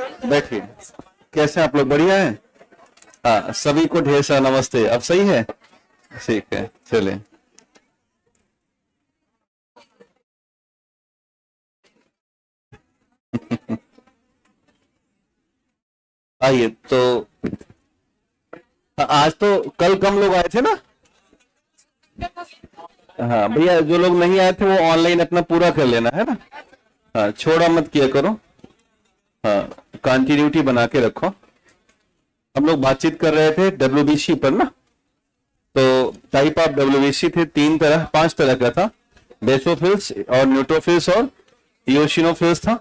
बैठिए। कैसे हैं आप लोग? बढ़िया हैं? हाँ, सभी को ढेर सारा नमस्ते। अब सही है? ठीक है, चले। आइए तो। आज तो कल कम लोग आए थे ना। हाँ भैया, जो लोग नहीं आए थे वो ऑनलाइन अपना पूरा कर लेना है ना। हाँ, छोड़ा मत किया करो। हाँ, कंटिन्यूटी बना के रखो। हम लोग बातचीत कर रहे थे डब्ल्यूबीसी पर ना। तो टाइप ऑफ डब्ल्यूबीसी थे, तीन तरह, पांच तरह का था। बेसोफिल्स और न्यूट्रोफिल्स और इयोसिनोफिल्स था।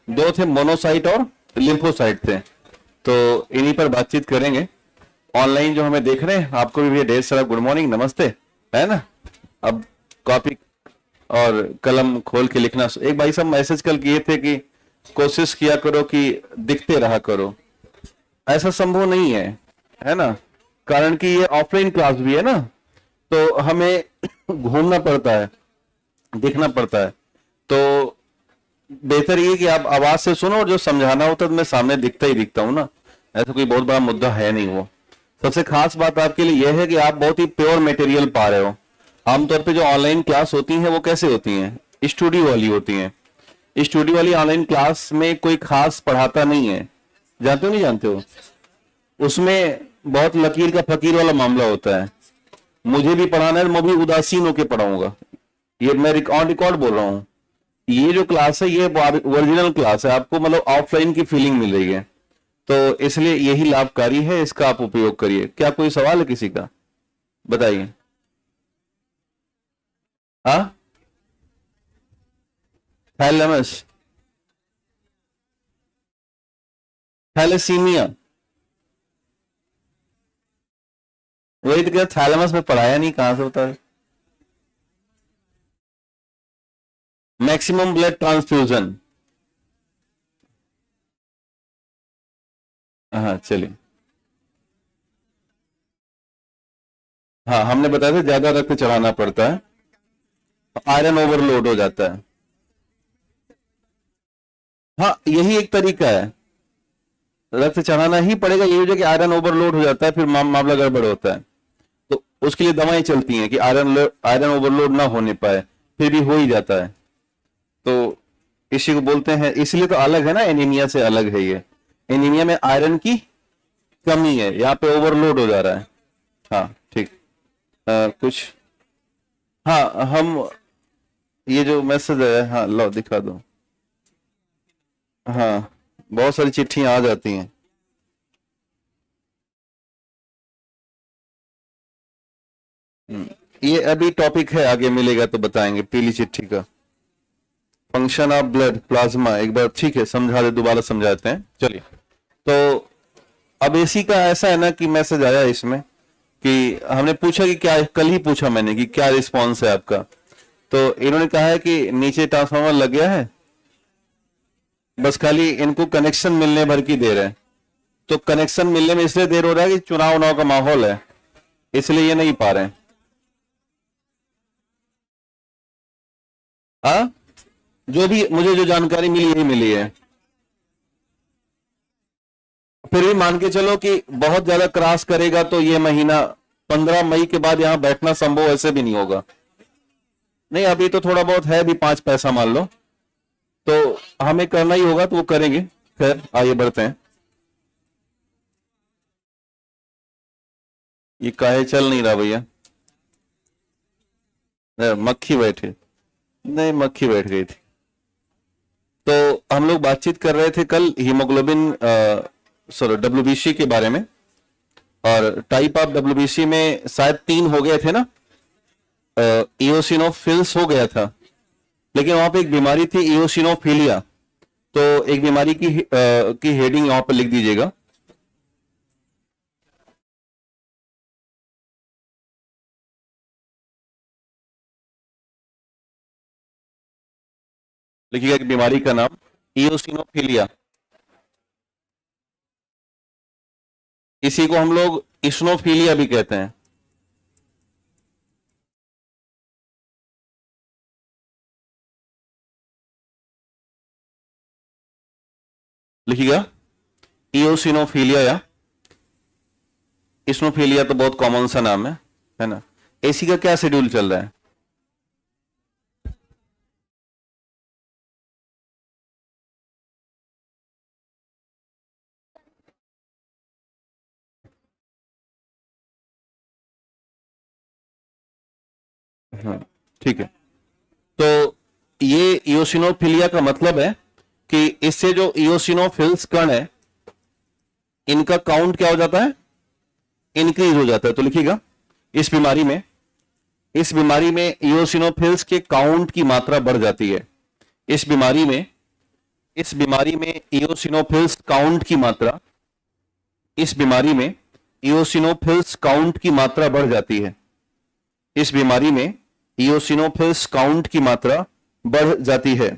दो थे मोनोसाइट और लिम्फोसाइट थे। तो इन्हीं पर बातचीत करेंगे। ऑनलाइन जो हमें देख रहे हैं, आपको भी ढेर सारा गुड मॉर्निंग, नमस्ते, है ना। अब कॉपी और कलम खोल के लिखना। एक भाई साहब मैसेज कल किए थे कि कोशिश किया करो कि दिखते रहा करो। ऐसा संभव नहीं है ना। कारण कि ये ऑफलाइन क्लास भी है ना, तो हमें घूमना पड़ता है, दिखना पड़ता है। तो बेहतर ये कि आप आवाज से सुनो, और जो समझाना होता है तो मैं सामने दिखता ही दिखता हूँ ना। ऐसा कोई बहुत बड़ा मुद्दा है नहीं वो। सबसे खास बात आपके लिए यह है कि आप बहुत ही प्योर मटेरियल पा रहे हो। आमतौर पे जो ऑनलाइन क्लास होती हैं वो कैसे होती हैं? स्टूडियो वाली होती हैं। स्टूडियो वाली ऑनलाइन क्लास में कोई खास पढ़ाता नहीं है। जानते हो नहीं जानते हो? उसमें बहुत लकीर का फकीर वाला मामला होता है। मुझे भी पढ़ाना है, मैं भी उदासीन होकर पढ़ाऊंगा। ये मैं रिकॉर्ड रिकॉर्ड बोल रहा हूँ। ये जो क्लास है ये ओरिजिनल क्लास है, आपको मतलब ऑफलाइन की फीलिंग मिल रही है। तो इसलिए यही लाभकारी है, इसका आप उपयोग करिए। क्या कोई सवाल है किसी का? बताइए। हाँ, थैलेमस, थैलेसीमिया। वही तो क्या, थैलेमस में पढ़ाया नहीं, कहां से होता है? Maximum blood transfusion. हाँ चलिए। हाँ, हमने बताया था ज्यादा रक्त चढ़ाना पड़ता है, आयरन ओवरलोड हो जाता है। हाँ, यही एक तरीका है। रक्त चढ़ाना ही पड़ेगा, यही वजह कि आयरन ओवरलोड हो जाता है, फिर मामला गड़बड़ होता है। तो उसके लिए दवाएं चलती हैं कि आयरन ओवरलोड ना होने पाए, फिर भी हो ही जाता है। तो इसी को बोलते हैं, इसलिए तो अलग है ना, एनीमिया से अलग है ये। एनीमिया में आयरन की कमी है, यहाँ पे ओवरलोड हो जा रहा है। हाँ ठीक। कुछ। हाँ, हम ये जो मैसेज है, हाँ लो दिखा दो। हाँ, बहुत सारी चिट्ठियां आ जाती हैं। ये अभी टॉपिक है, आगे मिलेगा तो बताएंगे, पीली चिट्ठी का। फंक्शन ऑफ ब्लड प्लाज्मा एक बार ठीक है, समझा दे, दोबारा समझाते हैं, चलिए। तो अब इसी का ऐसा है ना कि मैसेज आया इसमें कि हमने पूछा कि क्या, कल ही पूछा मैंने कि क्या रिस्पांस है आपका। तो इन्होंने कहा है कि नीचे ट्रांसफार्मर लग गया है, बस खाली इनको कनेक्शन मिलने भर की देर है। तो कनेक्शन मिलने में इसलिए देर हो रहा है कि चुनाव उनाव का माहौल है, इसलिए ये नहीं पा रहे हैं। हाँ, जो भी मुझे जो जानकारी मिली यही मिली है। फिर भी मान के चलो कि बहुत ज्यादा क्रॉस करेगा तो ये महीना 15 मई के बाद यहां बैठना संभव ऐसे भी नहीं होगा। नहीं, अभी तो थोड़ा बहुत है भी, 5 पैसा मान लो। तो हमें करना ही होगा तो वो करेंगे। खैर आइए बढ़ते हैं। ये काहे चल नहीं रहा भैया? मक्खी बैठी। नहीं, मक्खी बैठ गई थी। तो हम लोग बातचीत कर रहे थे कल हीमोग्लोबिन, सॉरी, डब्ल्यूबीसी के बारे में। और टाइप ऑफ डब्ल्यूबीसी में शायद 3 हो गए थे ना। इयोसिनोफिल्स हो गया था, लेकिन वहां पे एक बीमारी थी इयोसिनोफिलिया। तो एक बीमारी की हेडिंग यहां पर लिख दीजिएगा। लिखिएगा कि बीमारी का नाम इयोसिनोफिलिया। इसी को हम लोग इस्नोफिलिया भी कहते हैं। लिखिएगा इयोसिनोफिलिया या इस्नोफिलिया तो बहुत कॉमन सा नाम है ना। एसी का क्या शेड्यूल चल रहा है? हाँ, ठीक है। तो ये इयोसिनोफिलिया का मतलब है कि इससे जो इयोसिनोफिल्स कण है इनका काउंट क्या हो जाता है? इंक्रीज हो जाता है। तो लिखिएगा इस बीमारी में इयोसिनोफिल्स के काउंट की मात्रा बढ़ जाती है। इस बीमारी में इयोसिनोफिल्स काउंट की मात्रा इस बीमारी में इयोसिनोफिल्स काउंट की मात्रा बढ़ जाती है। इस बीमारी में इयोसिनोफिल्स काउंट की मात्रा बढ़ जाती है।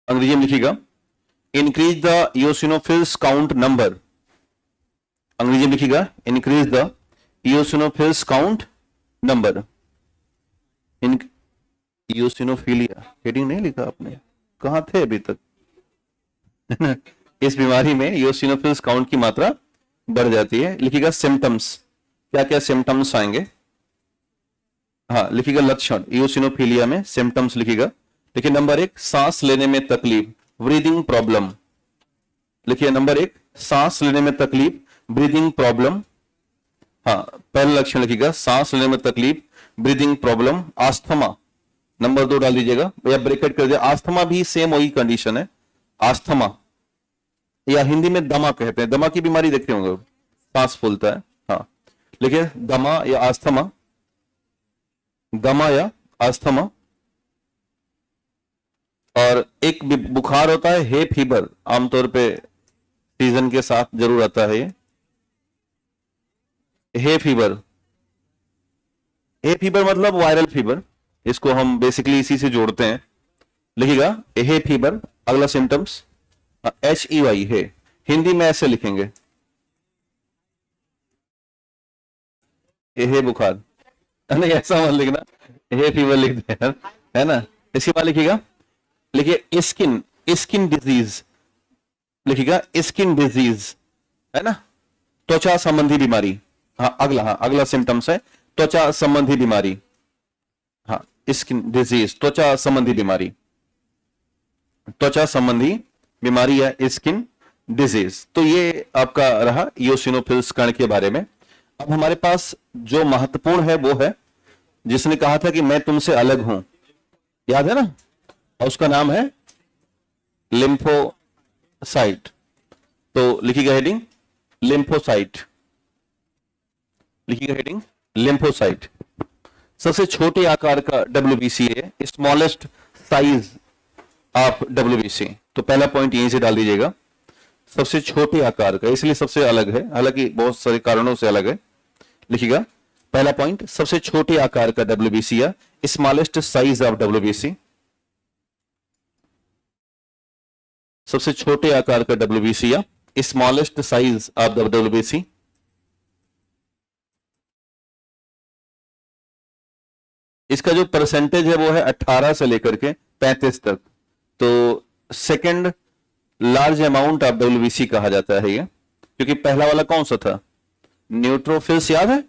अंग्रेजी में लिखिएगा increase the eosinophils count number. अंग्रेजी में लिखिएगा increase the eosinophils count number. Eosinophilia heading नहीं लिखा आपने, कहां थे अभी तक? इस बीमारी में इयोसिनोफिल्स काउंट की मात्रा बढ़ जाती है। लिखिएगा सिम्टम्स, क्या क्या सिम्टम्स आएंगे? हाँ लिखिएगा लक्षण इयोसिनोफिलिया में सिम्टम्स लिखिएगा। देखिए नंबर 1 सांस लेने में तकलीफ, ब्रीदिंग प्रॉब्लम। लिखिए नंबर 1 सांस लेने में तकलीफ, ब्रीदिंग प्रॉब्लम। हाँ पहला लक्षण लिखिएगा सांस लेने में तकलीफ, ब्रीदिंग प्रॉब्लम। आस्थमा नंबर 2 डाल दीजिएगा या ब्रैकेट कर दिया। आस्थमा भी सेम वही कंडीशन है, आस्थमा या हिंदी में दमा कहते हैं। दमा की बीमारी देखते होंगे, सांस फूलता है। हाँ लिखिए दमा या आस्थमा, दमा या आस्थमा। और एक बुखार होता है हे फीवर, आमतौर पे सीजन के साथ जरूर आता है ये हे फीवर। हे फीवर मतलब वायरल फीवर, इसको हम बेसिकली इसी से जोड़ते हैं। लिखिएगा हे फीवर। अगला सिम्टम्स HEY है, हिंदी में ऐसे लिखेंगे हे बुखार, नहीं ऐसा मत लिखना, हे फीवर लिख दे है ना। इसके बाद लिखिएगा लिखिए स्किन डिजीज। लिखिएगा स्किन डिजीज है ना, त्वचा संबंधी बीमारी। हाँ अगला सिम्टम्स है त्वचा संबंधी बीमारी। हाँ स्किन डिजीज, त्वचा संबंधी बीमारी, त्वचा संबंधी बीमारी है स्किन डिजीज। तो ये आपका रहा इयोसिनोफिल्स कण के बारे में। अब हमारे पास जो महत्वपूर्ण है वो है जिसने कहा था कि मैं तुमसे अलग हूं, याद है ना, और उसका नाम है लिम्फोसाइट। तो लिखिएगा हेडिंग लिम्फोसाइट, लिखिएगा हेडिंग लिम्फोसाइट। सबसे छोटे आकार का WBC है, स्मॉलेस्ट साइज ऑफ WBC। तो पहला पॉइंट यहीं से डाल दीजिएगा, सबसे छोटे आकार का, इसलिए सबसे अलग है, हालांकि बहुत सारे कारणों से अलग है। लिखिएगा पहला पॉइंट सबसे छोटे आकार का WBC या स्मॉलेस्ट साइज ऑफ WBC। सबसे छोटे आकार का WBC या स्मॉलेस्ट साइज ऑफ WBC। इसका जो परसेंटेज है वो है 18 से लेकर के 35 तक। तो second large amount of WBC कहा जाता है ये, क्योंकि पहला वाला कौन सा था? न्यूट्रोफिल्स, याद है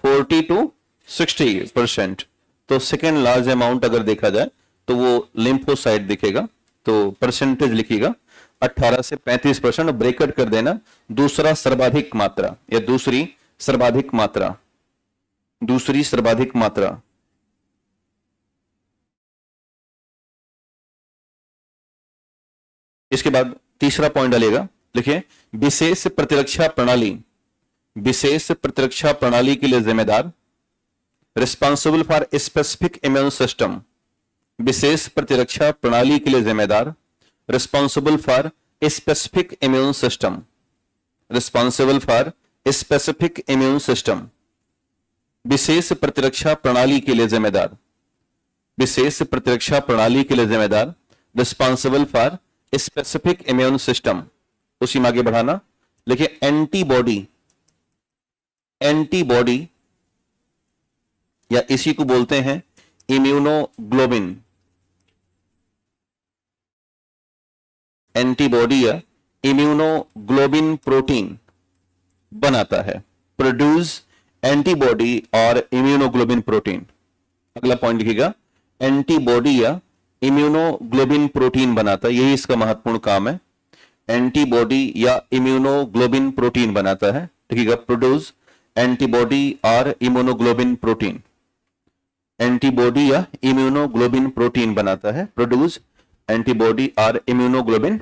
40 to 60%। तो सेकंड लार्ज अमाउंट अगर देखा जाए तो वो लिम्फोसाइट दिखेगा। तो परसेंटेज लिखिएगा 18 से 35%, ब्रेकेट कर देना दूसरा सर्वाधिक मात्रा या दूसरी सर्वाधिक मात्रा, दूसरी सर्वाधिक मात्रा। इसके बाद तीसरा पॉइंट डालिएगा, लिखिए विशेष प्रतिरक्षा प्रणाली, विशेष प्रतिरक्षा प्रणाली के लिए जिम्मेदार, responsible for specific immune system. विशेष प्रतिरक्षा प्रणाली के लिए जिम्मेदार, responsible for specific immune system, responsible for specific immune system. विशेष प्रतिरक्षा प्रणाली के लिए जिम्मेदार, विशेष प्रतिरक्षा प्रणाली के लिए जिम्मेदार, responsible for specific immune system. उसी में आगे बढ़ाना, लिखिए एंटीबॉडी, एंटीबॉडी या इसी को बोलते हैं इम्यूनोग्लोबिन। एंटीबॉडी या इम्यूनोग्लोबिन प्रोटीन बनाता है, प्रोड्यूस एंटीबॉडी और इम्यूनोग्लोबिन प्रोटीन। अगला पॉइंट लिखिएगा, एंटीबॉडी या इम्यूनोग्लोबिन प्रोटीन बनाता है, यही इसका महत्वपूर्ण काम है। एंटीबॉडी या इम्यूनोग्लोबिन प्रोटीन बनाता है, लिखिएगा प्रोड्यूस एंटीबॉडी और इम्यूनोग्लोबिन प्रोटीन। एंटीबॉडी या इम्यूनोग्लोबिन प्रोटीन बनाता है, प्रोड्यूस एंटीबॉडी और इम्यूनोग्लोबिन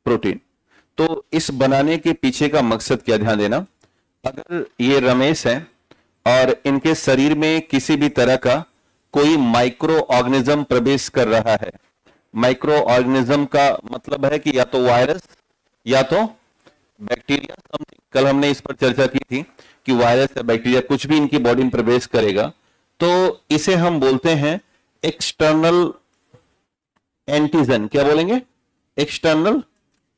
प्रोटीन। तो इस बनाने के पीछे का मकसद क्या, ध्यान देना। अगर ये रमेश है और इनके शरीर में किसी भी तरह का कोई माइक्रो ऑर्गेनिज्म प्रवेश कर रहा है, माइक्रो ऑर्गेनिज्म का मतलब है कि या तो वायरस या तो बैक्टीरिया, कल हमने इस पर चर्चा की थी कि वायरस या बैक्टीरिया कुछ भी इनकी बॉडी में प्रवेश करेगा, तो इसे हम बोलते हैं एक्सटर्नल एंटीजन। क्या बोलेंगे? External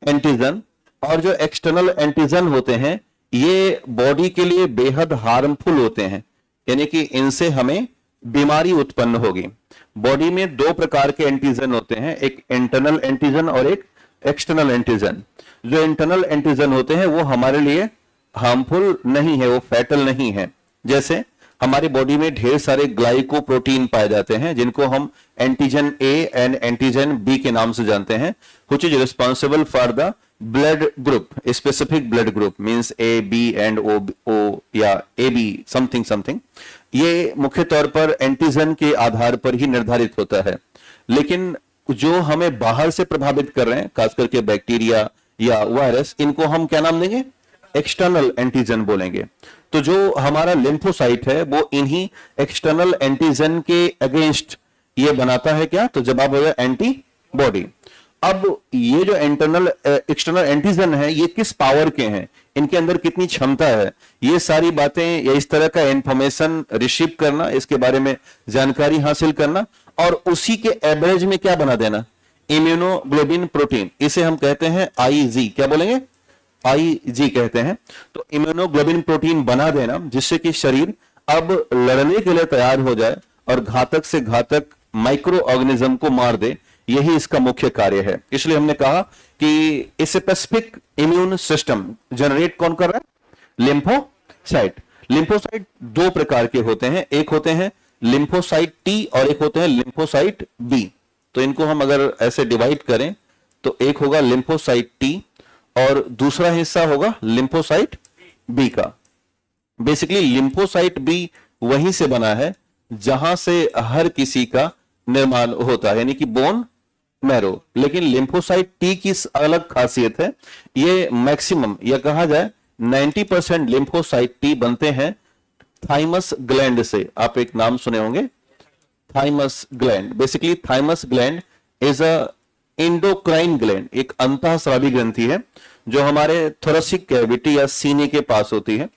antigen. और जो एक्सटर्नल एंटीजन होते हैं ये बॉडी के लिए बेहद हार्मफुल होते हैं, यानी कि इनसे हमें बीमारी उत्पन्न होगी। बॉडी में दो प्रकार के एंटीजन होते हैं, एक इंटरनल एंटीजन और एक एक्सटर्नल एंटीजन। जो इंटरनल एंटीजन होते हैं वो हमारे लिए हार्मफुल नहीं है, वो फैटल नहीं है। जैसे हमारी बॉडी में ढेर सारे ग्लाइकोप्रोटीन पाए जाते हैं जिनको हम antigen A and antigen B के नाम से जानते हैं, which is responsible for the blood group, specific blood group means A B and O या ए बी समथिंग समथिंग। ये मुख्य तौर पर एंटीजन के आधार पर ही निर्धारित होता है। लेकिन जो हमें बाहर से प्रभावित कर रहे हैं, खास करके बैक्टीरिया या वायरस, इनको हम क्या नाम देंगे? एक्सटर्नल एंटीजन बोलेंगे। तो जो हमारा लिम्फोसाइट है वो इन्हीं एक्सटर्नल एंटीजन के अगेंस्ट ये बनाता है क्या? तो जवाब हो गया एंटीबॉडी। अब ये जो एक्सटर्नल एंटीजन है ये किस पावर के हैं, इनके अंदर कितनी क्षमता है, ये सारी बातें या इस तरह का इंफॉर्मेशन रिसीव करना, इसके बारे में जानकारी हासिल करना और उसी के एवरेज में क्या बना देना? Immunoglobulin protein. इसे हम कहते हैं आईजी। क्या बोलेंगे? आईजी कहते हैं। तो इम्यूनोग्लोबिन प्रोटीन बना देना जिससे कि शरीर अब लड़ने के लिए तैयार हो जाए और घातक से घातक माइक्रो ऑर्गेनिज्म को मार दे, यही इसका मुख्य कार्य है। इसलिए हमने कहा कि स्पेसिफिक इम्यून सिस्टम जनरेट कौन कर रहा है? लिम्फोसाइट। लिम्फोसाइट दो प्रकार के होते हैं, एक होते हैं लिम्फोसाइट टी और एक होते हैं लिम्फोसाइट बी। तो इनको हम अगर ऐसे डिवाइड करें तो एक होगा लिम्फोसाइट टी और दूसरा हिस्सा होगा लिम्फोसाइट बी का। बेसिकली लिम्फोसाइट बी वहीं से बना है जहां से हर किसी का निर्माण होता है, यानी कि बोन मैरो। लेकिन लिम्फोसाइट टी की अलग खासियत है, ये मैक्सिमम या कहा जाए 90% लिम्फोसाइट टी बनते हैं थाइमस ग्लैंड से। आप एक नाम सुने होंगे, thymus gland. Basically thymus gland is a endocrine gland, एक अंतःस्रावी ग्रंथि है जो हमारे थोरेसिक कैविटी या सीने के पास होती है।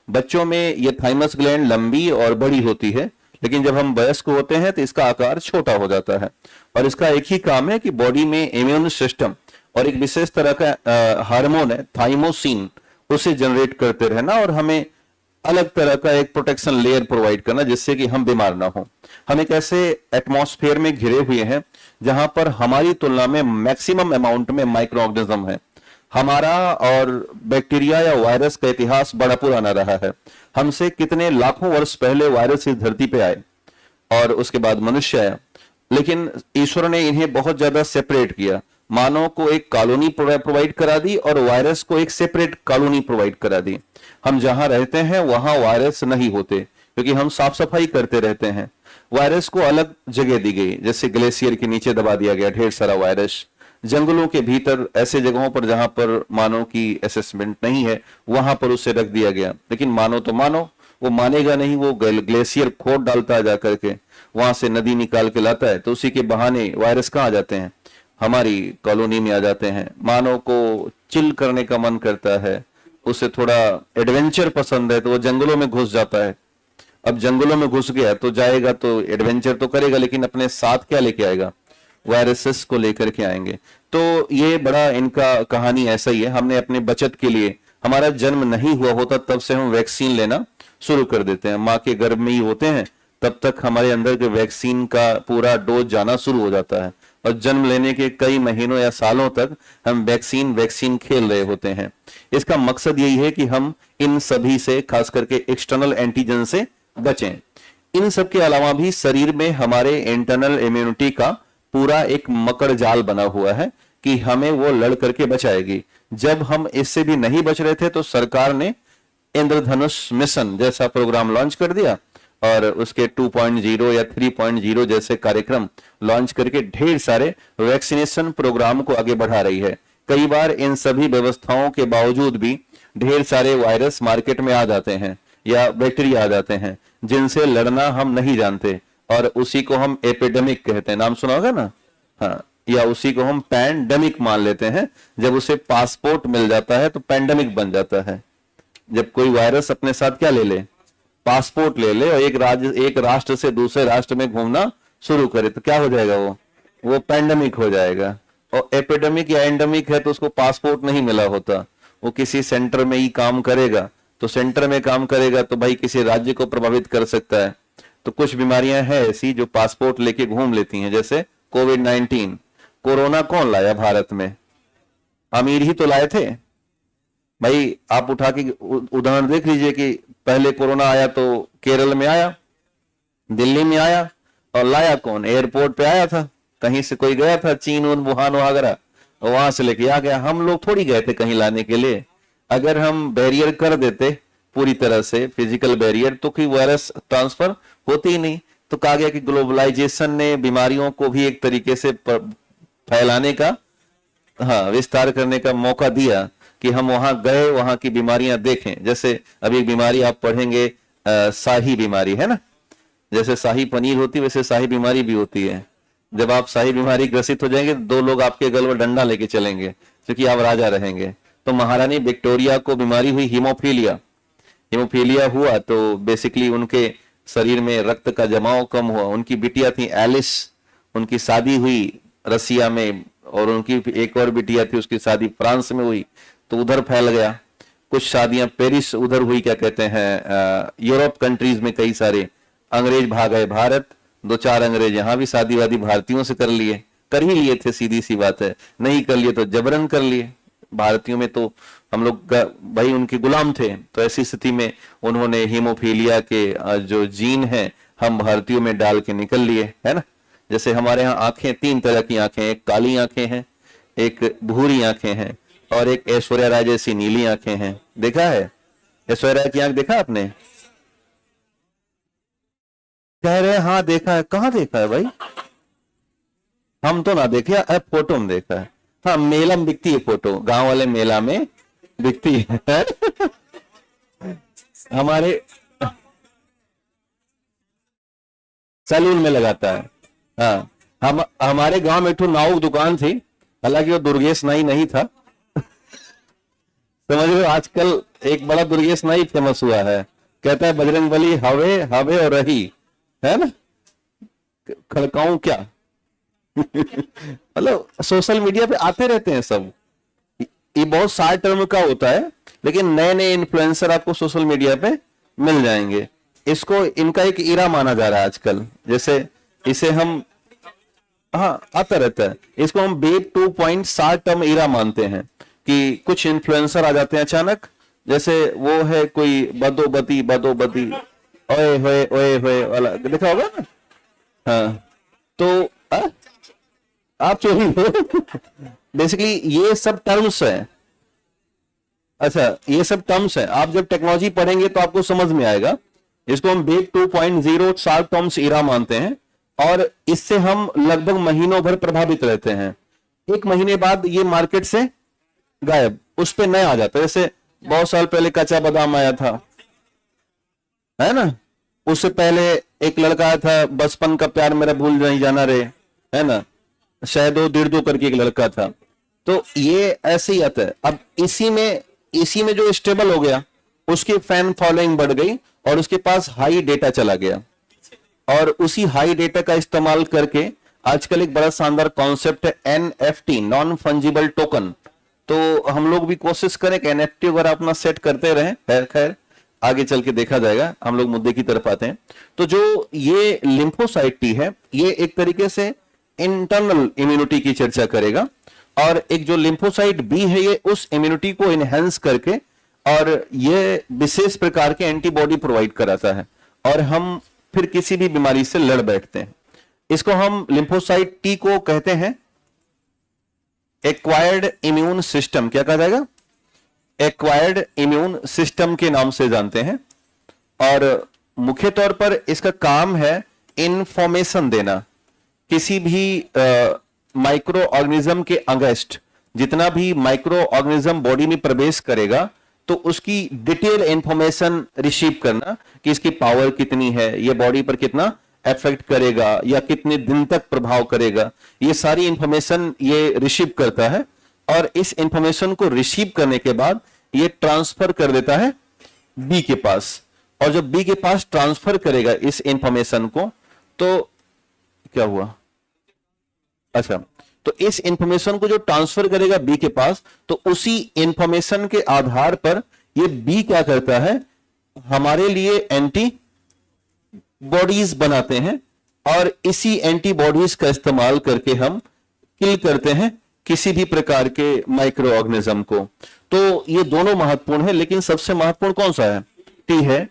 बच्चों में यह थाइमस ग्लैंड लंबी और बड़ी होती है, लेकिन जब हम वयस्क होते हैं तो इसका आकार छोटा हो जाता है। और इसका एक ही काम है कि बॉडी में इम्यून सिस्टम और एक विशेष तरह का हार्मोन है थाइमोसिन, उसे जनरेट करते रहना और हमें अलग तरह का एक प्रोटेक्शन लेयर प्रोवाइड करना जिससे कि हम बीमार ना हो। हम एक ऐसे एटमॉस्फेयर में घिरे हुए हैं जहां पर हमारी तुलना में मैक्सिमम अमाउंट में माइक्रो ऑर्गेनिज्म है। हमारा और बैक्टीरिया या वायरस का इतिहास बड़ा पुराना रहा है। हमसे कितने लाखों वर्ष पहले वायरस इस धरती पे आए और उसके बाद मनुष्य आया, लेकिन ईश्वर ने इन्हें बहुत ज्यादा सेपरेट किया। मानव को एक कॉलोनी प्रोवाइड करा दी और वायरस को एक सेपरेट कॉलोनी प्रोवाइड करा दी। हम जहां रहते हैं वहां वायरस नहीं होते क्योंकि हम साफ सफाई करते रहते हैं। वायरस को अलग जगह दी गई, जैसे ग्लेशियर के नीचे दबा दिया गया ढेर सारा वायरस। जंगलों के भीतर ऐसे जगहों पर जहां पर मानव की असेसमेंट नहीं है वहां पर उसे रख दिया गया। लेकिन मानव तो मानव, वो मानेगा नहीं, वो ग्लेशियर खोद डालता है जाकर के, वहां से नदी निकाल के लाता है, तो उसी के बहाने वायरस कहाँ आ जाते हैं? हमारी कॉलोनी में आ जाते हैं। मानव को चिल करने का मन करता है, उसे थोड़ा एडवेंचर पसंद है तो वो जंगलों में घुस जाता है। अब जंगलों में घुस गया तो जाएगा तो एडवेंचर तो करेगा, लेकिन अपने साथ क्या लेके आएगा? वायरसेस को लेकर के आएंगे। तो ये बड़ा इनका कहानी ऐसा ही है। हमने अपने बचत के लिए, हमारा जन्म नहीं हुआ होता तब से हम वैक्सीन लेना शुरू कर देते हैं। माँ के गर्भ में ही होते हैं तब तक हमारे अंदर के वैक्सीन का पूरा डोज जाना शुरू हो जाता है और जन्म लेने के कई महीनों या सालों तक हम वैक्सीन खेल रहे होते हैं। इसका मकसद यही है कि हम इन सभी से, खास करके एक्सटर्नल एंटीजन से बचें। इन सब के अलावा भी शरीर में हमारे इंटरनल इम्यूनिटी का पूरा एक मकड़ जाल बना हुआ है कि हमें वो लड़ करके बचाएगी। जब हम इससे भी नहीं बच रहे थे तो सरकार ने इंद्रधनुष मिशन जैसा प्रोग्राम लॉन्च कर दिया और उसके 2.0 या 3.0 जैसे कार्यक्रम लॉन्च करके ढेर सारे वैक्सीनेशन प्रोग्राम को आगे बढ़ा रही है। कई बार इन सभी व्यवस्थाओं के बावजूद भी ढेर सारे वायरस मार्केट में आ जाते हैं या बैक्टीरिया आ जाते हैं जिनसे लड़ना हम नहीं जानते, और उसी को हम एपिडेमिक कहते हैं। नाम सुना होगा ना? हाँ, या उसी को हम पैंडेमिक मान लेते हैं। जब उसे पासपोर्ट मिल जाता है तो पैंडेमिक बन जाता है। जब कोई वायरस अपने साथ क्या ले ले, पासपोर्ट ले ले और एक राष्ट्र से दूसरे राष्ट्र में घूमना शुरू करे तो क्या हो जाएगा? वो पैंडेमिक हो जाएगा। और एपिडेमिक या एंडेमिक है तो उसको पासपोर्ट नहीं मिला होता, वो किसी सेंटर में ही काम करेगा। तो सेंटर में काम करेगा तो भाई किसी राज्य को प्रभावित कर सकता है। तो कुछ बीमारियां हैं ऐसी जो पासपोर्ट लेके घूम लेती हैं, जैसे कोविड-19। कोरोना कौन लाया भारत में? अमीर ही तो लाए थे भाई। आप उठा के उदाहरण देख लीजिए कि पहले कोरोना आया तो केरल में आया, दिल्ली में आया, और लाया कौन? एयरपोर्ट पे आया था, कहीं से कोई गया था, चीन वुहान वगैरह, वहां से लेके आ गया। हम लोग थोड़ी गए थे कहीं लाने के लिए। अगर हम बैरियर कर देते पूरी तरह से, फिजिकल बैरियर, तो कोई वायरस ट्रांसफर होती ही नहीं। तो कहा गया कि ग्लोबलाइजेशन ने बीमारियों को भी एक तरीके से फैलाने का, हाँ, विस्तार करने का मौका दिया कि हम वहां गए, वहां की बीमारियां देखें। जैसे अभी एक बीमारी आप पढ़ेंगे, शाही बीमारी है ना, जैसे शाही पनीर होती है वैसे शाही बीमारी भी होती है। जब आप शाही बीमारी ग्रसित हो जाएंगे, दो लोग आपके गल में डंडा लेके चलेंगे क्योंकि आप राजा रहेंगे। तो महारानी विक्टोरिया को बीमारी हुई हीमोफीलिया। हीमोफीलिया हुआ तो बेसिकली उनके शरीर में रक्त का जमाव कम हुआ। उनकी बिटिया थी एलिस, उनकी शादी हुई रसिया में, और उनकी एक और बिटिया थी, उसकी शादी फ्रांस में हुई, तो उधर फैल गया। कुछ शादियां पेरिस उधर हुई, क्या कहते हैं, यूरोप कंट्रीज में कई सारे। अंग्रेज भाग गए भारत, 2-4 अंग्रेज यहाँ भी शादी वादी भारतीयों से कर लिए, कर ही लिए थे, सीधी सी बात है। नहीं कर लिए तो जबरन कर लिए। भारतीयों में तो हम लोग भाई उनके गुलाम थे। तो ऐसी स्थिति में उन्होंने हीमोफीलिया के जो जीन है हम भारतीयों में डाल के निकल लिए, है ना। जैसे हमारे यहाँ आंखें 3 तरह की आंखें, एक काली आंखें हैं, एक भूरी आंखें हैं, और एक ऐश्वर्या राय जैसी नीली आंखें हैं। देखा है ऐश्वर्या की आंख? देखा आपने? कह रहे हाँ देखा है। कहाँ देखा है भाई? हम तो ना देखे, अब फोटो में देखा है। हाँ, मेला में दिखती है फोटो, गांव वाले मेला में दिखती है। हमारे सैलून में लगाता है। हाँ, हमारे गांव में एक नाऊ दुकान थी, हालांकि वो दुर्गेश नाई नहीं था। समझ लो, आजकल एक बड़ा दुर्गेश नाई फेमस हुआ है, कहता है बजरंगबली हवे हवे और रही, है ना, खड़काऊं क्या। मतलब सोशल मीडिया पे आते रहते हैं सब। ये बहुत शॉर्ट टर्म का होता है, लेकिन नए नए इन्फ्लुएंसर आपको सोशल मीडिया पे मिल जाएंगे। इसको इनका एक इरा माना जा रहा है आजकल। जैसे इसे हम, हाँ, आता रहता है, इसको हम बेब 2 शॉर्ट टर्म इरा मानते हैं कि कुछ इन्फ्लुएंसर आ जाते हैं अचानक। जैसे वो है कोई बदोबती ओए होए वाला, देखा होगा ना। हाँ, तो आप चोरी हो। बेसिकली ये सब टर्म्स है। अच्छा, ये सब टर्म्स है, आप जब टेक्नोलॉजी पढ़ेंगे तो आपको समझ में आएगा। इसको हम वेब 2.0 शॉर्ट टर्म्स इरा मानते हैं, और इससे हम लगभग महीनों भर प्रभावित रहते हैं। 1 महीने बाद ये मार्केट से गायब, उस पे नया आ जाता है। जैसे बहुत साल पहले कच्चा बादाम आया था, है ना। उससे पहले एक लड़का आया था, बचपन का प्यार मेरा भूल नहीं जाना रे, है ना, शायद 1.5 करके एक लड़का था। तो ये ऐसे ही आता है। अब इसी में जो स्टेबल हो गया, उसकी फैन फॉलोइंग बढ़ गई और उसके पास हाई डेटा चला गया, और उसी हाई डेटा का इस्तेमाल करके आजकल एक बड़ा शानदार कॉन्सेप्ट है NFT, नॉन फंजिबल टोकन। तो हम लोग भी कोशिश करें कि NFT वगैरह अपना सेट करते रहें। खैर आगे चल के देखा जाएगा, हम लोग मुद्दे की तरफ आते हैं। तो जो ये लिम्फोसाइट टी है, ये एक तरीके से इंटरनल इम्यूनिटी की चर्चा करेगा, और एक जो लिम्फोसाइट बी है ये उस इम्यूनिटी को इनहेंस करके और ये विशेष प्रकार के एंटीबॉडी प्रोवाइड कराता है और हम फिर किसी भी बीमारी से लड़ बैठते हैं। इसको हम लिम्फोसाइट टी को कहते हैं एक्वायर्ड इम्यून सिस्टम। क्या कहा जाएगा? एक्वायर्ड इम्यून सिस्टम के नाम से जानते हैं। और मुख्य तौर पर इसका काम है इंफॉर्मेशन देना, किसी भी माइक्रो ऑर्गेनिज्म के अगेंस्ट जितना भी माइक्रो ऑर्गेनिज्म बॉडी में प्रवेश करेगा तो उसकी डिटेल इंफॉर्मेशन रिसीव करना कि इसकी पावर कितनी है, ये बॉडी पर कितना इफेक्ट करेगा या कितने दिन तक प्रभाव करेगा, ये सारी इंफॉर्मेशन ये रिसीव करता है। और इस इंफॉर्मेशन को रिसीव करने के बाद ये ट्रांसफर कर देता है बी के पास, और जब बी के पास ट्रांसफर करेगा इस इंफॉर्मेशन को तो क्या हुआ? अच्छा, तो इस इंफॉर्मेशन को जो ट्रांसफर करेगा बी के पास तो उसी इंफॉर्मेशन के आधार पर ये बी क्या करता है, हमारे लिए एंटी बॉडीज बनाते हैं और इसी एंटीबॉडीज का इस्तेमाल करके हम किल करते हैं किसी भी प्रकार के माइक्रो ऑर्गेनिज्म को। तो ये दोनों महत्वपूर्ण है, लेकिन सबसे महत्वपूर्ण कौन सा है? टी है।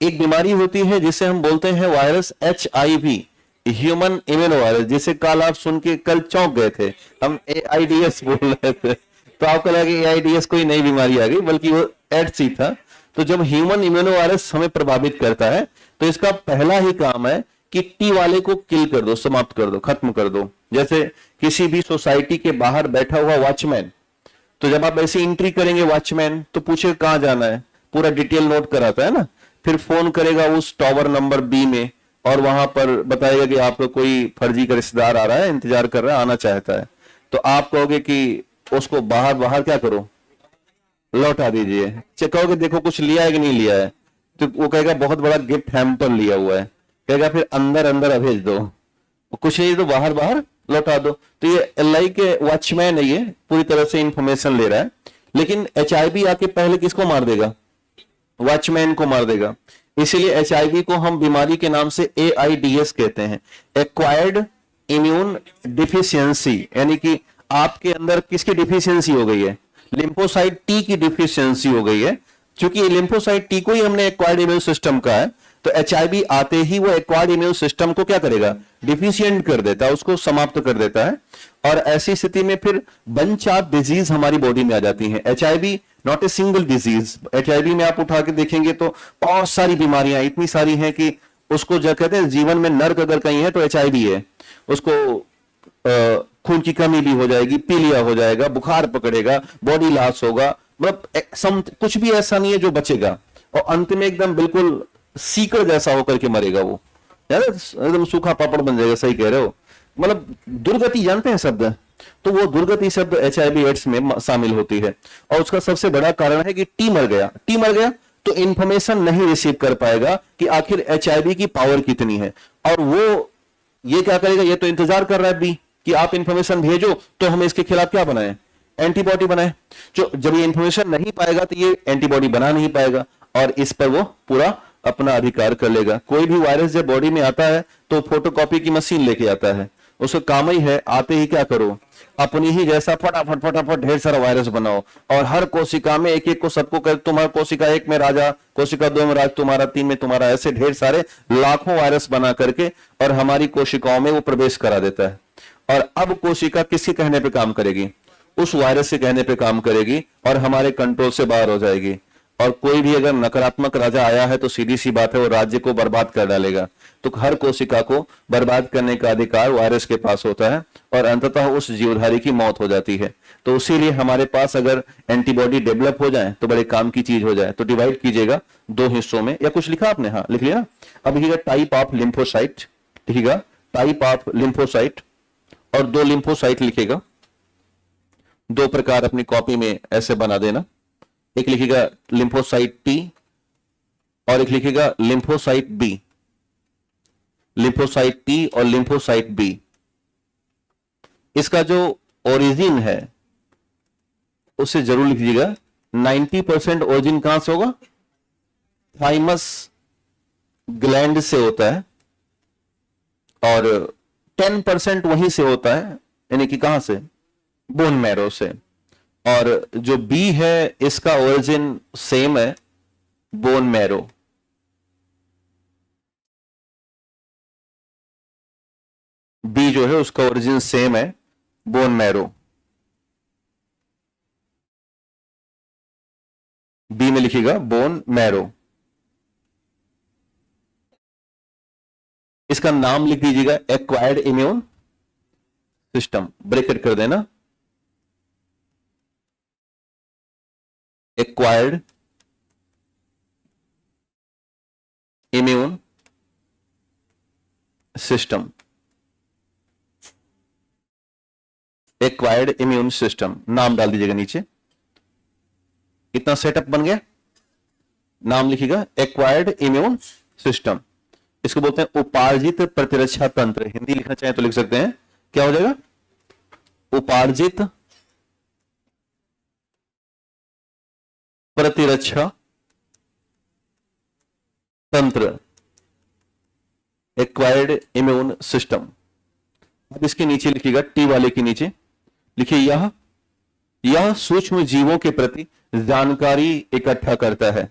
एक बीमारी होती है जिसे हम बोलते हैं virus HIV, human immuno virus, जिसे कल आप सुन के कल चौंक गए थे, हम AIDS बोल रहे थे तो आपको लगा कि AIDS कोई नई बीमारी आ गई, बल्कि वो एड्स ही था। तो जब ह्यूमन इम्यूनो वायरस हमें प्रभावित करता है तो इसका पहला ही काम है कि टी वाले को किल कर दो, समाप्त कर दो, खत्म कर दो। जैसे किसी भी सोसाइटी के बाहर बैठा हुआ वॉचमैन, तो जब आप ऐसी एंट्री करेंगे वॉचमैन तो पूछे कहां जाना है, पूरा डिटेल नोट कराता है ना, फिर फोन करेगा उस टावर नंबर बी में और वहां पर बताएगा कि आपका कोई फर्जी का रिश्तेदार आ रहा है, इंतजार कर रहा है, आना चाहता है। तो आप कहोगे कि उसको बाहर बाहर क्या करो, लौटा दीजिए। चेक कहोगे देखो कुछ लिया है कि नहीं लिया है, तो वो कहेगा बहुत बड़ा गिफ्ट हैम्पर लिया हुआ है, कहेगा फिर अंदर अंदर भेज दो, कुछ नहीं तो बाहर बाहर लौटा दो। तो ये LI के वॉचमैन है, ये पूरी तरह से इंफॉर्मेशन ले रहा है। लेकिन HIV आके पहले किसको मार देगा? वॉचमैन को मार देगा। इसीलिए HIV को हम बीमारी के नाम से AIDS कहते हैं, एक्वायर्ड इम्यून डिफिशियंसी, यानी कि आपके अंदर किसकी डिफिशियंसी हो गई है? लिम्फोसाइट टी की डिफिशियंसी हो गई है। क्योंकि लिम्फोसाइट टी को ही हमने एक्वायर्ड इम्यून सिस्टम का है, तो HIV आते ही वो एक्वायर्ड इम्यून सिस्टम को क्या करेगा? डिफिशियंट कर देता है, उसको समाप्त कर देता है। और ऐसी स्थिति में फिर बंच ऑफ डिजीज हमारी बॉडी में आ जाती है। HIV not a single disease. HIV में आप उठा के देखेंगे तो बहुत सारी बीमारियां इतनी सारी हैं कि उसको जो कहते हैं जीवन में नर्क अगर कहीं है तो HIV है। उसको खून की कमी भी हो जाएगी, पीलिया हो जाएगा, बुखार पकड़ेगा, बॉडी लॉस होगा, मतलब कुछ भी ऐसा नहीं है जो बचेगा, और अंत में एकदम बिल्कुल सीकर जैसा होकर के मरेगा वो, एकदम सूखा पापड़ बन जाएगा। सही कह रहे हो, मतलब दुर्गति जानते हैं शब्द, तो वो दुर्गति शब्द HIV एड्स में शामिल होती है। और उसका सबसे बड़ा कारण है कि टी मर गया तो इंफॉर्मेशन नहीं रिसीव कर पाएगा कि आखिर HIV की पावर कितनी है, और वो ये क्या करेगा, ये तो इंतजार कर रहा है बी कि आप इंफॉर्मेशन भेजो तो हम इसके खिलाफ क्या बनाए, एंटीबॉडी बनाए। जो जब ये इंफॉर्मेशन नहीं पाएगा तो ये एंटीबॉडी बना नहीं पाएगा और इस पर वो पूरा अपना अधिकार कर लेगा। कोई भी वायरस जब बॉडी में आता है तो फोटोकॉपी की मशीन लेके आता है, उसका काम ही है आते ही क्या करो, अपनी ही जैसा फटाफट फटाफट ढेर सारा वायरस बनाओ और हर कोशिका में एक एक को सबको कर, तुम्हारा कोशिका 1 में राजा, कोशिका 2 में राज तुम्हारा, 3 में तुम्हारा, ऐसे ढेर सारे लाखों वायरस बना करके और हमारी कोशिकाओं में वो प्रवेश करा देता है। और अब कोशिका किसके कहने पे काम करेगी? उस वायरस के कहने पे काम करेगी और हमारे कंट्रोल से बाहर हो जाएगी। और कोई भी अगर नकारात्मक राजा आया है तो सीधी सी बात है वो राज्य को बर्बाद कर डालेगा। तो हर कोशिका को बर्बाद करने का अधिकार वायरस के पास होता है और अंततः उस जीवधारी की मौत हो जाती है। तो इसीलिए हमारे पास अगर एंटीबॉडी डेवलप हो जाए तो बड़े काम की चीज हो जाए। तो डिवाइड कीजिएगा 2 हिस्सों में, या कुछ लिखा आपने? हाँ लिख लिया। अब लिखिएगा टाइप ऑफ लिम्फोसाइट, लिखिएगा टाइप ऑफ लिम्फोसाइट, और 2 लिम्फोसाइट लिखेगा। 2 प्रकार अपनी कॉपी में ऐसे बना देना, एक लिखिएगा लिम्फोसाइट टी और एक लिखिएगा लिम्फोसाइट बी। लिम्फोसाइट टी और लिम्फोसाइट बी, इसका जो ओरिजिन है उसे जरूर लिखिएगा। 90% ओरिजिन कहां से होगा? थाइमस ग्लैंड से होता है और 10% वहीं से होता है, यानी कि कहां से, बोन मैरो से। और जो बी है इसका ओरिजिन सेम है, बोन मैरो। बी जो है उसका ओरिजिन सेम है, बोन मैरो। बी में लिखिएगा बोन मैरो। इसका नाम लिख दीजिएगा एक्वायर्ड इम्यून सिस्टम, ब्रैकेट कर देना, acquired immune system, acquired immune system नाम डाल दीजिएगा नीचे। इतना सेटअप बन गया। नाम लिखिएगा एक्वायर्ड इम्यून सिस्टम। इसको बोलते हैं उपार्जित प्रतिरक्षा तंत्र। हिंदी लिखना चाहें तो लिख सकते हैं, क्या हो जाएगा, उपार्जित प्रतिरक्षा तंत्र, एक्वायर्ड इम्यून सिस्टम। अब इसके नीचे लिखिएगा, टी वाले के नीचे लिखिए यह सूक्ष्म जीवों के प्रति जानकारी इकट्ठा करता है।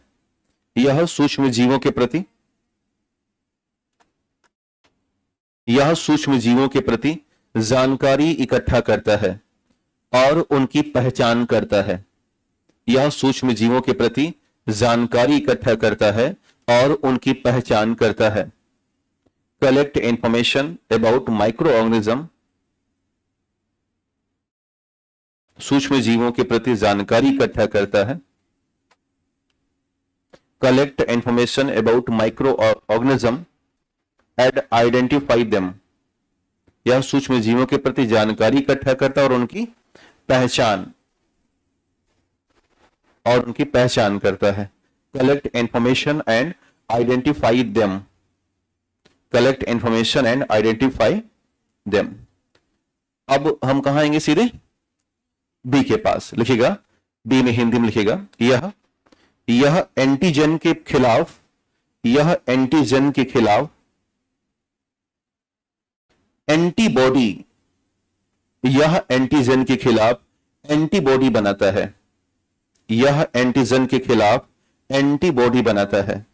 यह सूक्ष्म जीवों के प्रति, यह सूक्ष्म जीवों के प्रति जानकारी इकट्ठा करता है और उनकी पहचान करता है। यह सूक्ष्म जीवों के प्रति जानकारी इकट्ठा करता है और उनकी पहचान करता है। Collect information about micro organism, सूक्ष्म जीवों के प्रति जानकारी इकट्ठा करता है। Collect information about micro organism and identify them. यह सूक्ष्म जीवों के प्रति जानकारी इकट्ठा करता है और उनकी पहचान करता है। Collect information and identify them, collect information and identify them. अब हम कहां आएंगे, सीधे बी के पास। लिखिएगा, बी में हिंदी में लिखिएगा, यह एंटीजन के खिलाफ, यह एंटीजन के खिलाफ एंटीबॉडी, यह एंटीजन के खिलाफ एंटीबॉडी बनाता है। यह एंटीजन के खिलाफ एंटीबॉडी बनाता है।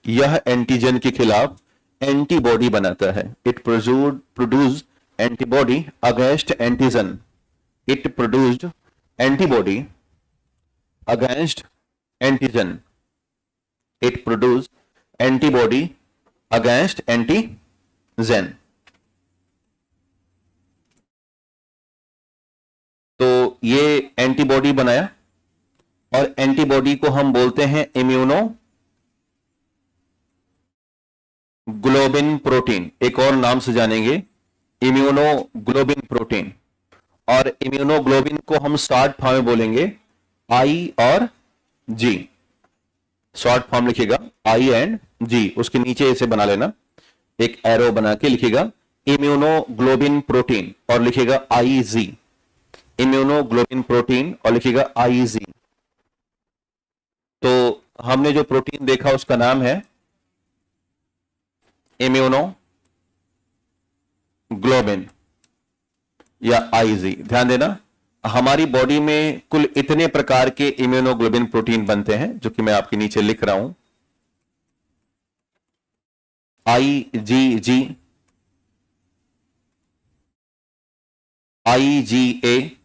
यह एंटीजन के खिलाफ एंटीबॉडी बनाता है। It produce antibody against antigen. It produced antibody against antigen. It produce antibody against antigen. तो ये एंटीबॉडी बनाया और एंटीबॉडी को हम बोलते हैं इम्यूनो ग्लोबिन प्रोटीन। एक और नाम से जानेंगे, इम्यूनोग्लोबिन प्रोटीन। और इम्यूनोग्लोबिन को हम शॉर्ट फॉर्म में बोलेंगे आई और जी। शॉर्ट फॉर्म लिखिएगा आई एंड जी, उसके नीचे इसे बना लेना, एक एरो बना के लिखिएगा इम्यूनोग्लोबिन प्रोटीन और लिखिएगा आईजी। इम्यूनोग्लोबिन प्रोटीन और लिखिएगा आईजी। तो हमने जो प्रोटीन देखा उसका नाम है इम्यूनोग्लोबिन या आईजी। ध्यान देना, हमारी बॉडी में कुल इतने प्रकार के इम्यूनोग्लोबिन प्रोटीन बनते हैं, जो कि मैं आपके नीचे लिख रहा हूं। IgG, IgA,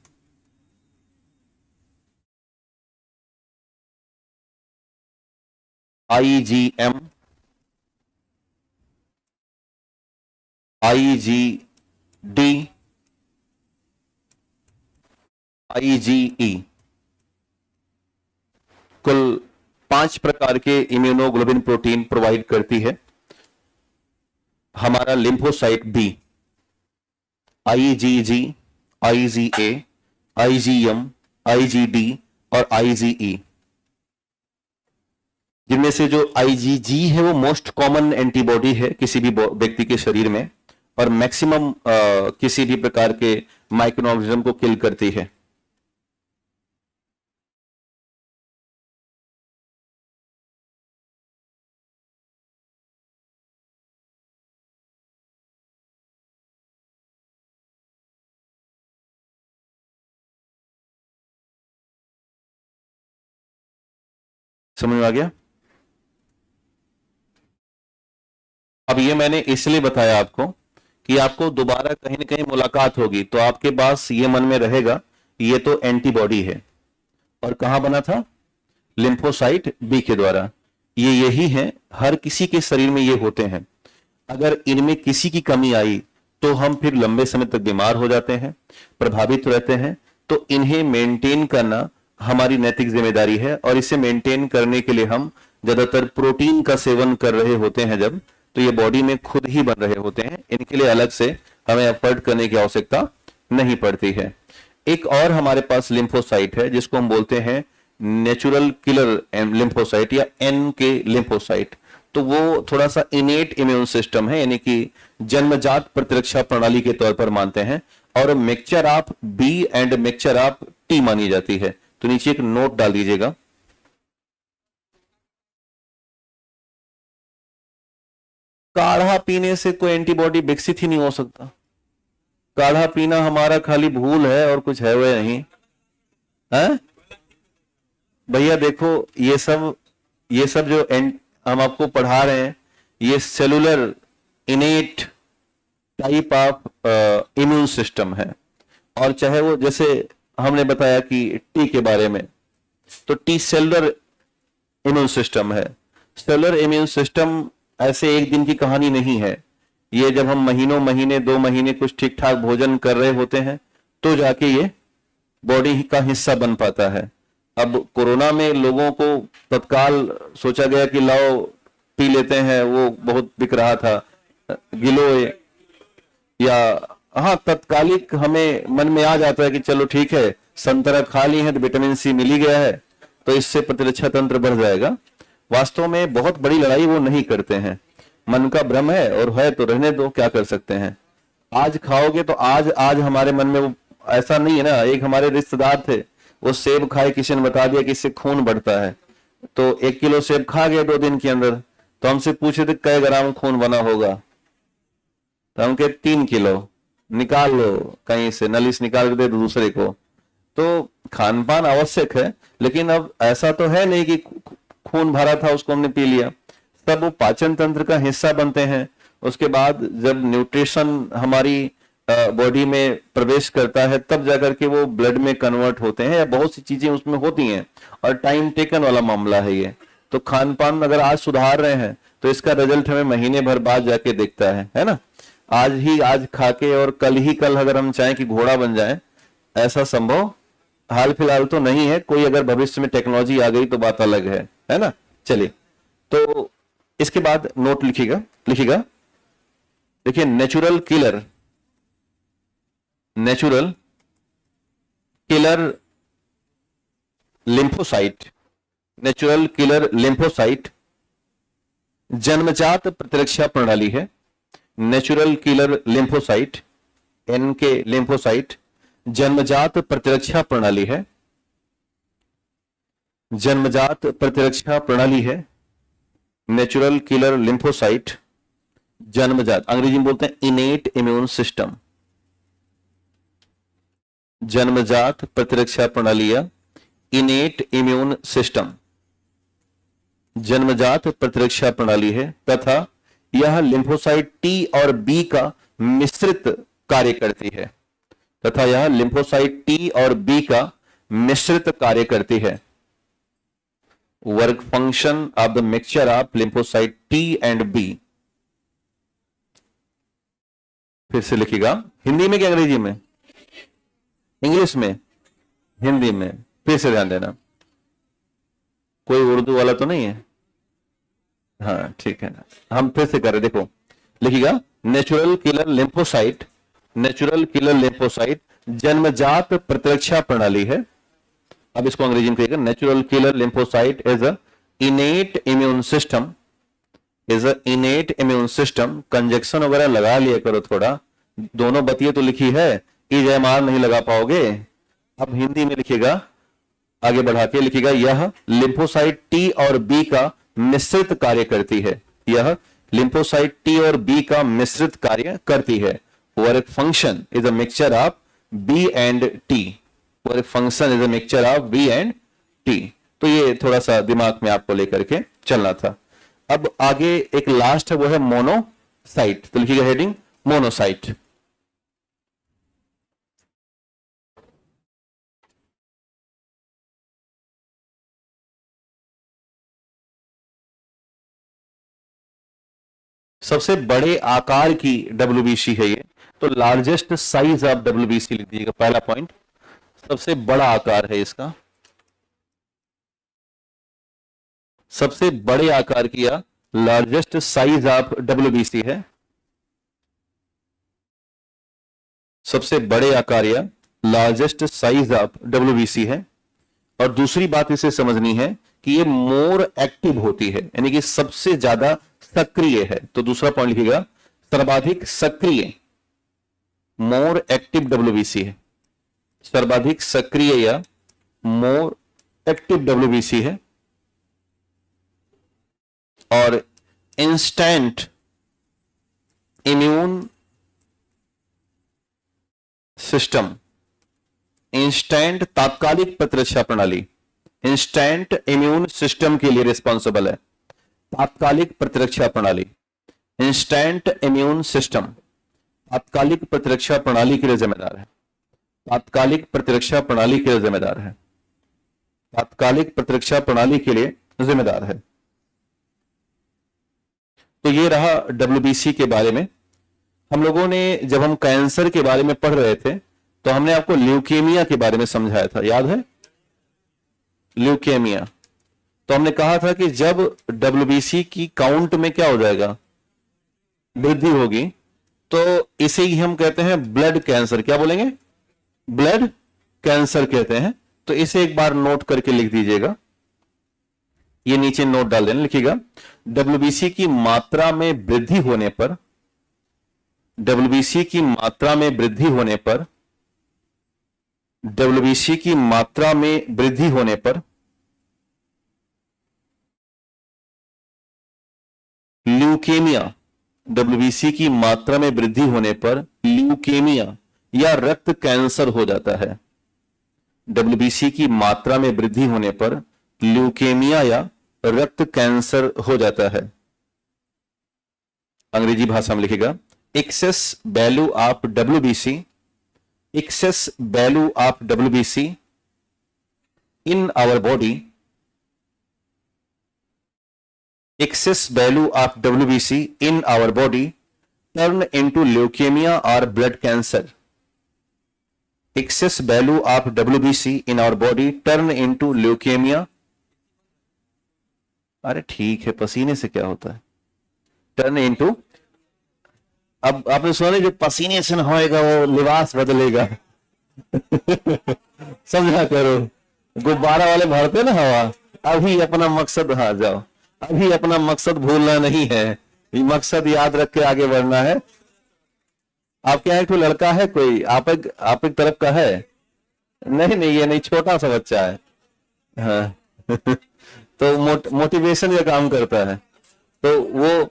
IgM, IgD, IgE. कुल 5 प्रकार के इम्यूनोग्लोबिन प्रोटीन प्रोवाइड करती है हमारा lymphocyte B. IgG, IgA, IgM, IgD और आईजीई। जिनमें से जो आईजीजी है वो मोस्ट कॉमन एंटीबॉडी है किसी भी व्यक्ति के शरीर में, और मैक्सिमम किसी भी प्रकार के माइक्रो ऑर्गेनिज्म को किल करती है। समझ में आ गया? अब ये मैंने इसलिए बताया आपको कि आपको दोबारा कहीं ना कहीं मुलाकात होगी तो आपके पास ये मन में रहेगा ये तो एंटीबॉडी है। और कहां बना था? लिम्फोसाइट बी के द्वारा। ये यही है, हर किसी के शरीर में ये होते हैं। अगर इनमें किसी की कमी आई तो हम फिर लंबे समय तक बीमार हो जाते हैं, प्रभावित रहते हैं। तो इन्हें मेंटेन करना हमारी नैतिक जिम्मेदारी है और इसे मेंटेन करने के लिए हम ज्यादातर प्रोटीन का सेवन कर रहे होते हैं जब, तो ये बॉडी में खुद ही बन रहे होते हैं। इनके लिए अलग से हमें एफर्ट करने की आवश्यकता नहीं पड़ती है। एक और हमारे पास लिम्फोसाइट है जिसको हम बोलते हैं नेचुरल किलर लिम्फोसाइट या एन के लिम्फोसाइट। तो वो थोड़ा सा इनेट इम्यून सिस्टम है, यानी कि जन्मजात प्रतिरक्षा प्रणाली के तौर पर मानते हैं, और mixture of B and mixture of T मानी जाती है। तो नीचे एक नोट डाल दीजिएगा। काढ़ा पीने से कोई एंटीबॉडी विकसित ही नहीं हो सकता। काढ़ा पीना हमारा खाली भूल है और कुछ है वह नहीं है। भैया देखो ये सब जो हम आपको पढ़ा रहे हैं ये cellular इनेट type of immune system है। और चाहे वो जैसे हमने बताया कि टी के बारे में, तो टी सेलुलर इम्यून सिस्टम है। सेलुलर इम्यून सिस्टम ऐसे एक दिन की कहानी नहीं है। ये जब हम महीने 2 महीने कुछ ठीक ठाक भोजन कर रहे होते हैं तो जाके ये बॉडी का हिस्सा बन पाता है। अब कोरोना में लोगों को तत्काल सोचा गया कि लाओ पी लेते हैं, वो बहुत बिक रहा था गिलोय, या हाँ तत्कालिक हमें मन में आ जाता है कि चलो ठीक है संतरा खा ली है तो विटामिन सी मिल ही गया है तो इससे प्रतिरक्षा तंत्र बढ़ जाएगा। वास्तव में बहुत बड़ी लड़ाई वो नहीं करते हैं, मन का भ्रम है और है तो रहने दो, क्या कर सकते हैं। आज खाओगे तो आज हमारे मन में वो ऐसा नहीं है ना। एक हमारे रिश्तेदार थे, वो सेब खाए, किसी ने बता दिया कि इससे खून बढ़ता है, तो 1 किलो सेब खा गए 2 दिन के अंदर। तो हमसे पूछे थे कै ग्राम खून बना होगा, तो हम कहे 3 किलो। निकाल लो कहीं से, नलिश निकाल के दे दो दूसरे को। तो खान पान आवश्यक है, लेकिन अब ऐसा तो है नहीं कि खून भरा था उसको हमने पी लिया। तब वो पाचन तंत्र का हिस्सा बनते हैं। उसके बाद जब न्यूट्रिशन हमारी बॉडी में प्रवेश करता है तब जाकर के वो ब्लड में कन्वर्ट होते हैं, या बहुत सी चीजें उसमें होती हैं और टाइम टेकन वाला मामला है ये। तो खान पान अगर आज सुधार रहे हैं तो इसका रिजल्ट हमें महीने भर बाद जाके दिखता है ना। आज खा के और कल अगर हम चाहें कि घोड़ा बन जाए, ऐसा संभव हाल फिलहाल तो नहीं है। कोई अगर भविष्य में टेक्नोलॉजी आ गई तो बात अलग है ना। चलिए, तो इसके बाद नोट लिखिएगा। देखिए नेचुरल किलर लिम्फोसाइट जन्मजात प्रतिरक्षा प्रणाली है। Natural killer lymphocyte NK lymphocyte जन्मजात प्रतिरक्षा प्रणाली है। जन्मजात प्रतिरक्षा प्रणाली है नेचुरल किलर लिम्फोसाइट, जन्मजात, अंग्रेजी में बोलते हैं इनेट इम्यून सिस्टम। जन्मजात प्रतिरक्षा प्रणाली या इनेट इम्यून सिस्टम जन्मजात प्रतिरक्षा प्रणाली है, तथा यह लिम्फोसाइट टी और बी का मिश्रित कार्य करती है। Work function of the mixture of lymphocyte T and B. फिर से लिखिएगा, हिंदी में कि अंग्रेजी में? इंग्लिश में, हिंदी में। फिर से ध्यान देना, कोई उर्दू वाला तो नहीं है? हाँ ठीक है ना, हम फिर से कर रहे। देखो लिखिएगा, नेचुरल किलर लिम्फोसाइट जन्मजात प्रतिरक्षा प्रणाली है। अब इसको अंग्रेजी में कहिएगा, natural killer lymphocyte is a इनेट immune system. Conjunction वगैरह लगा लिया करो थोड़ा, दोनों बतिये तो लिखी है, ई जयमाल नहीं लगा पाओगे। अब हिंदी में लिखिएगा, आगे बढ़ा के लिखिएगा, यह लिम्फोसाइट टी और बी का मिश्रित कार्य करती है। यह लिम्फोसाइट टी और बी का मिश्रित कार्य करती है। Work function is a mixture of B and T. Work function is a mixture of B and T. तो ये थोड़ा सा दिमाग में आपको लेकर के चलना था। अब आगे एक लास्ट है, वो है मोनोसाइट। तो लिखिएगा हेडिंग मोनोसाइट। सबसे बड़े आकार की डब्ल्यूबीसी है ये, तो लार्जेस्ट साइज ऑफ डब्ल्यूबीसी लिख दीजिएगा, पहला पॉइंट। सबसे बड़ा आकार है इसका, सबसे बड़े आकार की या लार्जेस्ट साइज ऑफ डब्ल्यूबीसी है, सबसे बड़े आकार या लार्जेस्ट साइज ऑफ डब्ल्यूबीसी है। और दूसरी बात इसे समझनी है कि ये मोर एक्टिव होती है, यानी कि सबसे ज्यादा सक्रिय है। तो दूसरा पॉइंट लिखिएगा, सर्वाधिक सक्रिय, मोर एक्टिव डब्ल्यूबीसी है, सर्वाधिक सक्रिय या मोर एक्टिव डब्ल्यूबीसी है। और इंस्टेंट इम्यून सिस्टम, इंस्टेंट तात्कालिक प्रतिरक्षा प्रणाली, इंस्टेंट इम्यून सिस्टम के लिए रिस्पॉन्सिबल है। तात्कालिक प्रतिरक्षा प्रणाली, इंस्टेंट इम्यून सिस्टम तात्कालिक प्रतिरक्षा प्रणाली के लिए जिम्मेदार है, तात्कालिक प्रतिरक्षा प्रणाली के लिए जिम्मेदार है, तात्कालिक प्रतिरक्षा प्रणाली के लिए जिम्मेदार है। तो ये रहा डब्ल्यूबीसी के बारे में। हम लोगों ने जब हम कैंसर के बारे में पढ़ रहे थे तो हमने आपको ल्यूकेमिया के बारे में समझाया था, याद है? ल्यूकेमिया। तो हमने कहा था कि जब डब्ल्यूबीसी की काउंट में क्या हो जाएगा, वृद्धि होगी, तो इसे ही हम कहते हैं ब्लड कैंसर। क्या बोलेंगे? ब्लड कैंसर कहते हैं। तो इसे एक बार नोट करके लिख दीजिएगा, ये नीचे नोट डाल देना, लिखिएगा डब्ल्यूबीसी की मात्रा में वृद्धि होने पर, डब्ल्यूबीसी की मात्रा में वृद्धि होने पर, डब्ल्यूबीसी की मात्रा में वृद्धि होने पर ल्यूकेमिया, डब्ल्यूबीसी की मात्रा में वृद्धि होने पर ल्यूकेमिया या रक्त कैंसर हो जाता है। डब्ल्यूबीसी की मात्रा में वृद्धि होने पर ल्यूकेमिया या रक्त कैंसर हो जाता है। अंग्रेजी भाषा में लिखेगा excess value of WBC, excess value of WBC in our body, excess value of WBC in our body turn into leukemia or blood cancer. Excess value of WBC in our body turn into leukemia. अरे ठीक है, पसीने से क्या होता है? Turn into, अब आपने सुना नहीं, जो पसीने से होएगा वो लिबास बदलेगा। समझा करो, गुब्बारा वाले भरते ना हवा। अभी अपना मकसद, हाँ जाओ, अभी अपना मकसद भूलना नहीं है, ये मकसद याद रख के आगे बढ़ना है। आपके यहाँ एक तो लड़का है कोई, आप एक तरफ का है? नहीं नहीं, ये नहीं, छोटा सा बच्चा है। हाँ तो मोटिवेशन का काम करता है, तो वो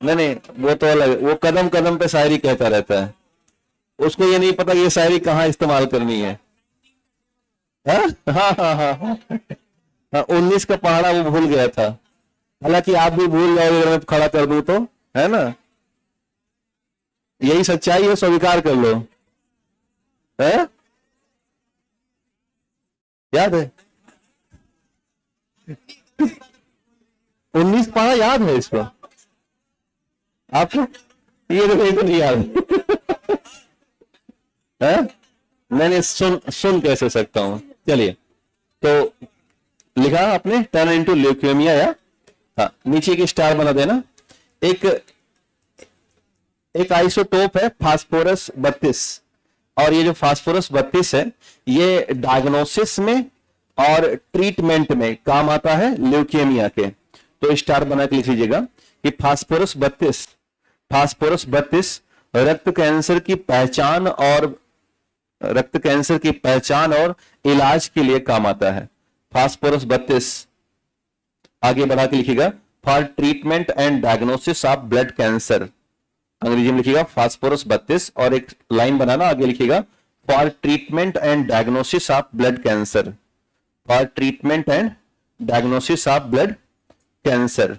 नहीं, वो तो अलग, वो कदम कदम पे शायरी कहता रहता है। उसको ये नहीं पता कि ये शायरी कहाँ इस्तेमाल करनी है। हाँ हाँ हाँ हाँ, 19 का पहाड़ा वो भूल गया था। हालांकि आप भी भूल जाओगे अगर मैं खड़ा कर दूं तो, है ना? यही सच्चाई है, स्वीकार कर लो। है? याद है? 19 पहाड़ा याद है इसको आपको? ये तो नहीं याद है? मैंने सुन कैसे सकता हूं? चलिए, तो लिखा आपने टर्न इनटू ल्यूकेमिया या, हाँ नीचे की स्टार बना देना। एक आइसोटोप है फास्फोरस 32, और ये जो फास्फोरस 32 है ये डायग्नोसिस में और ट्रीटमेंट में काम आता है ल्यूकेमिया के। तो स्टार बना के लिख लीजिएगा कि फास्फोरस 32 रक्त कैंसर की पहचान और इलाज के लिए काम आता है। फास्फोरस 32 आगे बढ़ा के लिखिएगा for treatment and diagnosis of blood cancer. अंग्रेजी में लिखिएगा फास्फोरस 32 और एक लाइन बनाना, आगे लिखिएगा for treatment and diagnosis of blood cancer. For treatment and diagnosis of blood cancer.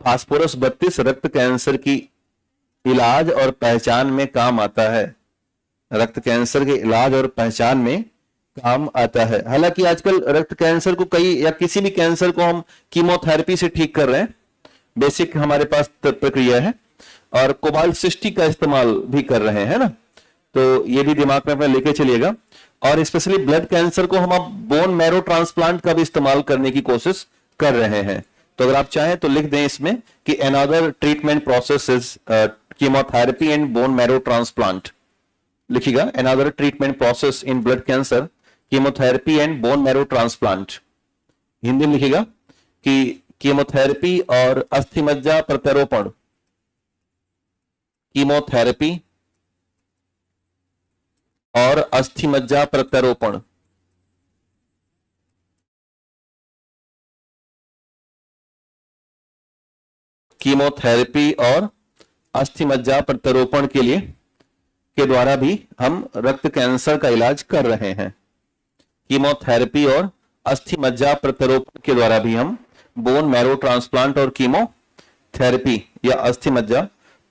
Phosphorus 32 रक्त कैंसर की इलाज और पहचान में काम आता है। रक्त कैंसर के इलाज और पहचान में काम आता है। हालांकि आजकल रक्त कैंसर को कई या किसी भी कैंसर को हम कीमोथेरेपी से ठीक कर रहे हैं, बेसिक हमारे पास प्रक्रिया है, और कोबाल्ट 60 का इस्तेमाल भी कर रहे हैं ना, तो ये भी दिमाग में अपने लेके चलिएगा। और स्पेशली ब्लड कैंसर को हम अब बोन मैरो ट्रांसप्लांट का भी इस्तेमाल करने की कोशिश कर रहे हैं। तो अगर आप चाहें तो लिख दें इसमें कि another treatment process is chemotherapy and bone marrow transplant. लिखिएगा another treatment process in blood cancer chemotherapy and bone marrow transplant. Hindi में लिखिएगा कि कीमोथेरेपी और अस्थि मज्जा प्रत्यारोपण, कीमोथेरेपी और अस्थि मज्जा प्रत्यारोपण। कीमोथेरेपी और अस्थि मज्जा प्रत्यारोपण के द्वारा भी हम रक्त कैंसर का इलाज कर रहे हैं। कीमोथेरेपी और अस्थि मज्जा प्रत्यारोपण के द्वारा भी हम बोन मैरो ट्रांसप्लांट और कीमोथेरेपी या अस्थि मज्जा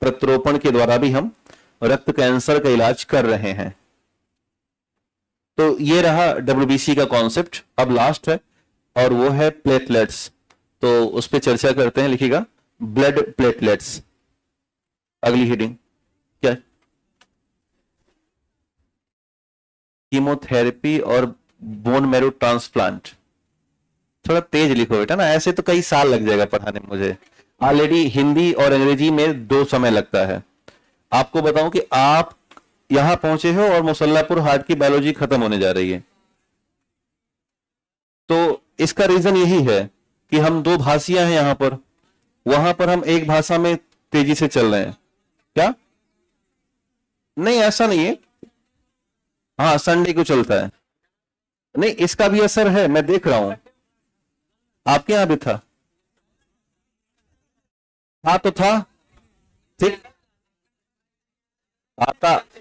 प्रत्यारोपण के द्वारा भी हम रक्त कैंसर का इलाज कर रहे हैं। तो ये रहा डब्ल्यूबीसी का कॉन्सेप्ट। अब लास्ट है और वो है प्लेटलेट्स, तो उस पर चर्चा करते हैं। लिखिएगा ब्लड प्लेटलेट्स, अगली हेडिंग क्या है? कीमोथेरेपी और बोन मैरो ट्रांसप्लांट। थोड़ा तेज लिखो बेटा ना, ऐसे तो कई साल लग जाएगा पढ़ाने में मुझे। ऑलरेडी हिंदी और अंग्रेजी में 2 समय लगता है। आपको बताऊं कि आप यहां पहुंचे हो और मुसल्लापुर हार्ट की बायोलॉजी खत्म होने जा रही है। तो इसका रीजन यही है कि हम 2 भाषियां हैं यहां पर, वहां पर हम एक भाषा में तेजी से चल रहे हैं। क्या? नहीं, ऐसा नहीं है। हाँ, संडे को चलता है। नहीं, इसका भी असर है, मैं देख रहा हूं। आपके यहां भी था? हाँ तो था, ठीक।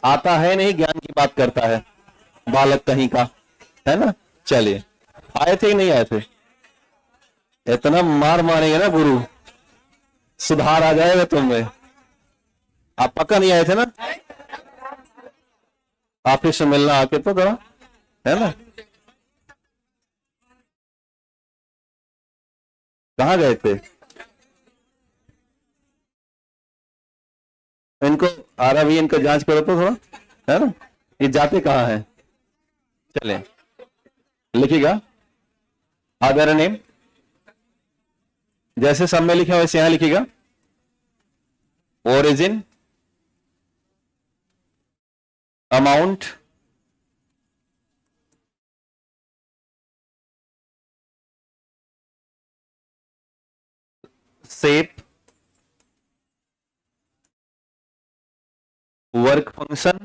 आता है नहीं, ज्ञान की बात करता है बालक कहीं का, है ना। चलिए, आए थे कि नहीं आए थे? इतना मार मारेंगे ना गुरु, सुधार आ जाएगा तुम्हें। आप पक्का नहीं आए थे ना? ऑफिस से मिलना आके तो थोड़ा, है ना। कहाँ गए थे? इनको भी इनका जांच करो तो थोड़ा, है ना। ये जाते कहाँ हैं? चले, लिखिएगा आधार नेम, जैसे सब में लिखा वैसे यहां लिखिएगा। Origin, amount, shape, work function,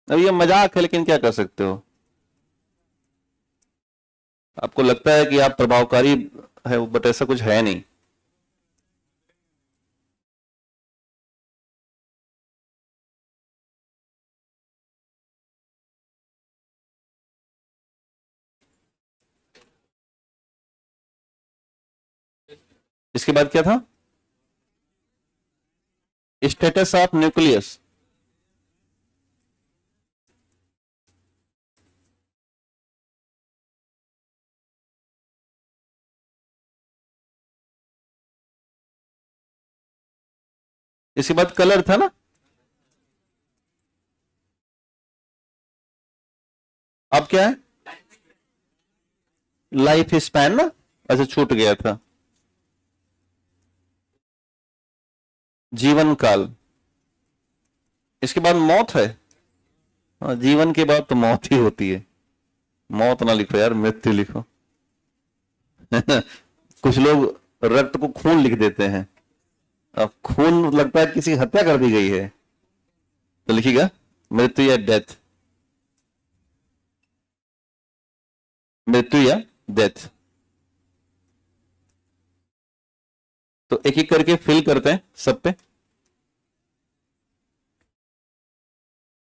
अब ये मजाक है लेकिन क्या कर सकते हो। आपको लगता है कि आप प्रभावकारी है, बट ऐसा कुछ है नहीं। इसके बाद क्या था? Status of nucleus. इसके बाद कलर था ना। अब क्या है? लाइफ स्पैन ना, अच्छा छूट गया था। जीवन काल। इसके बाद मौत है। हाँ, जीवन के बाद तो मौत ही होती है। मौत ना लिखो यार, मृत्यु लिखो। कुछ लोग रक्त को खून लिख देते हैं। अब खून लगता है किसी की हत्या कर दी गई है, तो लिखिएगा मृत्यु या डेथ। मृत्यु या डेथ। तो एक एक करके फिल करते हैं सब पे,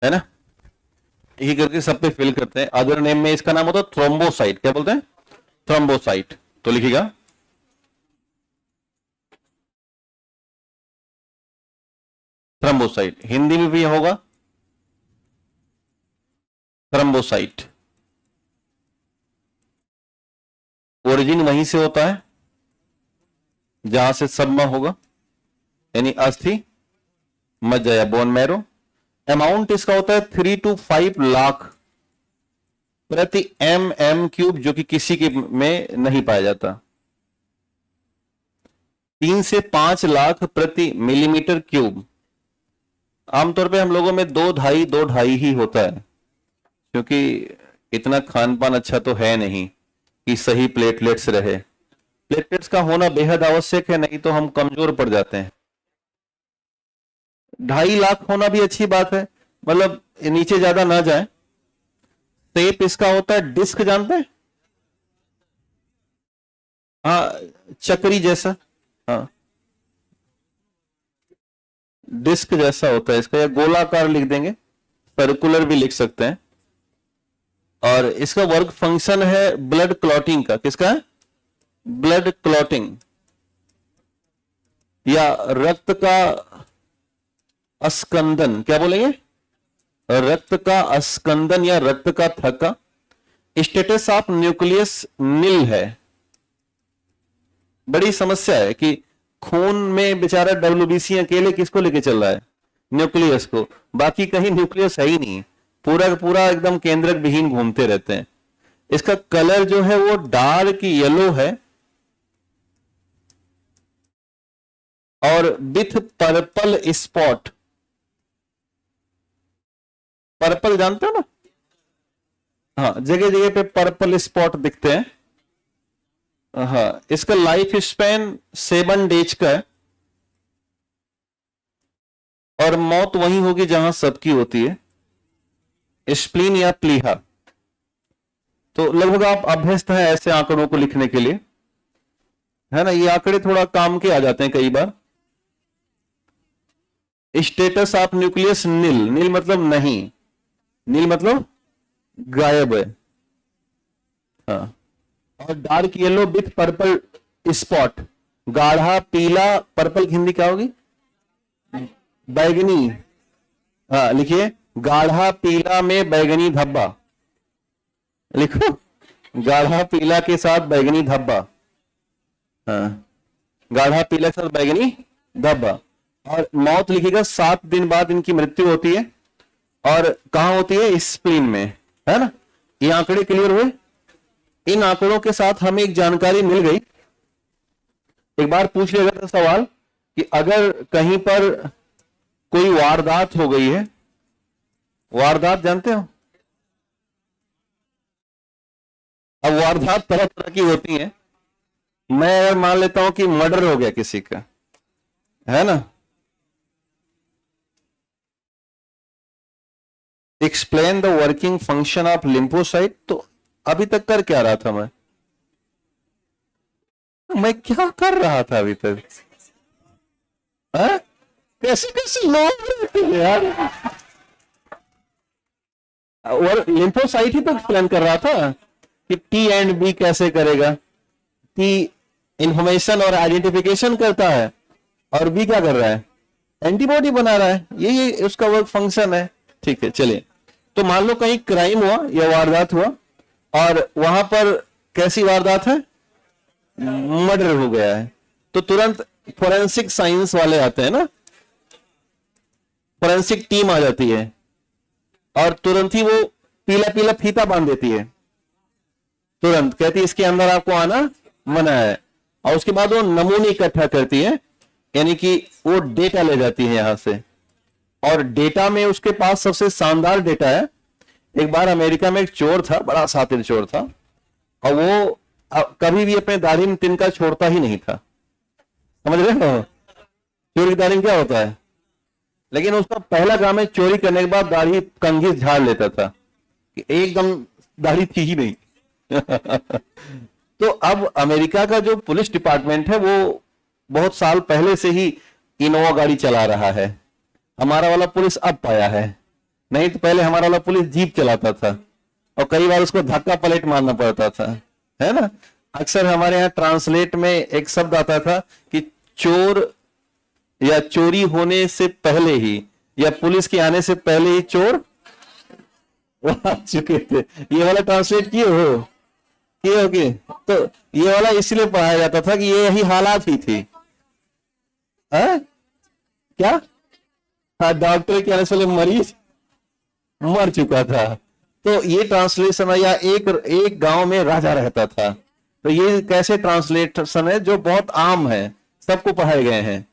है ना, एक एक करके सब पे फिल करते हैं। अदर नेम में इसका नाम होता है थ्रोम्बोसाइट। क्या बोलते हैं? थ्रोम्बोसाइट। तो लिखिएगा थ्रोम्बोसाइट, हिंदी में भी होगा थ्रोम्बोसाइट। ओरिजिन वहीं से होता है जहां से सबमा होगा, यानी अस्थि, मज्जा या बोन मैरो। अमाउंट इसका होता है 3 to 5 लाख प्रति एम क्यूब, जो कि किसी के में नहीं पाया जाता। 3 से 5 लाख प्रति मिलीमीटर क्यूब। आमतौर पे हम लोगों में 2.5 ही होता है, क्योंकि इतना खान पान अच्छा तो है नहीं कि सही प्लेटलेट्स रहे। प्लेटलेट्स का होना बेहद आवश्यक है, नहीं तो हम कमजोर पड़ जाते हैं। 2.5 लाख होना भी अच्छी बात है, मतलब नीचे ज्यादा ना जाए। शेप इसका होता है डिस्क, जानते हैं? हाँ, चक्री जैसा, हाँ डिस्क जैसा होता है इसका, या गोलाकार लिख देंगे, सर्कुलर भी लिख सकते हैं। और इसका वर्क फंक्शन है ब्लड क्लॉटिंग का। किसका है? ब्लड क्लॉटिंग, या रक्त का अस्कंदन। क्या बोलेंगे? रक्त का अस्कंदन या रक्त का थक्का। स्टेटस ऑफ न्यूक्लियस नील है। बड़ी समस्या है कि खून में बेचारा डब्ल्यूबीसी अकेले किसको लेके चल रहा है? न्यूक्लियस को। बाकी कहीं न्यूक्लियस है ही नहीं, पूरा का पूरा एकदम केंद्रक विहीन घूमते रहते हैं। इसका कलर जो है वो डार्क येलो है और विथ पर्पल स्पॉट। पर्पल जानते हो ना? हाँ, जगह जगह पे पर्पल स्पॉट दिखते हैं। हाँ, इसका लाइफ स्पैन 7 डेज का है, और मौत वहीं होगी जहां सबकी होती है, स्प्लीन या प्लीहा। तो लगभग आप अभ्यस्त हैं ऐसे आंकड़ों को लिखने के लिए, है ना। ये आंकड़े थोड़ा काम के आ जाते हैं कई बार। स्टेटस ऑफ न्यूक्लियस नील। नील मतलब नहीं, नील मतलब गायब है। हाँ, और dark yellow with purple spot. गाढ़ा पीला, पर्पल की हिंदी क्या होगी? बैगनी। हाँ लिखिए, गाढ़ा पीला में बैगनी धब्बा। लिखो, गाढ़ा पीला के साथ बैगनी धब्बा। हाँ, गाढ़ा पीला के साथ बैगनी धब्बा। और मौत लिखिएगा 7 दिन बाद इनकी मृत्यु होती है, और कहां होती है? स्प्लीन में, है ना। ये आंकड़े क्लियर हुए? इन आंकड़ों के साथ हमें एक जानकारी मिल गई। एक बार पूछ लिया गया था सवाल कि अगर कहीं पर कोई वारदात हो गई है, वारदात जानते हो? अब वारदात तरह तरह की होती है। मैं अगर मान लेता हूं कि मर्डर हो गया किसी का, है ना, explain the working function of lymphocyte. तो अभी तक कर क्या रहा था मैं क्या कर रहा था अभी तक? कैसे कैसे लोग रहते हैं यार। और लिम्फोसाइट ही तो एक्सप्लेन कर रहा था कि टी एंड बी कैसे करेगा। टी इंफॉर्मेशन और आइडेंटिफिकेशन करता है, और बी क्या कर रहा है? एंटीबॉडी बना रहा है। ये उसका वर्क फंक्शन है। ठीक है, चलिए। तो मान लो कहीं क्राइम हुआ या वारदात हुआ, और वहां पर कैसी वारदात है? मर्डर हो गया है। तो तुरंत फोरेंसिक साइंस वाले आते हैं ना, फोरेंसिक टीम आ जाती है, और तुरंत ही वो पीला पीला फीता बांध देती है। तुरंत कहती है इसके अंदर आपको आना मना है। और उसके बाद वो नमूने इकट्ठा करती है, यानी कि वो डेटा ले जाती है यहां से। और डेटा में उसके पास सबसे शानदार डेटा है। एक बार अमेरिका में एक चोर था, बड़ा शातिर चोर था, और वो कभी भी अपने दाढ़ी में तिनका छोड़ता ही नहीं था। समझ रहे हो? चोरी की दाढ़ी में क्या होता है? लेकिन उसका पहला काम है, चोरी करने के बाद दाढ़ी कंघी झाड़ लेता था, कि एकदम दाढ़ी थी ही नहीं। तो अब अमेरिका का जो पुलिस डिपार्टमेंट है वो बहुत साल पहले से ही इनोवा गाड़ी चला रहा है। हमारा वाला पुलिस अब पाया है, नहीं तो पहले हमारा वाला पुलिस जीप चलाता था और कई बार उसको धक्का पलट मारना पड़ता था, है ना। अक्सर हमारे यहाँ ट्रांसलेट में एक शब्द आता था कि चोर या चोरी होने से पहले ही या पुलिस के आने से पहले ही चोर आ चुके थे। ये वाला ट्रांसलेट किए हो कि तो ये वाला इसलिए पढ़ाया जाता था कि ये यही हालात ही थी। क्या? हाँ, डॉक्टर के आने से पहले मरीज मर चुका था। तो ये ट्रांसलेशन है, या एक गांव में राजा रहता था। तो ये कैसे ट्रांसलेशन है जो बहुत आम है, सबको पढ़ाए गए हैं।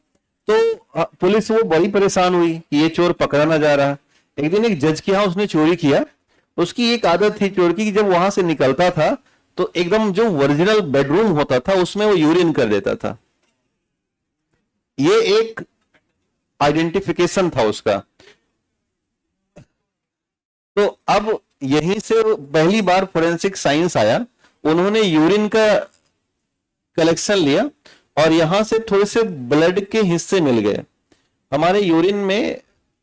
तो पुलिस वो बड़ी परेशान हुई कि ये चोर पकड़ा ना जा रहा। एक दिन एक जज के यहाँ उसने चोरी किया। उसकी एक आदत थी चोर की कि जब वहां से निकलता था तो एकदम जो ओरिजिनल बेडरूम होता था उसमें वो यूरिन कर देता था। ये एक आइडेंटिफिकेशन था उसका। तो अब यहीं से पहली बार फोरेंसिक साइंस आया। उन्होंने यूरिन का कलेक्शन लिया और यहां से थोड़े से ब्लड के हिस्से मिल गए। हमारे यूरिन में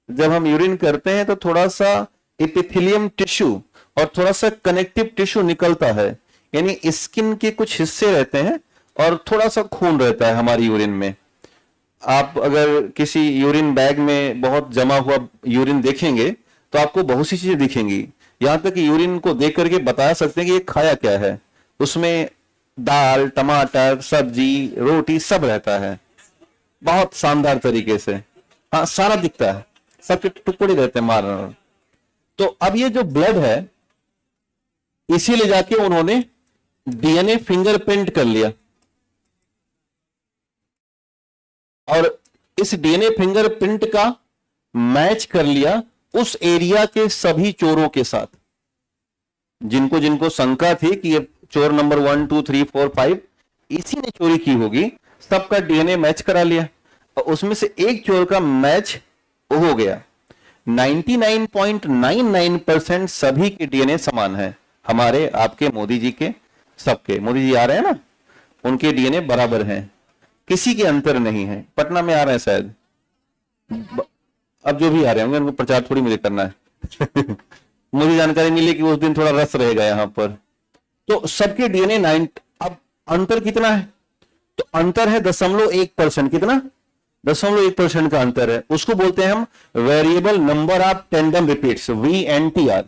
जब हम यूरिन करते हैं तो थोड़ा सा एपिथेलियम टिश्यू और थोड़ा सा कनेक्टिव टिश्यू निकलता है, यानी स्किन के कुछ हिस्से रहते हैं और थोड़ा सा खून रहता है हमारी यूरिन में। आप अगर किसी यूरिन बैग में बहुत जमा हुआ यूरिन देखेंगे तो आपको बहुत सी चीजें दिखेंगी। यहां तक कि यूरिन को देख करके बता सकते हैं कि ये खाया क्या है। उसमें दाल, टमाटर, सब्जी, रोटी सब रहता है बहुत शानदार तरीके से। हाँ, सारा दिखता है, सबके टुकड़े रहते हैं मारना। तो अब ये जो ब्लड है इसी ले जाके उन्होंने डीएनए फिंगरप्रिंट कर लिया और इस डीएनए फिंगरप्रिंट का मैच कर लिया उस एरिया के सभी चोरों के साथ। जिनको जिनको शंका थी कि ये चोर नंबर 1, 2, 3, 4, 5 इसी ने चोरी की होगी, सबका डीएनए मैच करा लिया और उसमें से एक चोर का मैच हो गया। 99.99% सभी के डीएनए समान है। हमारे, आपके, मोदी जी के, सबके। मोदी जी आ रहे हैं ना, उनके डीएनए बराबर हैं, किसी के अंतर नहीं है। पटना में आ रहे हैं शायद, अब जो भी आ रहे होंगे उनको प्रचार थोड़ी मुझे करना है मुझे जानकारी मिली कि उस दिन थोड़ा रस रहेगा यहां पर। तो सबके डीएनए 9। अब अंतर कितना है? तो अंतर है 0.1%। कितना? 0.1% का अंतर है। उसको बोलते हैं हम variable number of tandem repeats, VNTR।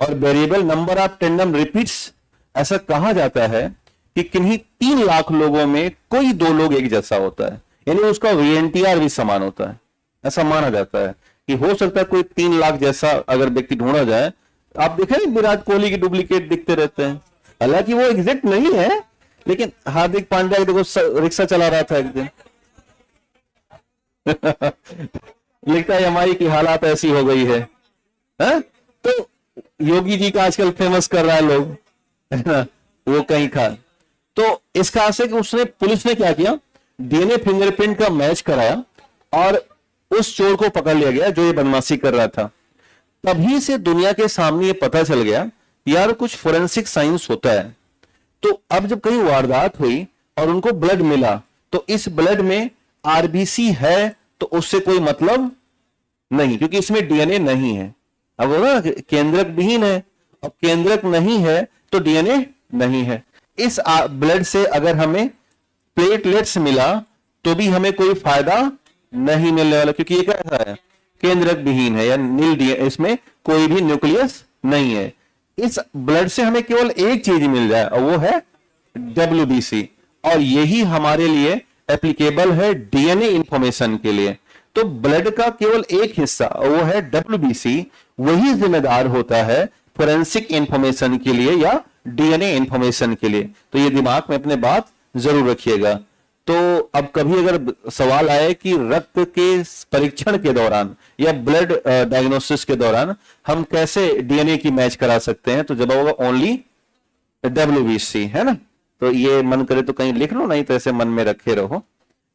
और variable number of tandem repeats ऐसा कहा जाता है कि किन्हीं 3 लाख लोगों में कोई 2 लोग एक जैसा होता है, यानी उसका VNTR भी समान होता है। ऐसा माना जाता है कि हो सकता है कोई 3 लाख जैसा अगर व्यक्ति ढूंढा जाए। आप देखें विराट कोहली के डुप्लीकेट दिखते रहते हैं, हालांकि वो एग्जैक्ट नहीं है, लेकिन हार्दिक पांड्या देखो रिक्शा चला रहा था एक दिन लिखता है हमारी की हालात ऐसी हो गई है। तो योगी जी का आजकल फेमस कर रहा है लोग, है ना, वो कहीं खा। तो इसका आशय कि उसने, पुलिस ने क्या किया, डीएनए फिंगरप्रिंट का मैच कराया और उस चोर को पकड़ लिया गया जो ये बदमाशी कर रहा था। तभी से दुनिया के सामने ये पता चल गया यार कुछ फोरेंसिक साइंस होता है। तो अब जब कहीं वारदात हुई और उनको ब्लड मिला तो इस ब्लड में आरबीसी है तो उससे कोई मतलब नहीं, क्योंकि इसमें डीएनए नहीं है। अब वो ना केंद्रक विहीन है, और केंद्रक नहीं है तो डीएनए नहीं है। इस ब्लड से अगर हमें प्लेटलेट्स मिला तो भी हमें कोई फायदा नहीं मिलने वाला, क्योंकि ये कैसा है, केंद्रक विहीन है या नील डीएनए, इसमें कोई भी न्यूक्लियस नहीं है। इस ब्लड से हमें केवल एक चीज मिल जाए और वो है WBC, और यही हमारे लिए एप्लीकेबल है डीएनए इंफॉर्मेशन के लिए। तो ब्लड का केवल एक हिस्सा वो है WBC, वही जिम्मेदार होता है फोरेंसिक इंफॉर्मेशन के लिए या डीएनए इंफॉर्मेशन के लिए। तो ये दिमाग में अपने बात जरूर रखिएगा। तो अब कभी अगर सवाल आए कि रक्त के परीक्षण के दौरान या ब्लड डायग्नोसिस के दौरान हम कैसे डीएनए की मैच करा सकते हैं, तो जवाब होगा ओनली WBC, है ना। तो ये मन करे तो कहीं लिख लो, नहीं तो ऐसे मन में रखे रहो,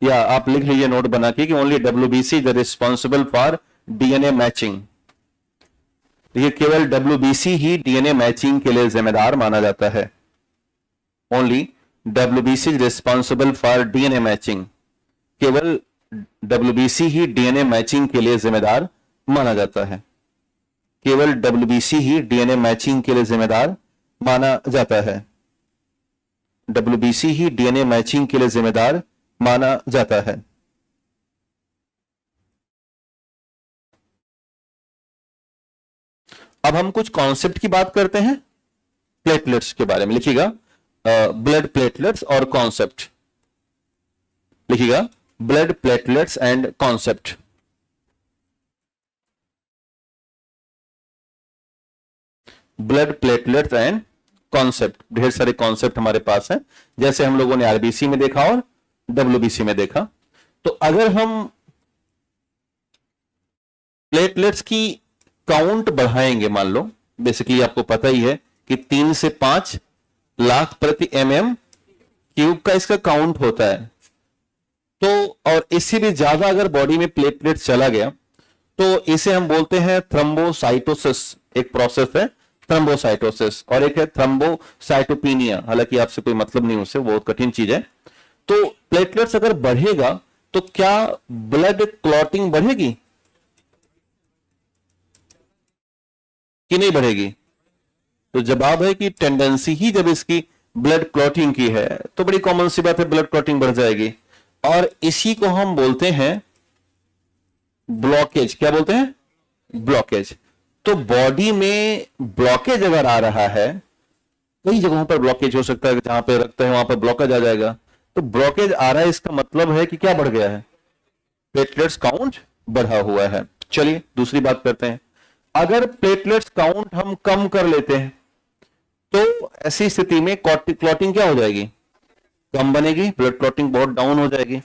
या आप लिख लीजिए नोट बना के कि only WBC is responsible for DNA matching. देखिए केवल WBC ही DNA मैचिंग के लिए जिम्मेदार माना जाता है। Only WBC is responsible for DNA matching. केवल WBC ही DNA मैचिंग के लिए जिम्मेदार माना जाता है। केवल WBC ही DNA मैचिंग के लिए जिम्मेदार माना जाता है। WBC ही DNA मैचिंग के लिए जिम्मेदार माना जाता है। अब हम कुछ कॉन्सेप्ट की बात करते हैं प्लेटलेट्स के बारे में। लिखिएगा ब्लड प्लेटलेट्स और कॉन्सेप्ट। लिखिएगा blood platelets and concept. Blood platelets and concept. ढेर सारे कॉन्सेप्ट हमारे पास हैं, जैसे हम लोगों ने आरबीसी में देखा और WBC में देखा। तो अगर हम प्लेटलेट्स की काउंट बढ़ाएंगे, मान लो बेसिकली आपको पता ही है कि 3 से 5 लाख प्रति mm³ का इसका काउंट होता है। तो और इससे भी ज्यादा अगर बॉडी में प्लेटलेट चला गया तो इसे हम बोलते हैं थ्रोम्बोसाइटोसिस। एक प्रोसेस है थ्रोम्बोसाइटोसिस और एक है थ्रोम्बोसाइटोपिनिया। हालांकि आपसे कोई मतलब नहीं उससे, बहुत कठिन चीज है। तो प्लेटलेट्स अगर बढ़ेगा तो क्या ब्लड क्लॉटिंग बढ़ेगी कि नहीं बढ़ेगी? तो जवाब है कि टेंडेंसी ही जब इसकी ब्लड क्लॉटिंग की है तो बड़ी कॉमन सी बात है, ब्लड क्लॉटिंग बढ़ जाएगी। और इसी को हम बोलते हैं ब्लॉकेज। क्या बोलते हैं? ब्लॉकेज। तो बॉडी में ब्लॉकेज अगर आ रहा है, कई जगहों पर ब्लॉकेज हो सकता है, जहां पे रक्त है वहां पर ब्लॉकेज आ जाएगा। तो ब्लॉकेज आ रहा है, इसका मतलब है कि क्या बढ़ गया है? प्लेटलेट्स काउंट बढ़ा हुआ है। चलिए दूसरी बात करते हैं। अगर प्लेटलेट्स काउंट हम कम कर लेते हैं तो ऐसी स्थिति में क्लॉटिंग क्या हो जाएगी? कम बनेगी, ब्लड क्लॉटिंग बहुत डाउन हो जाएगी।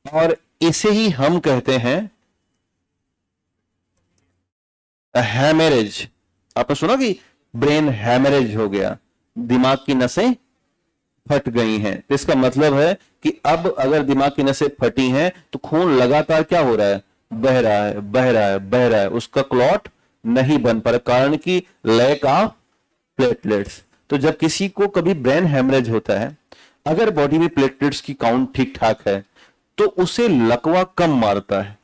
और इसे ही हम कहते हैं हैमरेज। आपने सुना कि ब्रेन हैमरेज हो गया, दिमाग की नसें फट गई हैं। तो इसका मतलब है कि अब अगर दिमाग की नसें फटी हैं तो खून लगातार क्या हो रहा है? बह रहा है, बह रहा है, बह रहा है। उसका क्लॉट नहीं बन पा रहा, कारण कि लैक ऑफ प्लेटलेट्स। तो जब किसी को कभी ब्रेन हैमरेज होता है, अगर बॉडी में प्लेटलेट्स की काउंट ठीक ठाक है तो उसे लकवा कम मारता है,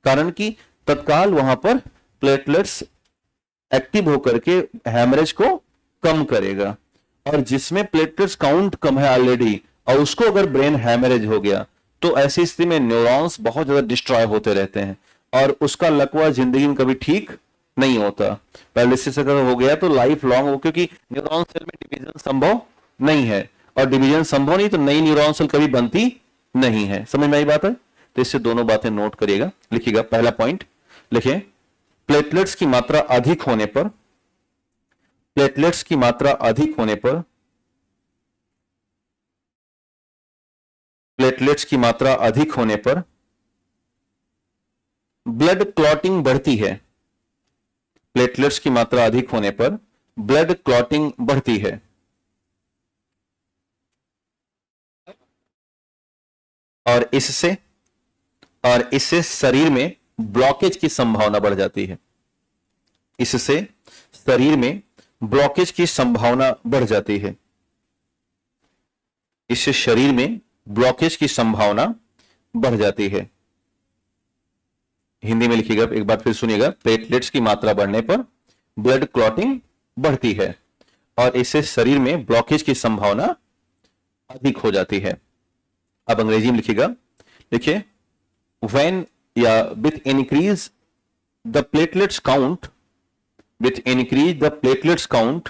कारण कि तत्काल वहां पर प्लेटलेट्स एक्टिव होकर के हैमरेज को कम करेगा। और जिसमें प्लेटलेट्स काउंट कम है ऑलरेडी और उसको अगर ब्रेन हैमरेज हो गया तो ऐसी स्थिति में न्यूरॉन्स बहुत ज्यादा डिस्ट्रॉय होते रहते हैं और उसका लकवा जिंदगी में कभी ठीक नहीं होता। पैरालिसिस अगर हो गया तो लाइफ लॉन्ग हो, क्योंकि न्यूरॉन सेल में डिवीजन संभव नहीं है और डिवीजन संभव नहीं तो नई न्यूरॉन सेल कभी बनती नहीं है। समझ में आई बात है? तो इससे दोनों बातें नोट करिएगा। लिखिएगा पहला पॉइंट, लिखिए प्लेटलेट्स की मात्रा अधिक होने पर, प्लेटलेट्स की मात्रा अधिक होने पर, प्लेटलेट्स की मात्रा अधिक होने पर ब्लड क्लॉटिंग बढ़ती है। प्लेटलेट्स की मात्रा अधिक होने पर ब्लड क्लॉटिंग बढ़ती है। और इससे शरीर में ब्लॉकेज की संभावना बढ़ जाती है। इससे शरीर में ब्लॉकेज की संभावना बढ़ जाती है। इससे शरीर में ब्लॉकेज की संभावना बढ़ जाती है। हिंदी में लिखिएगा, एक बार फिर सुनिएगा। प्लेटलेट्स की मात्रा बढ़ने पर ब्लड क्लॉटिंग बढ़ती है और इससे शरीर में ब्लॉकेज की संभावना अधिक हो जाती है। अब अंग्रेजी में लिखिएगा, देखिए व्हेन या with increase the platelets count, with increase the platelets count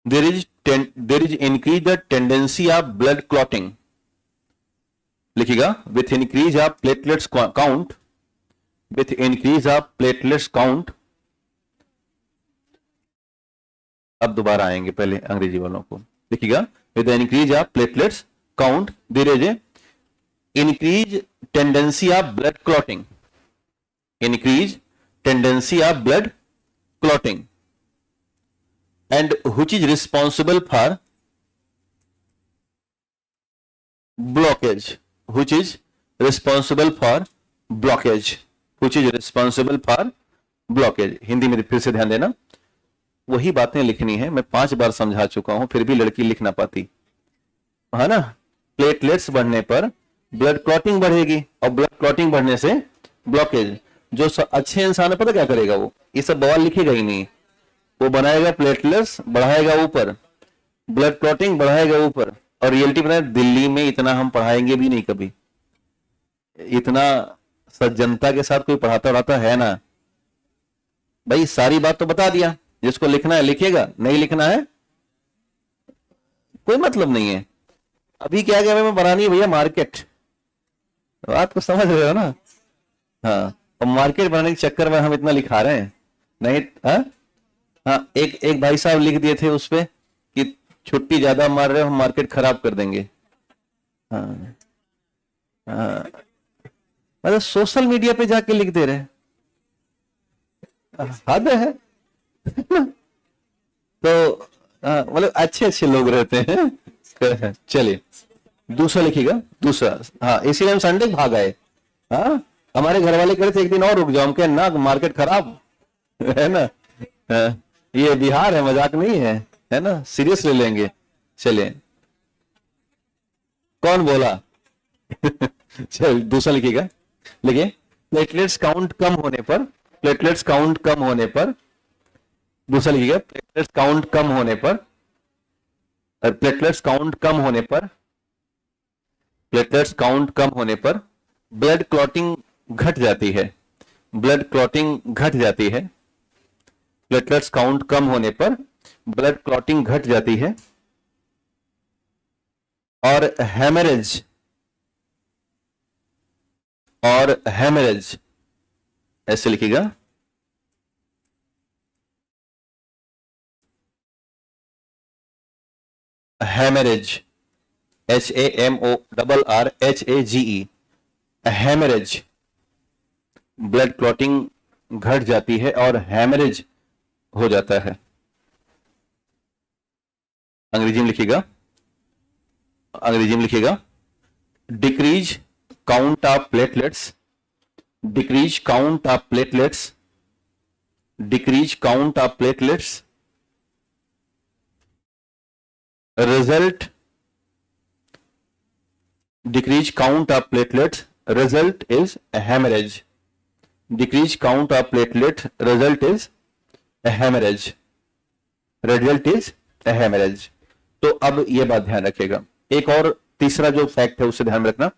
there is increase the tendency of blood clotting। लिखिएगा with increase of platelets count, with increase of platelets count। अब दोबारा आएंगे पहले अंग्रेजी वालों को। लिखिएगा with the increase of platelets count there is a increase tendency of blood clotting, increase tendency of blood clotting and which is responsible for blockage, which is responsible for blockage, which is responsible for blockage. Hindi में फिर से ध्यान देना, वही बातें लिखनी है, मैं 5 बार समझा चुका हूं, फिर भी लड़की लिख ना पाती है ना। प्लेटलेट्स बढ़ने पर ब्लड क्लॉटिंग बढ़ेगी और ब्लड क्लॉटिंग बढ़ने से ब्लॉकेज। जो अच्छे इंसान है पता क्या करेगा, वो ये सब बवाल लिखेगा ही नहीं, वो बनाएगा प्लेटलेट्स बढ़ाएगा ऊपर, ब्लड क्लॉटिंग बढ़ाएगा ऊपर। और रियलिटी पता है, दिल्ली में इतना हम पढ़ाएंगे भी नहीं कभी, इतना सज्जनता के साथ कोई पढ़ाता उड़ाता है ना भाई। सारी बात तो बता दिया, जिसको लिखना है लिखेगा, नहीं लिखना है कोई मतलब नहीं है। अभी क्या क्या में बनानी है भैया मार्केट, बात को समझ रहे हो ना। हाँ, और मार्केट बनाने के चक्कर में हम इतना लिखा रहे हैं नहीं। हाँ, एक भाई साहब लिख दिए थे उस पे कि छुट्टी ज्यादा मार रहे हो, हम मार्केट खराब कर देंगे। हाँ हाँ, मतलब सोशल मीडिया पे जाके लिख दे रहे हैं, हद है। तो मतलब अच्छे अच्छे लोग रहते हैं। चलिए दूसरा लिखिएगा, दूसरा। हाँ, इसीलिए हम संडे भाग आए। हाँ, हमारे घर वाले कह रहे थे एक दिन और रुक जाओ, हम कहे ना मार्केट खराब है ना। ये बिहार है, मजाक नहीं है ना, सीरियस ले लेंगे। चलिए, कौन बोला? चल दूसरा लिखिएगा, लिखिए प्लेटलेट्स काउंट कम होने पर, प्लेटलेट्स काउंट कम होने पर, दूसरा लिखिएगा प्लेटलेट्स काउंट कम होने पर, प्लेटलेट्स काउंट कम होने पर, प्लेटलेट्स काउंट कम होने पर ब्लड क्लॉटिंग घट जाती है, ब्लड क्लॉटिंग घट जाती है। प्लेटलेट्स काउंट कम होने पर ब्लड क्लॉटिंग घट जाती है और हेमरेज, और हेमरेज ऐसे लिखिएगा, haemorrhage, HAMORRHAGE, haemorrhage, blood clotting घट जाती है और हेमरेज हो जाता है। अंग्रेजी में लिखिएगा, अंग्रेजी में लिखिएगा decrease count of platelets, decrease count of platelets, decrease count of platelets result, decrease count of platelets result is a hemorrhage, decrease count of platelet result is a hemorrhage, result is a hemorrhage। तो अब ये बात ध्यान रखिएगा। एक और तीसरा जो फैक्ट है उसे ध्यान रखना,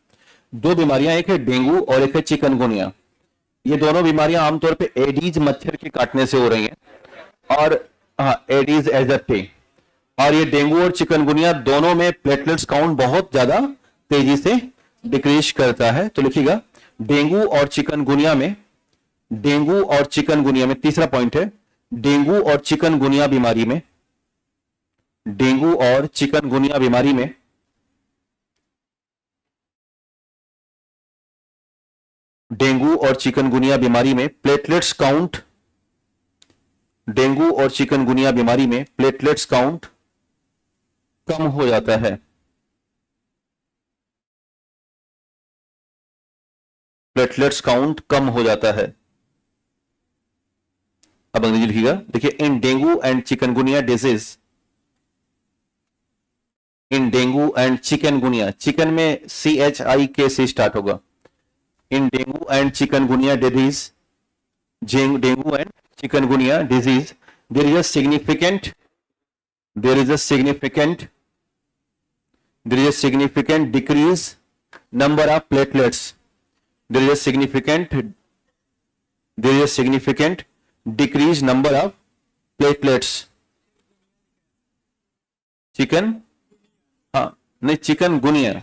2 बीमारियां, एक है डेंगू और एक है चिकनगुनिया। ये दोनों बीमारियां आमतौर पे एडीज मच्छर के काटने से हो रही हैं, और हाँ, एडीज एजिप्टी। और ये डेंगू और चिकनगुनिया दोनों में प्लेटलेट्स काउंट बहुत ज्यादा तेजी से डिक्रीज करता है। तो लिखिएगा डेंगू और चिकनगुनिया में, डेंगू और चिकनगुनिया में, तीसरा पॉइंट है डेंगू और चिकनगुनिया बीमारी में, डेंगू और चिकनगुनिया बीमारी में डेंगू और चिकनगुनिया बीमारी में प्लेटलेट्स काउंट, डेंगू और चिकनगुनिया बीमारी में प्लेटलेट्स काउंट कम हो जाता है, प्लेटलेट्स काउंट कम हो जाता है। अब अंग्रेजी लिखिएगा, देखिए in dengue and chikungunya disease, in dengue and chikungunya, chicken में CHIK से स्टार्ट होगा, in dengue and chikungunya disease, dengue and chikungunya disease there is a significant, there is a significant, there is a significant decrease number of platelets, there is a significant, there is a significant decrease number of platelets। Chicken, हाँ नहीं, chikungunya,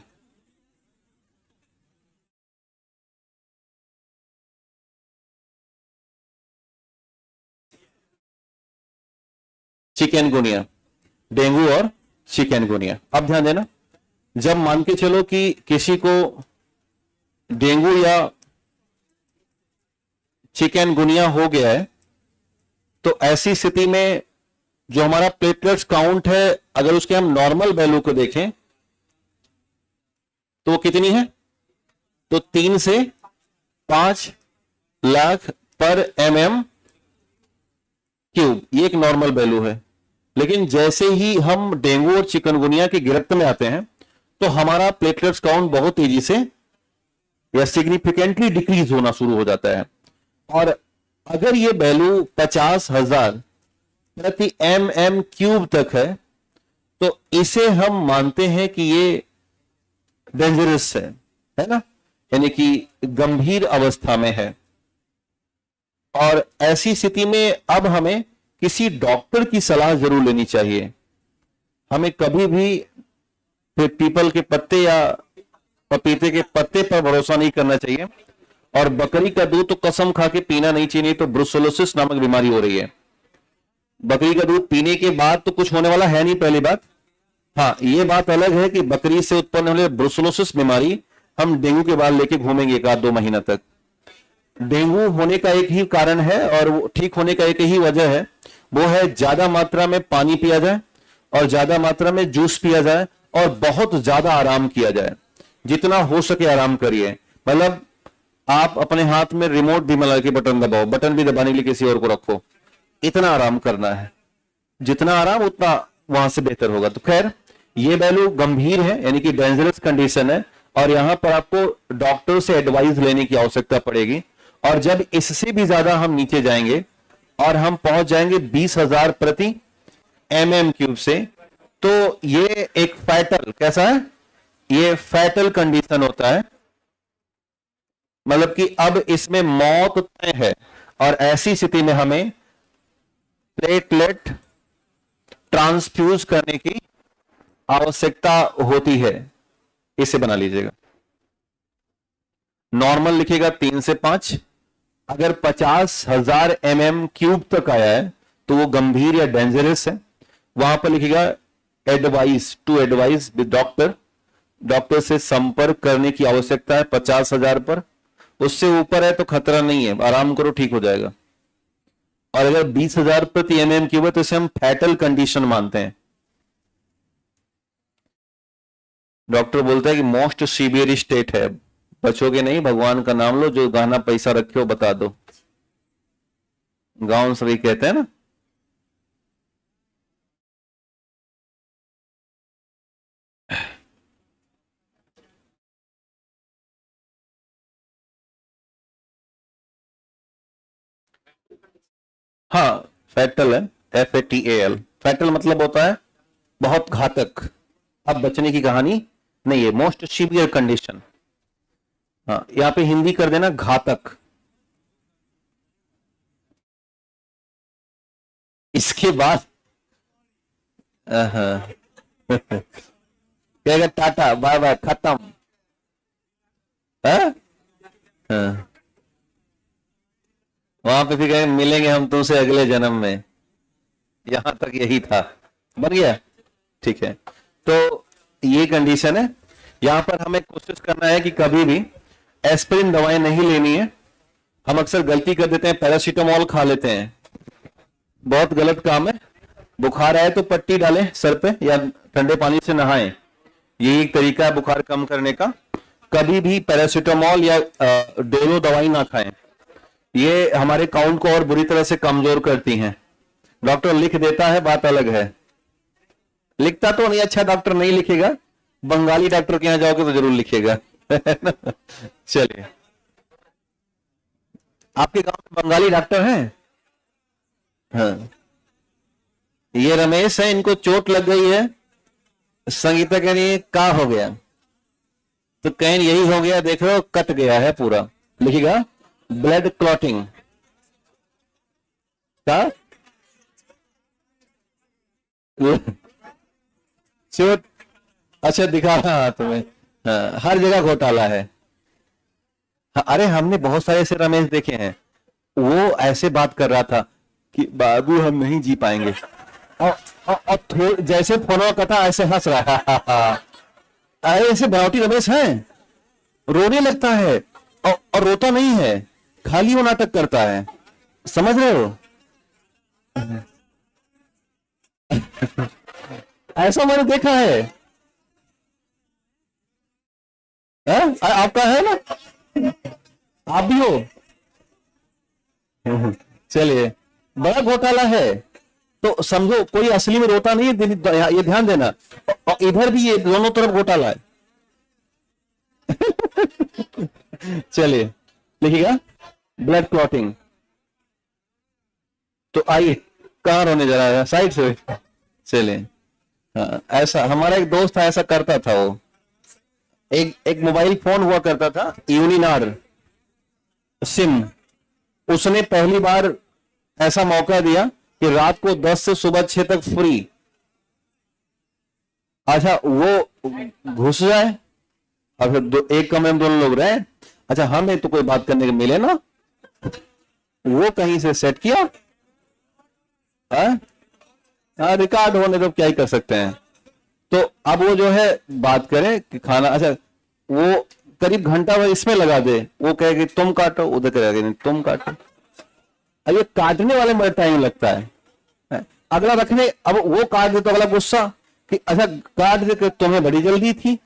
chikungunya, dengue और chikungunya. अब ध्यान देना, जब मान के चलो कि किसी को डेंगू या चिकनगुनिया हो गया है, तो ऐसी स्थिति में जो हमारा प्लेटलेट्स काउंट है, अगर उसके हम नॉर्मल वैल्यू को देखें तो कितनी है, तो 3 से 5 लाख पर mm क्यूब, ये एक नॉर्मल वैल्यू है। लेकिन जैसे ही हम डेंगू और चिकनगुनिया की गिरफ्त में आते हैं तो हमारा प्लेटलेट्स काउंट बहुत तेजी से या सिग्निफिकेंटली डिक्रीज होना शुरू हो जाता है। और अगर ये वैल्यू 50,000 प्रति mm क्यूब तक है तो इसे हम मानते हैं कि ये डेंजरस है ना, यानी कि गंभीर अवस्था में है। और ऐसी स्थिति में अब हमें किसी डॉक्टर की सलाह जरूर लेनी चाहिए। हमें कभी भी फिर पीपल के पत्ते या पपीते के पत्ते पर भरोसा नहीं करना चाहिए। और बकरी का दूध तो कसम खा के पीना नहीं चाहिए, नहीं तो ब्रुसेलोसिस नामक बीमारी हो रही है। बकरी का दूध पीने के बाद तो कुछ होने वाला है नहीं, पहली बात। हाँ, ये बात अलग है कि बकरी से उत्पन्न होने वाली ब्रुसेलोसिस बीमारी हम डेंगू के बाद लेके घूमेंगे 1-2 महीना तक। डेंगू होने का एक ही कारण है और वो ठीक होने का एक ही वजह है, वो है ज्यादा मात्रा में पानी पिया जाए और ज्यादा मात्रा में जूस पिया जाए और बहुत ज्यादा आराम किया जाए। जितना हो सके आराम करिए। मतलब आप अपने हाथ में रिमोट भी मिला के बटन दबाओ, बटन भी दबाने के लिए किसी और को रखो, इतना आराम करना है। जितना आराम उतना वहां से बेहतर होगा। तो खैर, ये वैल्यू गंभीर है, यानी कि डेंजरस कंडीशन है और यहां पर आपको डॉक्टर से एडवाइस लेने की आवश्यकता पड़ेगी। और जब इससे भी ज्यादा हम नीचे जाएंगे और हम पहुंच जाएंगे 20,000 प्रति mm क्यूब से, तो ये एक फैटल, कैसा है, ये फैटल कंडीशन होता है। मतलब कि अब इसमें मौत तय है और ऐसी स्थिति में हमें प्लेटलेट ट्रांसफ्यूज करने की आवश्यकता होती है। इसे बना लीजिएगा। नॉर्मल लिखेगा 3 से 5। अगर 50,000 mm क्यूब तक आया है तो वो गंभीर या डेंजरस है। वहां पर लिखेगा advice, to advice with doctor, doctor से संपर्क करने की आवश्यकता है 50,000 पर। उससे ऊपर है तो खतरा नहीं है, आराम करो, ठीक हो जाएगा। और अगर 20,000 प्रति mm क्यूब है तो इसे हम फैटल कंडीशन मानते हैं। डॉक्टर बोलता है कि मोस्ट सीवियर स्टेट है, बचोगे नहीं, भगवान का नाम लो, जो गहना पैसा रखे हो बता दो। गांव सभी कहते हैं ना। हाँ, फैटल है, FATAL। फैटल मतलब होता है बहुत घातक। अब बचने की कहानी नहीं है, मोस्ट सीवियर कंडीशन। हाँ, यहां पे हिंदी कर देना घातक। इसके बाद कहेगा टाटा बाय बाय, खत्म। हाँ? हाँ। वहां पे फिर कहेंगे मिलेंगे हम तुमसे अगले जन्म में। यहां तक यही था, बन गया, ठीक है। तो ये कंडीशन है। यहां पर हमें कोशिश करना है कि कभी भी एस्पिरिन दवाएं नहीं लेनी है। हम अक्सर गलती कर देते हैं, पैरासीटामोल खा लेते हैं, बहुत गलत काम है। बुखार आए तो पट्टी डालें सर पे या ठंडे पानी से नहाएं, ये एक तरीका है बुखार कम करने का। कभी भी पैरासीटामोल या डोलो दवाई ना खाएं, ये हमारे काउंट को और बुरी तरह से कमजोर करती हैं। डॉक्टर लिख देता है, बात अलग है। लिखता तो नहीं, अच्छा डॉक्टर नहीं लिखेगा, बंगाली डॉक्टर के यहां जाओगे तो जरूर लिखेगा। चलिए, आपके गांव में बंगाली डॉक्टर हैं? हाँ, ये रमेश है, इनको चोट लग गई है। संगीता कह रही है का हो गया, तो कहीं यही हो गया, देख रहे हो कट गया है पूरा। लिखेगा ब्लड क्लॉटिंग का चोट। अच्छा, दिखा रहा तुम्हें। हाँ, हर जगह घोटाला है। हाँ, अरे हमने बहुत सारे ऐसे रमेश देखे हैं, वो ऐसे बात कर रहा था कि बाबू हम नहीं जी पाएंगे, और जैसे फोन कथा ऐसे हंस रहा है। अरे ऐसे बनावटी रमेश हैं, रोने लगता है और रोता नहीं है, खाली वो नाटक करता है, समझ रहे हो? ऐसा मैंने देखा है। आपका है ना, आप भी हो? चलिए, बड़ा घोटाला है। तो समझो कोई असली में रोता नहीं है, ये ध्यान देना। और इधर भी ये दोनों तरफ घोटाला है। चलिए लिखिएगा ब्लड क्लॉटिंग। तो आइए, कहां रोने जा रहा है, साइड से। चलिए, हाँ, ऐसा हमारा एक दोस्त था, ऐसा करता था वो। एक मोबाइल फोन हुआ करता था, यूनिनार सिम। उसने पहली बार ऐसा मौका दिया कि रात को 10 से सुबह 6 तक फ्री। अच्छा, वो घुस जाए और फिर एक कमरे में दोनों लोग रहे। अच्छा, हमें तो कोई बात करने के मिले ना, वो कहीं से सेट किया। रिकॉर्ड होने तो क्या ही कर सकते हैं। तो अब वो जो है बात करे कि खाना, अच्छा वो करीब घंटा भर इसमें लगा दे, वो कहे कि तुम काटो, उधर कहेगा नहीं तुम काटो। अब ये काटने वाले में टाइम लगता है, अगला रखने, अब वो काट दे तो अगला गुस्सा कि अच्छा काट दे, तुम्हें बड़ी जल्दी थी।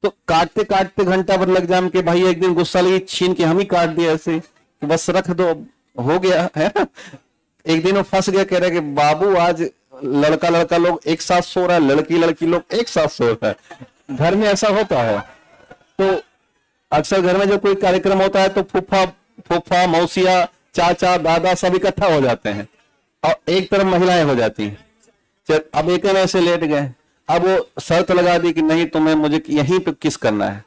तो काटते काटते घंटा भर लग जाए कि भाई एक दिन गुस्सा लगी, छीन के हम ही काट दिया ऐसे, तो बस रख दो, हो गया है ना। एक दिन वो फंस गया, कह रहे कि बाबू आज लड़का लड़का लोग एक साथ सो रहा है, लड़की लड़की लोग एक साथ सो रहा है। घर में ऐसा होता है। तो अक्सर घर में जब कोई कार्यक्रम होता है तो फूफा मौसिया चाचा दादा सब इकट्ठा हो जाते हैं और एक तरफ महिलाएं हो जाती हैं। चल, अब एक ऐसे लेट गए, अब वो शर्त लगा दी कि नहीं तुम्हें मुझे यहीं पे किस करना है।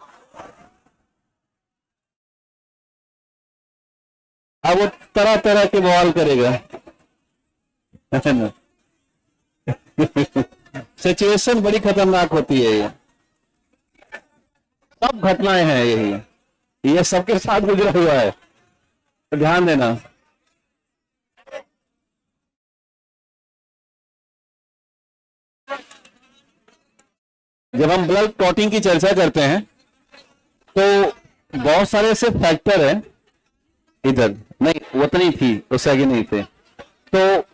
अब वो तरह तरह के बवाल करेगा। सिचुएशन बड़ी खतरनाक होती है। ये सब घटनाएं हैं, यही ये सबके साथ गुजरा हुआ है, तो ध्यान देना। जब हम ब्लड क्लॉटिंग की चर्चा करते हैं तो बहुत सारे ऐसे फैक्टर हैं, इधर नहीं उतनी थी, उससे आगे नहीं थे। तो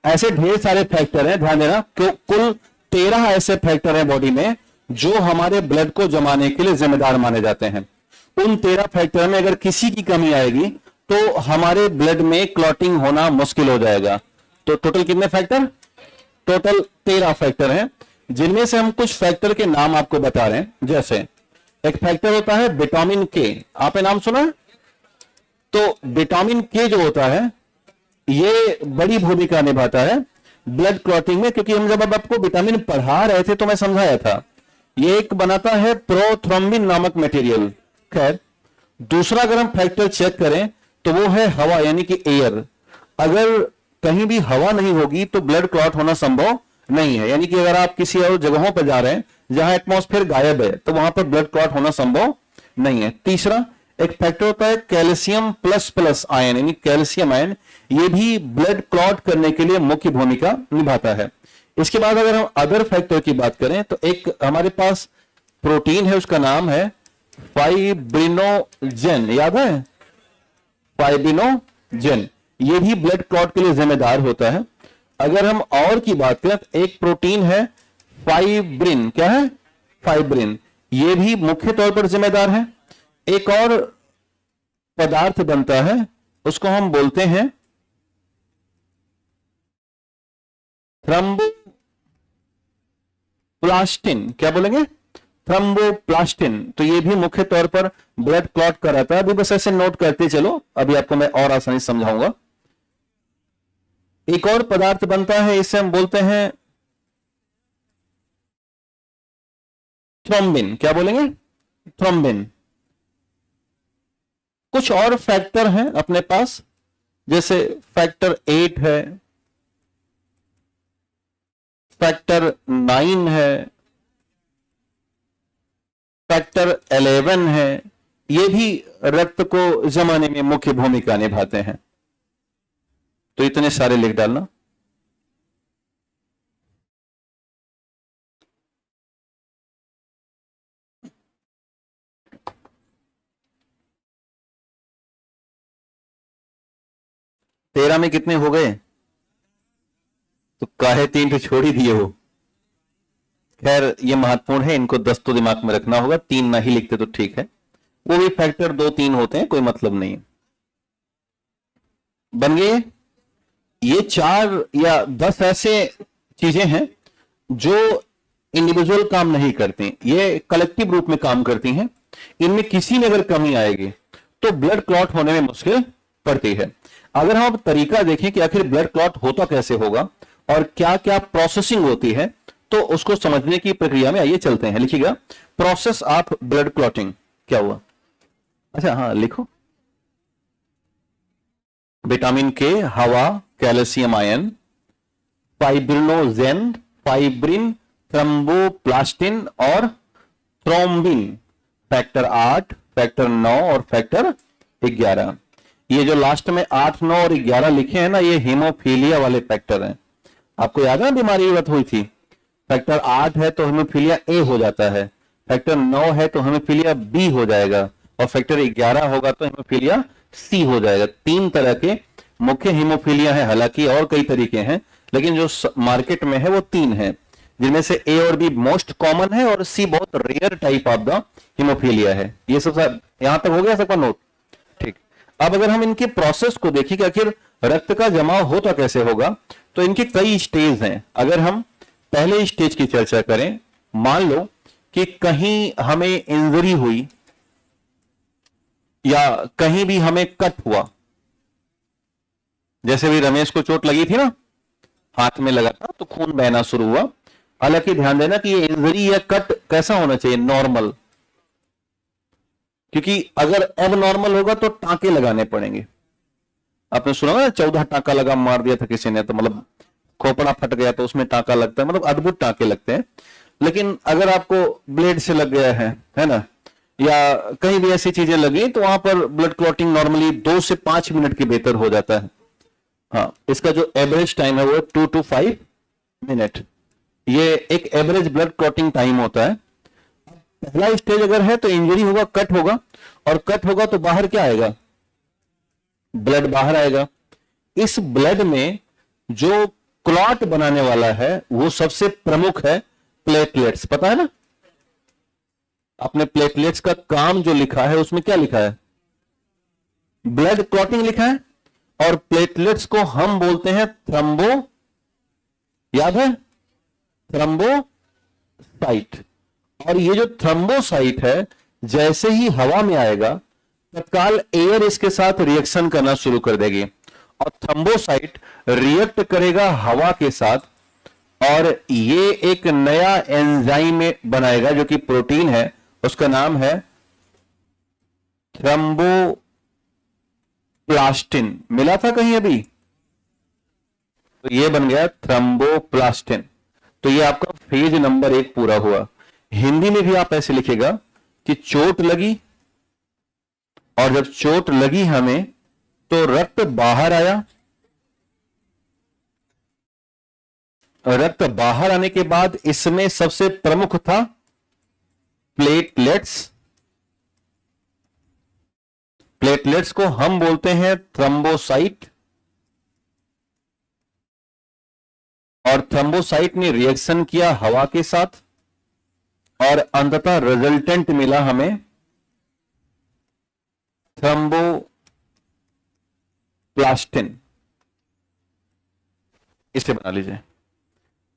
ऐसे ढेर सारे फैक्टर हैं, ध्यान देना। कुल 13 ऐसे फैक्टर हैं बॉडी में जो हमारे ब्लड को जमाने के लिए जिम्मेदार माने जाते हैं। उन 13 फैक्टर में अगर किसी की कमी आएगी तो हमारे ब्लड में क्लॉटिंग होना मुश्किल हो जाएगा। तो टोटल कितने फैक्टर? टोटल 13 फैक्टर हैं, जिनमें से हम कुछ फैक्टर के नाम आपको बता रहे हैं। जैसे एक फैक्टर होता है विटामिन के, आपने नाम सुना है? तो विटामिन के जो होता है ये बड़ी भूमिका निभाता है ब्लड क्लॉटिंग में, क्योंकि हम जब अब आपको विटामिन पढ़ा रहे थे तो मैं समझाया था ये एक बनाता है प्रोथ्रोम्बिन नामक मटेरियल। खैर, दूसरा अगर हम फैक्टर चेक करें तो वो है हवा, यानी कि एयर। अगर कहीं भी हवा नहीं होगी तो ब्लड क्लॉट होना संभव नहीं है। यानी कि अगर आप किसी और जगहों पर जा रहे हैं जहां एटमॉस्फेयर गायब है तो वहां पर ब्लड क्लॉट होना संभव नहीं है। तीसरा एक फैक्टर होता है कैल्शियम प्लस प्लस आयन, यानी कैल्शियम आयन, ये भी ब्लड क्लॉट करने के लिए मुख्य भूमिका निभाता है। इसके बाद अगर हम अदर फैक्टर की बात करें तो एक हमारे पास प्रोटीन है, उसका नाम है फाइब्रिनोजेन, याद है? फाइब्रिनोजेन, ये भी ब्लड क्लॉट के लिए जिम्मेदार होता है। अगर हम और की बात करें तो एक प्रोटीन है फाइब्रिन, क्या है? फाइब्रिन, ये भी मुख्य तौर पर जिम्मेदार है। एक और पदार्थ बनता है, उसको हम बोलते हैं थ्रोम्बोप्लास्टिन। क्या बोलेंगे? थ्रोम्बोप्लास्टिन। तो ये भी मुख्य तौर पर ब्लड क्लॉट कराता है। अभी बस ऐसे नोट करते चलो, अभी आपको मैं और आसानी से समझाऊंगा। एक और पदार्थ बनता है, इसे हम बोलते हैं थ्रोम्बिन। क्या बोलेंगे? थ्रोम्बिन। कुछ और फैक्टर हैं अपने पास, जैसे फैक्टर 8 है, फैक्टर 9 है, फैक्टर 11 है। ये भी रक्त को जमाने में मुख्य भूमिका निभाते हैं। तो इतने सारे लिख डालना। तेरह में कितने हो गए? तो काहे 3 तो छोड़ ही दिए हो। खैर, ये महत्वपूर्ण है, इनको 10 तो दिमाग में रखना होगा, 3 नहीं लिखते तो ठीक है। वो भी फैक्टर 2-3 होते हैं, कोई मतलब नहीं। बन गए। ये 4 या 10 ऐसे चीजें हैं जो इंडिविजुअल काम नहीं करती, ये कलेक्टिव रूप में काम करती हैं। इनमें किसी में अगर कमी आएगी तो ब्लड क्लॉट होने में मुश्किल पड़ती है। अगर हम अब तरीका देखें कि आखिर ब्लड क्लॉट होता कैसे होगा और क्या क्या प्रोसेसिंग होती है, तो उसको समझने की प्रक्रिया में आइए चलते हैं। लिखिएगा प्रोसेस ऑफ ब्लड क्लॉटिंग। क्या हुआ? अच्छा हाँ लिखो। विटामिन के, हवा, calcium ion, fibrinogen, fibrin, thromboplastin और थ्रोम्बिन, फैक्टर 8, फैक्टर 9 और फैक्टर 11। ये जो लास्ट में 8, 9 और 11 लिखे हैं ना, ये हीमोफीलिया वाले फैक्टर हैं। आपको याद है बीमारी बात हुई थी? फैक्टर 8 है तो हीमोफीलिया ए हो जाता है, फैक्टर 9 है तो हीमोफीलिया बी हो जाएगा, और फैक्टर 11 होगा तो हीमोफीलिया सी हो जाएगा। 3 तरह के मुख्य हीमोफीलिया है, हालांकि और कई तरीके हैं, लेकिन जो मार्केट में है वो 3 है, जिनमें से ए और बी मोस्ट कॉमन है और सी बहुत rare type of the haemophilia है। ये सब यहां तक हो गया सबका नोट? ठीक। अब अगर हम इनके प्रोसेस को देखें कि आखिर रक्त का जमाव होता कैसे होगा, तो इनके कई स्टेज हैं। अगर हम पहले स्टेज की चर्चा करें, मान लो कि कहीं हमें इंजरी हुई या कहीं भी हमें कट हुआ, जैसे भी रमेश को चोट लगी थी ना, हाथ में लगा था तो खून बहना शुरू हुआ। हालांकि ध्यान देना कि ये इंजरी या कट कैसा होना चाहिए? नॉर्मल, क्योंकि अगर अब नॉर्मल होगा तो टांके लगाने पड़ेंगे। आपने सुना ना 14 टांका लगा, मार दिया था किसी ने, तो मतलब खोपड़ा फट गया तो उसमें टांका लगता है, मतलब अद्भुत टांके लगते हैं। लेकिन अगर आपको ब्लेड से लग गया है ना, या कहीं भी ऐसी चीजें लगी, तो वहां पर ब्लड क्लॉटिंग नॉर्मली 2 से 5 मिनट के भीतर हो जाता है। हाँ, इसका जो एवरेज टाइम है वो 2 to 5 मिनट, ये एक एवरेज ब्लड क्लॉटिंग टाइम होता है। पहला स्टेज अगर है तो इंजरी होगा, कट होगा, और कट होगा तो बाहर क्या आएगा? ब्लड बाहर आएगा। इस ब्लड में जो क्लॉट बनाने वाला है वो सबसे प्रमुख है प्लेटलेट्स। पता है ना? आपने प्लेटलेट्स का काम जो लिखा है उसमें क्या लिखा है? ब्लड क्लॉटिंग लिखा है। और प्लेटलेट्स को हम बोलते हैं थ्रम्बो, याद है? थ्रम्बोसाइट। और ये जो थ्रम्बोसाइट है, जैसे ही हवा में आएगा तत्काल एयर इसके साथ रिएक्शन करना शुरू कर देगी, और थ्रम्बोसाइट रिएक्ट करेगा हवा के साथ, और ये एक नया एंजाइम बनाएगा जो कि प्रोटीन है, उसका नाम है थ्रम्बोप्लास्टिन। मिला था कहीं अभी? तो ये बन गया थ्रम्बोप्लास्टिन। तो ये आपका फेज नंबर 1 पूरा हुआ। हिंदी में भी आप ऐसे लिखेगा कि चोट लगी, और जब चोट लगी हमें तो रक्त बाहर आया, रक्त बाहर आने के बाद इसमें सबसे प्रमुख था प्लेटलेट्स। प्लेटलेट्स को हम बोलते हैं थ्रम्बोसाइट, और थ्रम्बोसाइट ने रिएक्शन किया हवा के साथ, और अंततः रिजल्टेंट मिला हमें थ्रम्बोप्लास्टिन। इसे बना लीजिए।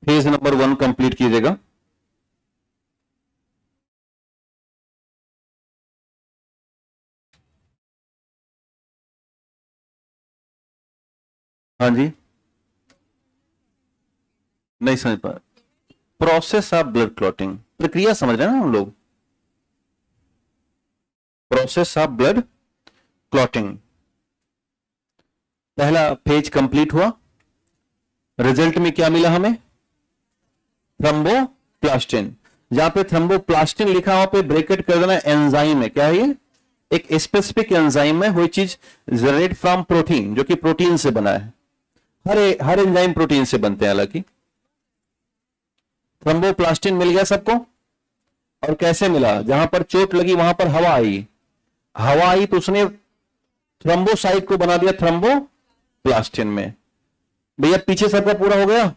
फेज नंबर 1 कंप्लीट कीजिएगा। हाँ जी, नहीं समझ पा? प्रोसेस ऑफ ब्लड क्लॉटिंग, प्रक्रिया समझ रहे हैं ना हम लोग? प्रोसेस ऑफ ब्लड क्लॉटिंग, पहला फेज कंप्लीट हुआ। रिजल्ट में क्या मिला हमें? थ्रम्बोप्लास्टिन। जहां पे थ्रम्बोप्लास्टिन लिखा वहां पे ब्रैकेट कर देना, एंजाइम है। क्या है ये? एक स्पेसिफिक एंजाइम है, वो चीज जनरेट फ्रॉम प्रोटीन, जो कि प्रोटीन से बना है। हर एंजाइम प्रोटीन से बनते हैं। हालांकि थ्रम्बोप्लास्टिन मिल गया सबको। और कैसे मिला? जहां पर चोट लगी वहां पर हवा आई, हवा आई तो उसने थ्रम्बोसाइट को बना दिया थ्रम्बोप्लास्टिन में। भैया पीछे सबका पूरा हो गया?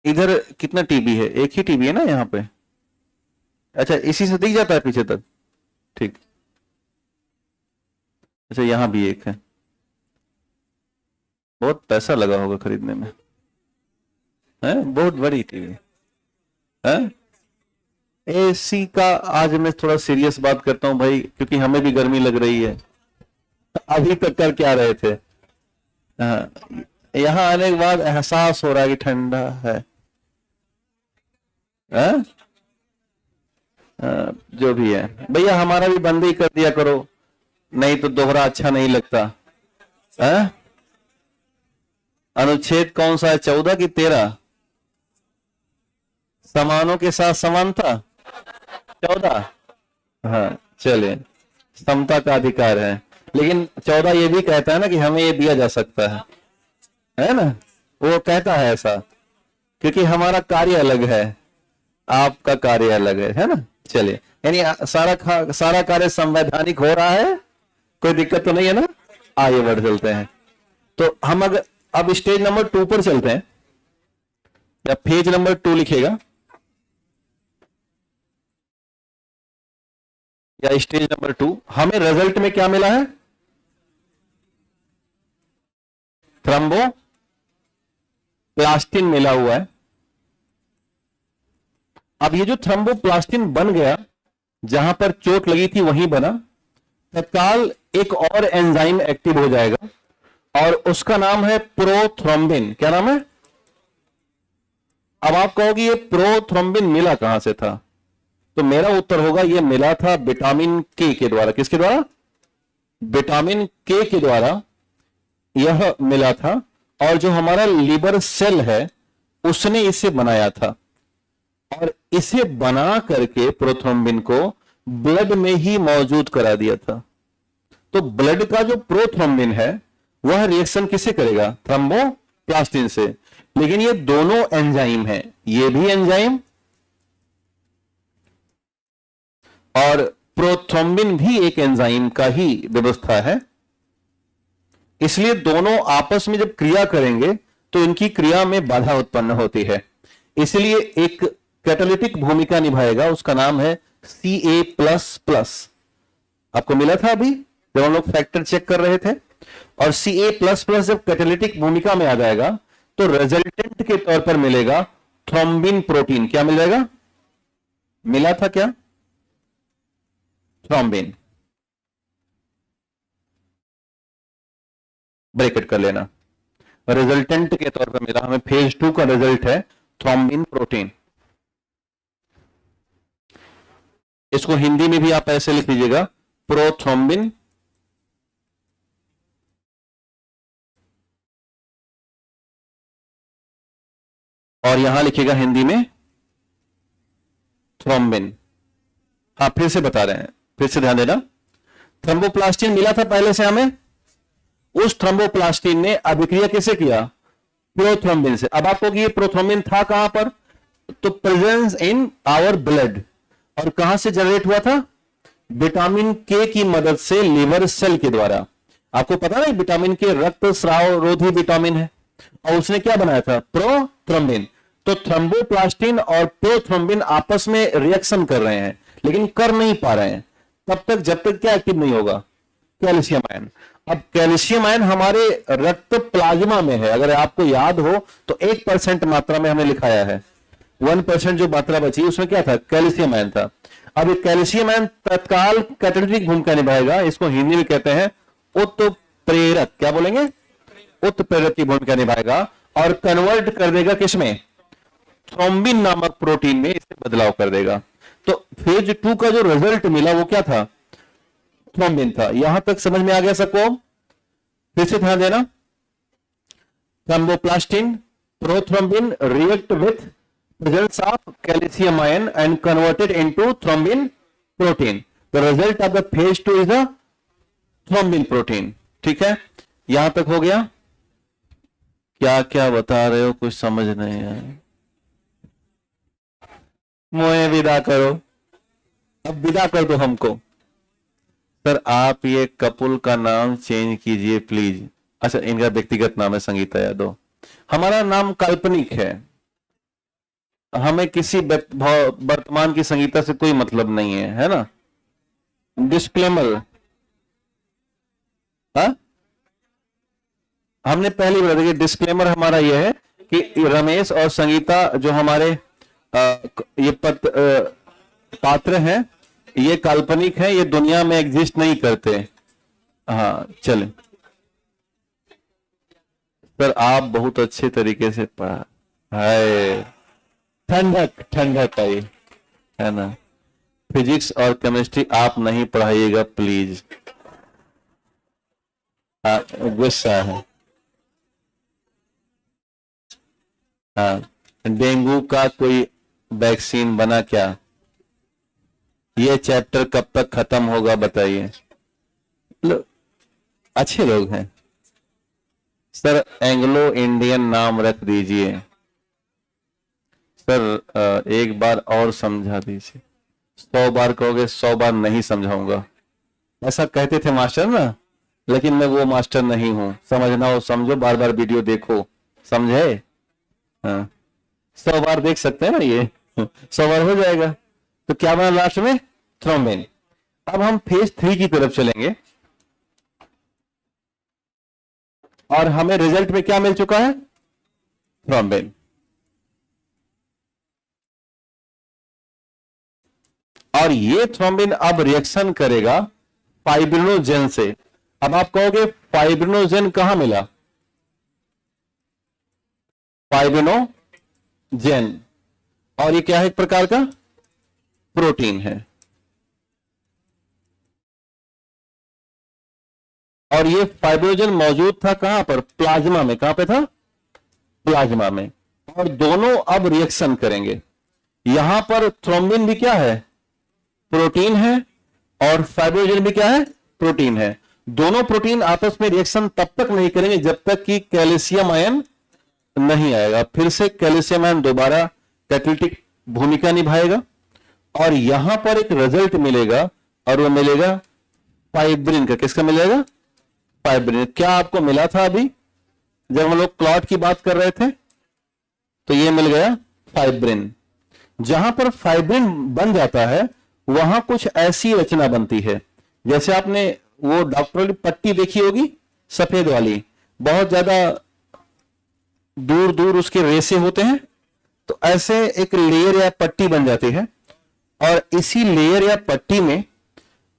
इधर कितना टीबी है? एक ही टीबी है ना यहाँ पे? अच्छा, इसी से दिख जाता है पीछे तक? ठीक। अच्छा यहां भी एक है, बहुत पैसा लगा होगा खरीदने में, है बहुत बड़ी टीवी है। एसी का आज मैं थोड़ा सीरियस बात करता हूं भाई, क्योंकि हमें भी गर्मी लग रही है। अभी तक कर क्या रहे थे? हाँ, यहाँ आने के बाद एहसास हो रहा है कि ठंडा है। हाँ? जो भी है भैया, हमारा भी बंद ही कर दिया करो, नहीं तो दोहरा अच्छा नहीं लगता। हाँ? अनुच्छेद कौन सा है, 14 की 13? समानों के साथ समानता 14। हाँ चलिए, समता का अधिकार है, लेकिन 14 ये भी कहता है ना कि हमें ये दिया जा सकता है ना? वो कहता है ऐसा, क्योंकि हमारा कार्य अलग है, आपका कार्य अलग है ना? चलिए, यानी सारा कार्य संवैधानिक हो रहा है, कोई दिक्कत तो नहीं है ना? आगे बढ़ चलते हैं। तो हम अगर अब स्टेज नंबर 2 पर चलते हैं, या पेज नंबर 2 लिखेगा, या स्टेज नंबर 2। हमें रिजल्ट में क्या मिला है? थ्रम्बोप्लास्टिन मिला हुआ है। अब ये जो थ्रम्बोप्लास्टिन बन गया, जहां पर चोट लगी थी वहीं बना, तत्काल एक और एंजाइम एक्टिव हो जाएगा, और उसका नाम है प्रोथ्रोम्बिन। क्या नाम है? अब आप कहोगे ये प्रोथ्रोम्बिन मिला कहां से था? तो मेरा उत्तर होगा ये मिला था विटामिन के द्वारा। किसके द्वारा? विटामिन के द्वारा यह मिला था, और जो हमारा लिवर सेल है उसने इसे बनाया था, और इसे बना करके प्रोथ्रोम्बिन को ब्लड में ही मौजूद करा दिया था। तो ब्लड का जो प्रोथ्रोम्बिन है वह रिएक्शन किसे करेगा? थ्रम्बोप्लास्टिन से। लेकिन ये दोनों एंजाइम है, ये भी एंजाइम और प्रोथ्रोम्बिन भी एक एंजाइम का ही व्यवस्था है, इसलिए दोनों आपस में जब क्रिया करेंगे तो इनकी क्रिया में बाधा उत्पन्न होती है। इसलिए एक कैटालिटिक भूमिका निभाएगा, उसका नाम है Ca++। आपको मिला था अभी जब हम लोग फैक्टर चेक कर रहे थे। और Ca++ जब कैटालिटिक भूमिका में आ जाएगा तो रिजल्टेंट के तौर पर मिलेगा थ्रोम्बिन प्रोटीन। क्या मिल जाएगा? मिला था क्या? थ्रोम्बिन। ब्रैकेट कर लेना, रिजल्टेंट के तौर पर मिला हमें। फेज 2 का रिजल्ट है थ्रोम्बिन प्रोटीन। इसको हिंदी में भी आप ऐसे लिख लीजिएगा, प्रोथ्रोम्बिन और यहां लिखिएगा हिंदी में थ्रोम्बिन। हाँ फिर से बता रहे हैं, फिर से ध्यान देना। थ्रम्बोप्लास्टिन मिला था पहले से हमें, उस थ्रम्बोप्लास्टिन ने अभिक्रिया किसे किया? प्रोथ्रोम्बिन से। अब आपको कि ये प्रोथ्रोम्बिन था कहां पर? तो प्रेजेंस इन आवर ब्लड। और कहां से जनरेट हुआ था? विटामिन के की मदद से लिवर सेल के द्वारा। आपको पता है विटामिन के रक्त स्राव रोधी विटामिन है, और उसने क्या बनाया था? प्रोथ्रोम्बिन। तो थ्रम्बोप्लास्टिन और प्रोथ्रोम्बिन आपस में रिएक्शन कर रहे हैं, लेकिन कर नहीं पा रहे हैं तब तक जब तक क्या एक्टिव नहीं होगा? Calcium ion. अब कैल्शियम आयन हमारे रक्त प्लाज्मा में है, अगर आपको याद हो तो 1% मात्रा में हमने लिखाया है, 1% जो मात्रा बची उसमें क्या था? कैल्शियम आयन था। अब कैल्शियम आयन तत्काल कैटालिटिक भूमिका निभाएगा, इसको हिंदी में कहते हैं उत्प्रेरक। क्या बोलेंगे? उत्प्रेरक की भूमिका निभाएगा, और कन्वर्ट कर देगा किसमें? थ्रोम्बिन नामक प्रोटीन में इसे बदलाव कर देगा। तो फेज 2 का जो रिजल्ट मिला वो क्या था? थ्रोम्बिन था। यहां तक समझ में आ गया सबको? फिर से ध्यान देना, thromboplastin, prothrombin react with presence of calcium ion and converted into thrombin protein. The result of the phase 2 is the thrombin protein. ठीक है, यहां तक हो गया? क्या क्या बता रहे हो, कुछ समझ नहीं है? मोए विदा करो, अब विदा कर दो हमको। सर आप ये कपुल का नाम चेंज कीजिए प्लीज। अच्छा इनका व्यक्तिगत नाम है संगीता यादव, हमारा नाम काल्पनिक है, हमें किसी वर्तमान की संगीता से कोई मतलब नहीं है, है ना? डिस्क्लेमर। हाँ, हमने पहले बता दिया, डिस्क्लेमर हमारा यह है कि रमेश और संगीता जो हमारे ये पात्र हैं, ये काल्पनिक है, ये दुनिया में एग्जिस्ट नहीं करते। हाँ चले सर, आप बहुत अच्छे तरीके से पढ़ा है, ठंडक ठंडक आई है ना। फिजिक्स और केमिस्ट्री आप नहीं पढ़ाइएगा प्लीज, गुस्सा है। हाँ, डेंगू का कोई वैक्सीन बना क्या? ये चैप्टर कब तक खत्म होगा बताइए। अच्छे लोग हैं सर, एंग्लो इंडियन नाम रख दीजिए सर। एक बार और समझा दीजिए। 100 बार कहोगे 100 बार नहीं समझाऊंगा, ऐसा कहते थे मास्टर ना, लेकिन मैं वो मास्टर नहीं हूं। समझना हो समझो, बार बार वीडियो देखो, समझे? हाँ 100 बार देख सकते हैं ना, ये 100 बार हो जाएगा। तो क्या बना लास्ट में? थ्रोम्बिन। अब हम फेज 3 की तरफ चलेंगे और हमें रिजल्ट में क्या मिल चुका है? थ्रोम्बिन। और ये थ्रोम्बिन अब रिएक्शन करेगा फाइब्रिनोजेन से। अब आप कहोगे फाइब्रिनोजेन कहां मिला? फाइब्रिनोजेन, और ये क्या है? एक प्रकार का प्रोटीन है। और ये फाइब्रिनोजेन मौजूद था कहां पर? प्लाज्मा में। कहां पे था? प्लाज्मा में। और दोनों अब रिएक्शन करेंगे। यहां पर थ्रोम्बिन भी क्या है? प्रोटीन है, और फाइब्रिनोजेन भी क्या है? प्रोटीन है। दोनों प्रोटीन आपस में रिएक्शन तब तक नहीं करेंगे जब तक कि कैल्शियम आयन नहीं आएगा। फिर से कैल्शियम आयन दोबारा कैटालिटिक भूमिका निभाएगा और यहां पर एक रिजल्ट मिलेगा, और वो मिलेगा फाइब्रिन का। किसका मिलेगा? फाइब्रिन। क्या आपको मिला था अभी जब हम लोग क्लॉट की बात कर रहे थे? तो ये मिल गया फाइब्रिन। जहां पर फाइब्रिन बन जाता है वहां कुछ ऐसी रचना बनती है, जैसे आपने वो डॉक्टर वाली पट्टी देखी होगी, सफेद वाली, बहुत ज्यादा दूर दूर उसके रेसे होते हैं। तो ऐसे एक लेयर या पट्टी बन जाती है, और इसी लेयर या पट्टी में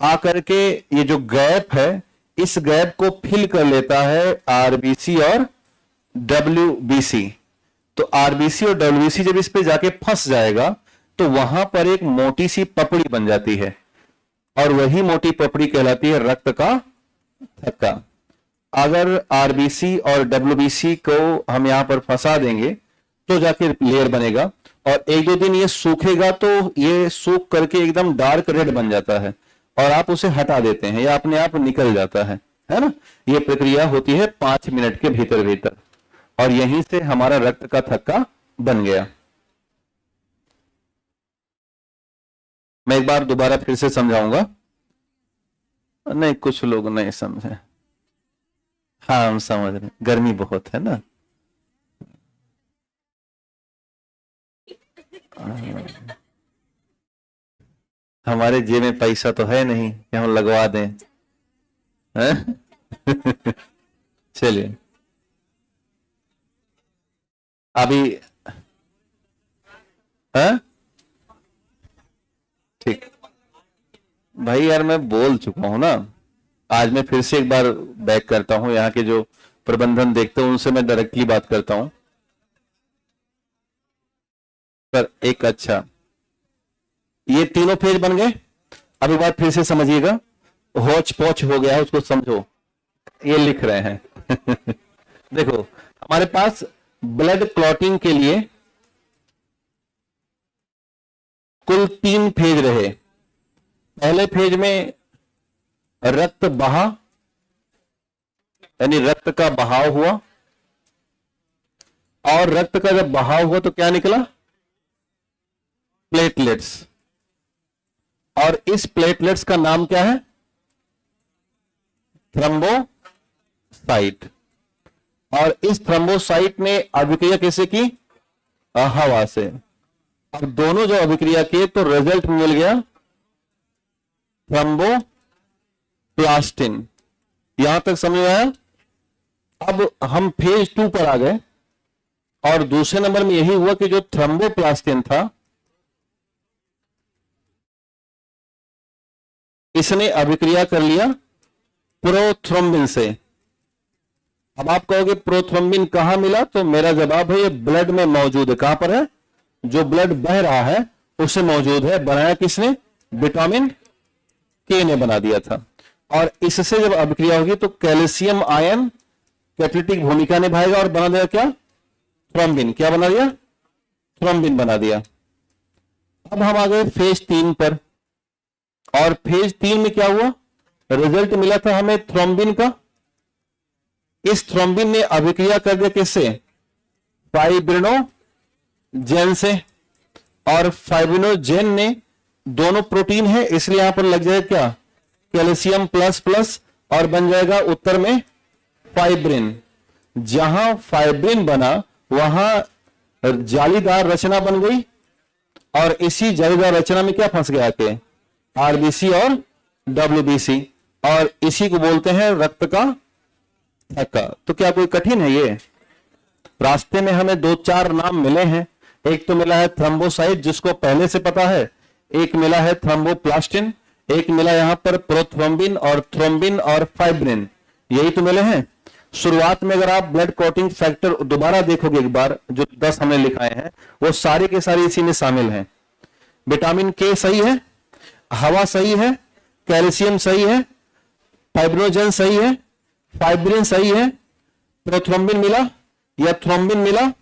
आकर के ये जो गैप है, इस गैप को फिल कर लेता है आरबीसी और डब्ल्यूबीसी। तो आरबीसी और डब्ल्यूबीसी जब इस पे जाके फंस जाएगा तो वहां पर एक मोटी सी पपड़ी बन जाती है, और वही मोटी पपड़ी कहलाती है रक्त का थक्का। अगर आरबीसी और डब्ल्यूबीसी को हम यहां पर फंसा देंगे तो जाके लेयर बनेगा, और 1-2 दिन ये सूखेगा तो ये सूख करके एकदम डार्क रेड बन जाता है, और आप उसे हटा देते हैं या अपने आप निकल जाता है ना। ये प्रक्रिया होती है 5 मिनट के भीतर भीतर, और यहीं से हमारा रक्त का थक्का बन गया। मैं एक बार दोबारा फिर से समझाऊंगा, नहीं कुछ लोग नहीं समझे। हाँ हम समझ रहे, गर्मी बहुत है ना। हमारे जेब में पैसा तो है नहीं कि हम लगवा दें, चलिए अभी ठीक भाई, यार मैं बोल चुका हूं ना। आज मैं फिर से एक बार बैक करता हूं, यहाँ के जो प्रबंधन देखते हैं उनसे मैं डायरेक्टली बात करता हूं। पर एक अच्छा, ये तीनों पेज बन गए। अब एक बार फिर से समझिएगा, होच पोच हो गया है उसको समझो। ये लिख रहे हैं देखो हमारे पास ब्लड क्लॉटिंग के लिए कुल 3 फेज रहे। पहले फेज में रक्त बहा, यानी रक्त का बहाव हुआ, और रक्त का जब बहाव हुआ तो क्या निकला? प्लेटलेट्स। और इस प्लेटलेट्स का नाम क्या है? थ्रोम्बोसाइट। और इस थ्रोम्बोसाइट ने अभिक्रिया कैसे की? हवा से। अब दोनों जो अभिक्रिया किए तो रिजल्ट मिल गया थ्रोम्बोप्लास्टिन। यहां तक समझ में आया? अब हम फेज 2 पर आ गए और दूसरे नंबर में यही हुआ कि जो थ्रोम्बोप्लास्टिन था इसने अभिक्रिया कर लिया प्रोथ्रोम्बिन से। अब आप कहोगे प्रोथ्रोम्बिन कहां मिला, तो मेरा जवाब है ये ब्लड में मौजूद है। कहां पर है? जो ब्लड बह रहा है उससे मौजूद है। बनाया किसने? विटामिन के ने बना दिया था। और इससे जब अभिक्रिया होगी तो कैल्शियम आयन कैटालिटिक भूमिका निभाएगा और बना देगा क्या? थ्रोम्बिन। क्या बना दिया? थ्रोम्बिन बना दिया। अब हम आ गए फेज 3 पर, और फेज 3 में क्या हुआ? रिजल्ट मिला था हमें थ्रोम्बिन का। इस थ्रोम्बिन ने अभिक्रिया कर दिया किससे? फाइब्रिनोजेन से। और फाइब्रिनोजेन ने दोनों प्रोटीन है इसलिए यहां पर लग जाएगा क्या? कैल्शियम प्लस प्लस, और बन जाएगा उत्तर में फाइब्रिन। जहां फाइब्रिन बना वहां जालीदार रचना बन गई, और इसी जालीदार रचना में क्या फंस गया के? आरबीसी और डब्ल्यूबीसी, और इसी को बोलते हैं रक्त का थक्का। तो क्या कोई कठिन है ये? रास्ते में हमें 2-4 नाम मिले हैं। एक तो मिला है थ्रोम्बोसाइट जिसको पहले से पता है, एक मिला है थ्रोम्बोप्लास्टिन, एक मिला यहां पर प्रोथ्रोम्बिन और थ्रोम्बिन और फाइब्रिन, यही तो मिले हैं। शुरुआत में अगर आप ब्लड क्लॉटिंग फैक्टर दोबारा देखोगे एक बार, जो 10 हमने लिखाए हैं वो सारे के सारे इसी में शामिल हैं। विटामिन के सही है, हवा सही है, कैल्शियम सही है, फाइब्रोजन सही है, फाइब्रिन सही है, प्रोथ्रोम्बिन मिला या थ्रोम्बिन मिला,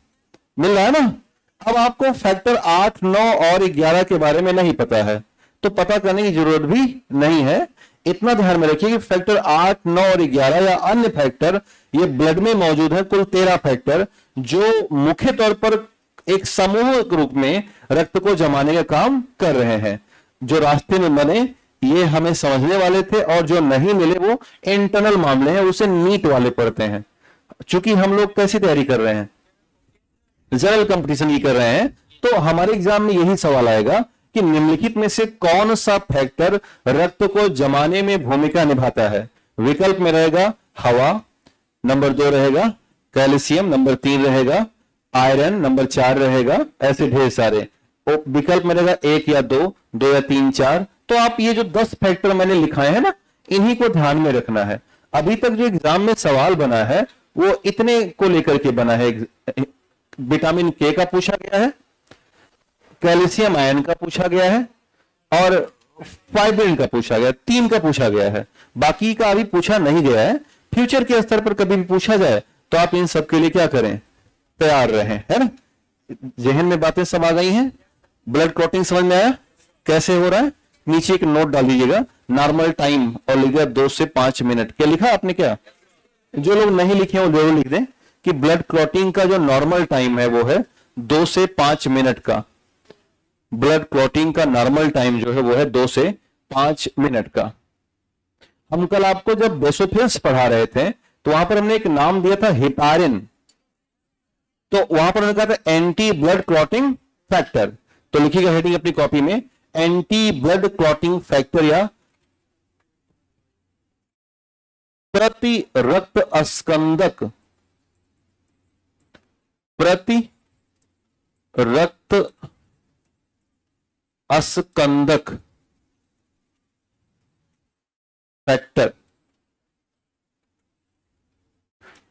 मिल रहा है ना। अब आपको फैक्टर 8, 9 और 11 के बारे में नहीं पता है तो पता करने की जरूरत भी नहीं है। इतना ध्यान में रखिए कि फैक्टर 8, 9 और 11 या अन्य फैक्टर ये ब्लड में मौजूद है। कुल 13 फैक्टर जो मुख्य तौर पर एक समूह के रूप में रक्त को जमाने का काम कर रहे हैं। जो रास्ते में बने ये हमें समझने वाले थे, और जो नहीं मिले वो इंटरनल मामले हैं, उसे नीट वाले पढ़ते हैं। चूंकि हम लोग कैसी तैयारी कर रहे हैं? जनरल कंपटीशन की कर रहे हैं, तो हमारे एग्जाम में यही सवाल आएगा कि निम्नलिखित में से कौन सा फैक्टर रक्त को जमाने में भूमिका निभाता है। विकल्प में रहेगा हवा, नंबर 2 रहेगा कैल्शियम, नंबर 3 रहेगा आयरन, नंबर 4 रहेगा, ऐसे ढेर सारे विकल्प में रहेगा 1 या 2, 2 या 3, 4। तो आप ये जो 10 फैक्टर मैंने लिखाए हैं ना, इन्हीं को ध्यान में रखना है। अभी तक जो एग्जाम में सवाल बना है वो इतने को लेकर के बना है। विटामिन के का पूछा गया है, कैल्शियम आयन का पूछा गया है, और फाइब्रिन का पूछा गया, 3 का पूछा गया है। बाकी का अभी पूछा नहीं गया है। फ्यूचर के स्तर पर कभी भी पूछा जाए तो आप इन सब के लिए क्या करें? तैयार रहें, है ना। जहन में बातें सब आ गई हैं। ब्लड क्लॉटिंग समझ में आया कैसे हो रहा है? नीचे एक नोट डाल दीजिएगा, नॉर्मल टाइम, और लिख दिया 2 से 5 मिनट। क्या लिखा आपने? क्या जो लोग नहीं लिखे वो जरूर लिख दें कि ब्लड क्लॉटिंग का जो नॉर्मल टाइम है वो है 2 से 5 मिनट का। ब्लड क्लॉटिंग का नॉर्मल टाइम जो है वो है 2 से 5 मिनट का। हम कल आपको जब बेसोफिल्स पढ़ा रहे थे तो वहां पर हमने एक नाम दिया था हेपारिन, तो वहां पर हमने कहा था एंटी ब्लड क्लॉटिंग फैक्टर। तो लिखिएगा हेडिंग अपनी कॉपी में, एंटी ब्लड क्लॉटिंग फैक्टर या प्रति रक्त अस्कंदक, प्रति रक्त अस्कंदक factor,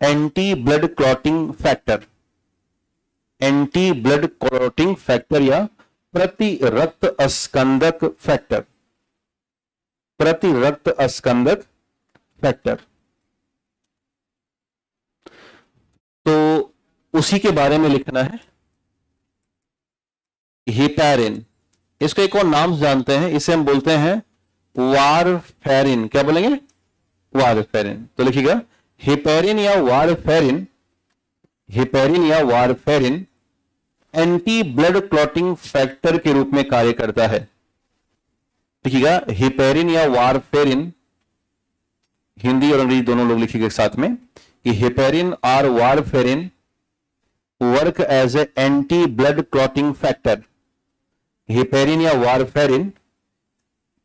anti blood clotting factor, anti blood clotting factor या प्रति रक्त अस्कंदक फैक्टर, प्रति रक्त अस्कंदक फैक्टर। तो उसी के बारे में लिखना है। हेपारिन, इसको एक और नाम जानते हैं, इसे हम बोलते हैं वारफेरिन। क्या बोलेंगे? वारफेरिन। तो लिखिएगा हेपारिन या वारफेरिन, हेपारिन या warfarin anti blood clotting factor के रूप में कार्य करता है। लिखिएगा हेपारिन या वारफेरिन, हिंदी और अंग्रेजी दोनों लोग लिखिएगा साथ में कि हेपारिन और warfarin work as a anti blood clotting factor. Heparin या वारफेरिन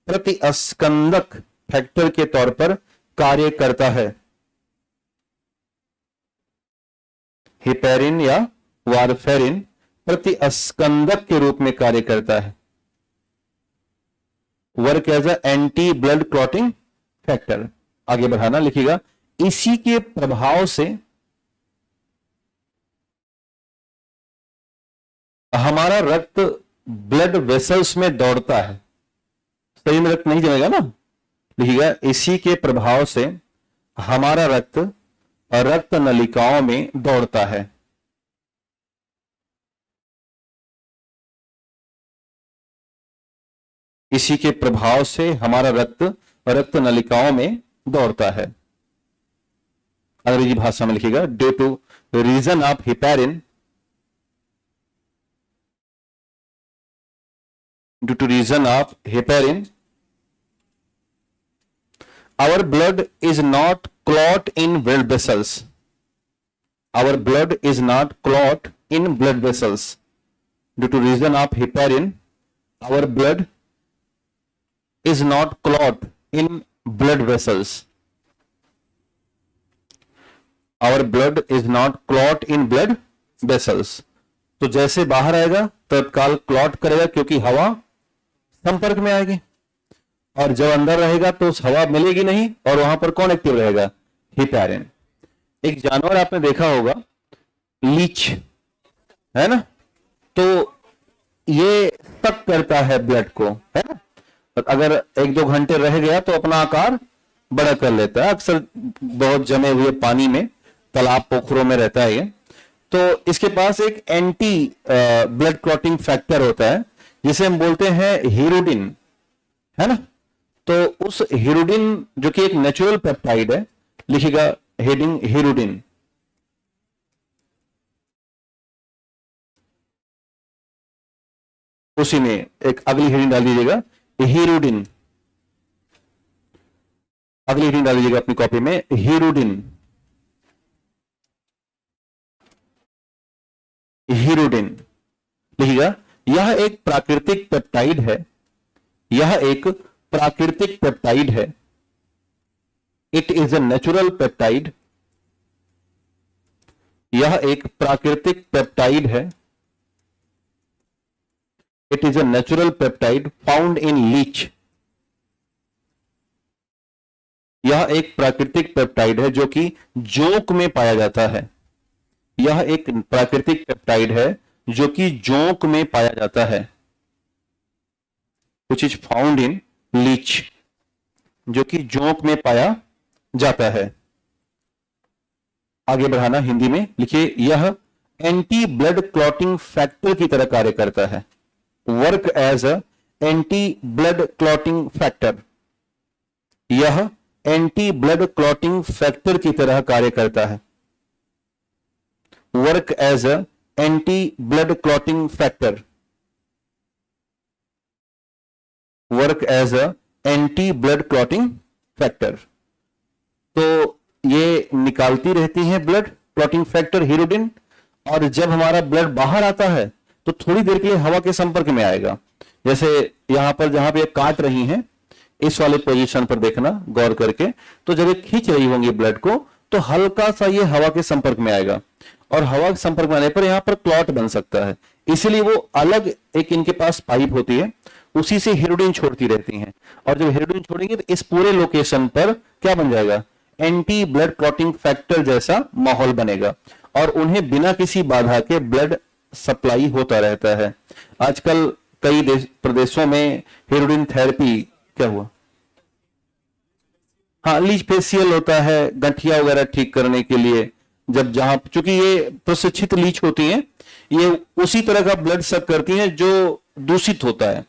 प्रति अस्कंदक फैक्टर के तौर पर कार्य करता है? हेपेरिन या वारफेरिन प्रतिस्कंदक के रूप में कार्य करता है। Work as a anti blood clotting factor. आगे बढ़ाना, लिखिएगा इसी के प्रभाव से हमारा रक्त ब्लड वेसल्स में दौड़ता है। सही में रक्त नहीं जमेगा ना, लिखिएगा इसी के प्रभाव से हमारा रक्त रक्त नलिकाओं में दौड़ता है। इसी के प्रभाव से हमारा रक्त रक्त नलिकाओं में दौड़ता है। अंग्रेजी भाषा में लिखिएगा due to reason of heparin, due to reason of heparin, our blood is not clot in blood vessels. Our blood is not clot in blood vessels. Due to reason of heparin, our blood is not clot in blood vessels. Our blood is not clot in blood vessels. तो जैसे बाहर आएगा तत्काल clot करेगा क्योंकि हवा संपर्क में आएगी, और जब अंदर रहेगा तो उस हवा मिलेगी नहीं, और वहां पर कौन एक्टिव रहेगा? हेपेरिन। एक जानवर आपने देखा होगा, लीच, है ना, तो ये सक करता है ब्लड को, है ना, अगर 1-2 घंटे रह गया तो अपना आकार बड़ा कर लेता है। अक्सर बहुत जमे हुए पानी में, तालाब पोखरों में रहता है ये। तो इसके पास एक एंटी ब्लड क्लॉटिंग फैक्टर होता है जिसे हम बोलते हैं हीरोडिन, है ना। तो उस हीरोडिन जो कि एक नेचुरल पेप्टाइड है, लिखिएगा हेडिंग हीरोडिन। उसी में एक अगली हेडिंग डाल दीजिएगा हीरोडिन, अगली हेडिंग डाल दीजिएगा अपनी कॉपी में हीरोडिन। हीरोडिन लिखिएगा, यह एक प्राकृतिक पेप्टाइड है, यह एक प्राकृतिक पेप्टाइड है। It is a natural peptide, यह एक प्राकृतिक पेप्टाइड है। It is a natural peptide found in leech, यह एक प्राकृतिक पेप्टाइड है जो कि जोंक में पाया जाता है। यह एक प्राकृतिक पेप्टाइड है जो कि जोंक में पाया जाता है, which is found in leech, जो कि जोंक में पाया जाता है। आगे बढ़ाना, हिंदी में लिखिए, यह एंटी ब्लड क्लॉटिंग फैक्टर की तरह कार्य करता है। Work as a anti blood clotting factor, यह एंटी ब्लड क्लॉटिंग फैक्टर की तरह कार्य करता है। Work as a anti blood clotting factor, work as a anti blood clotting factor. तो ये निकालती रहती है ब्लड क्लॉटिंग फैक्टर हीरोडिन, और जब हमारा ब्लड बाहर आता है तो थोड़ी देर के लिए हवा के संपर्क में आएगा। जैसे यहां पर जहां पे काट रही हैं, इस वाले पोजीशन पर देखना गौर करके, तो जब ये खींच रही होंगी ब्लड को तो हल्का सा ये हवा के संपर्क में आएगा, और हवा के संपर्क में आने पर यहां पर क्लॉट बन सकता है। इसलिए वो अलग एक इनके पास पाइप होती है, उसी से हीरोडिन छोड़ती रहती हैं, और जब हीरोडिन छोड़ेंगे तो इस पूरे लोकेशन पर क्या बन जाएगा? एंटी ब्लड क्लॉटिंग फैक्टर जैसा माहौल बनेगा, और उन्हें बिना किसी बाधा के ब्लड सप्लाई होता रहता है। आजकल कई प्रदेशों में हीरोडिन थेरेपी, क्या हुआ? हाँ, लीच फेशियल होता है गठिया वगैरह ठीक करने के लिए, जब जहां, चूंकि ये प्रशिक्षित लीच होती हैं, ये उसी तरह का ब्लड सक करती हैं जो दूषित होता है।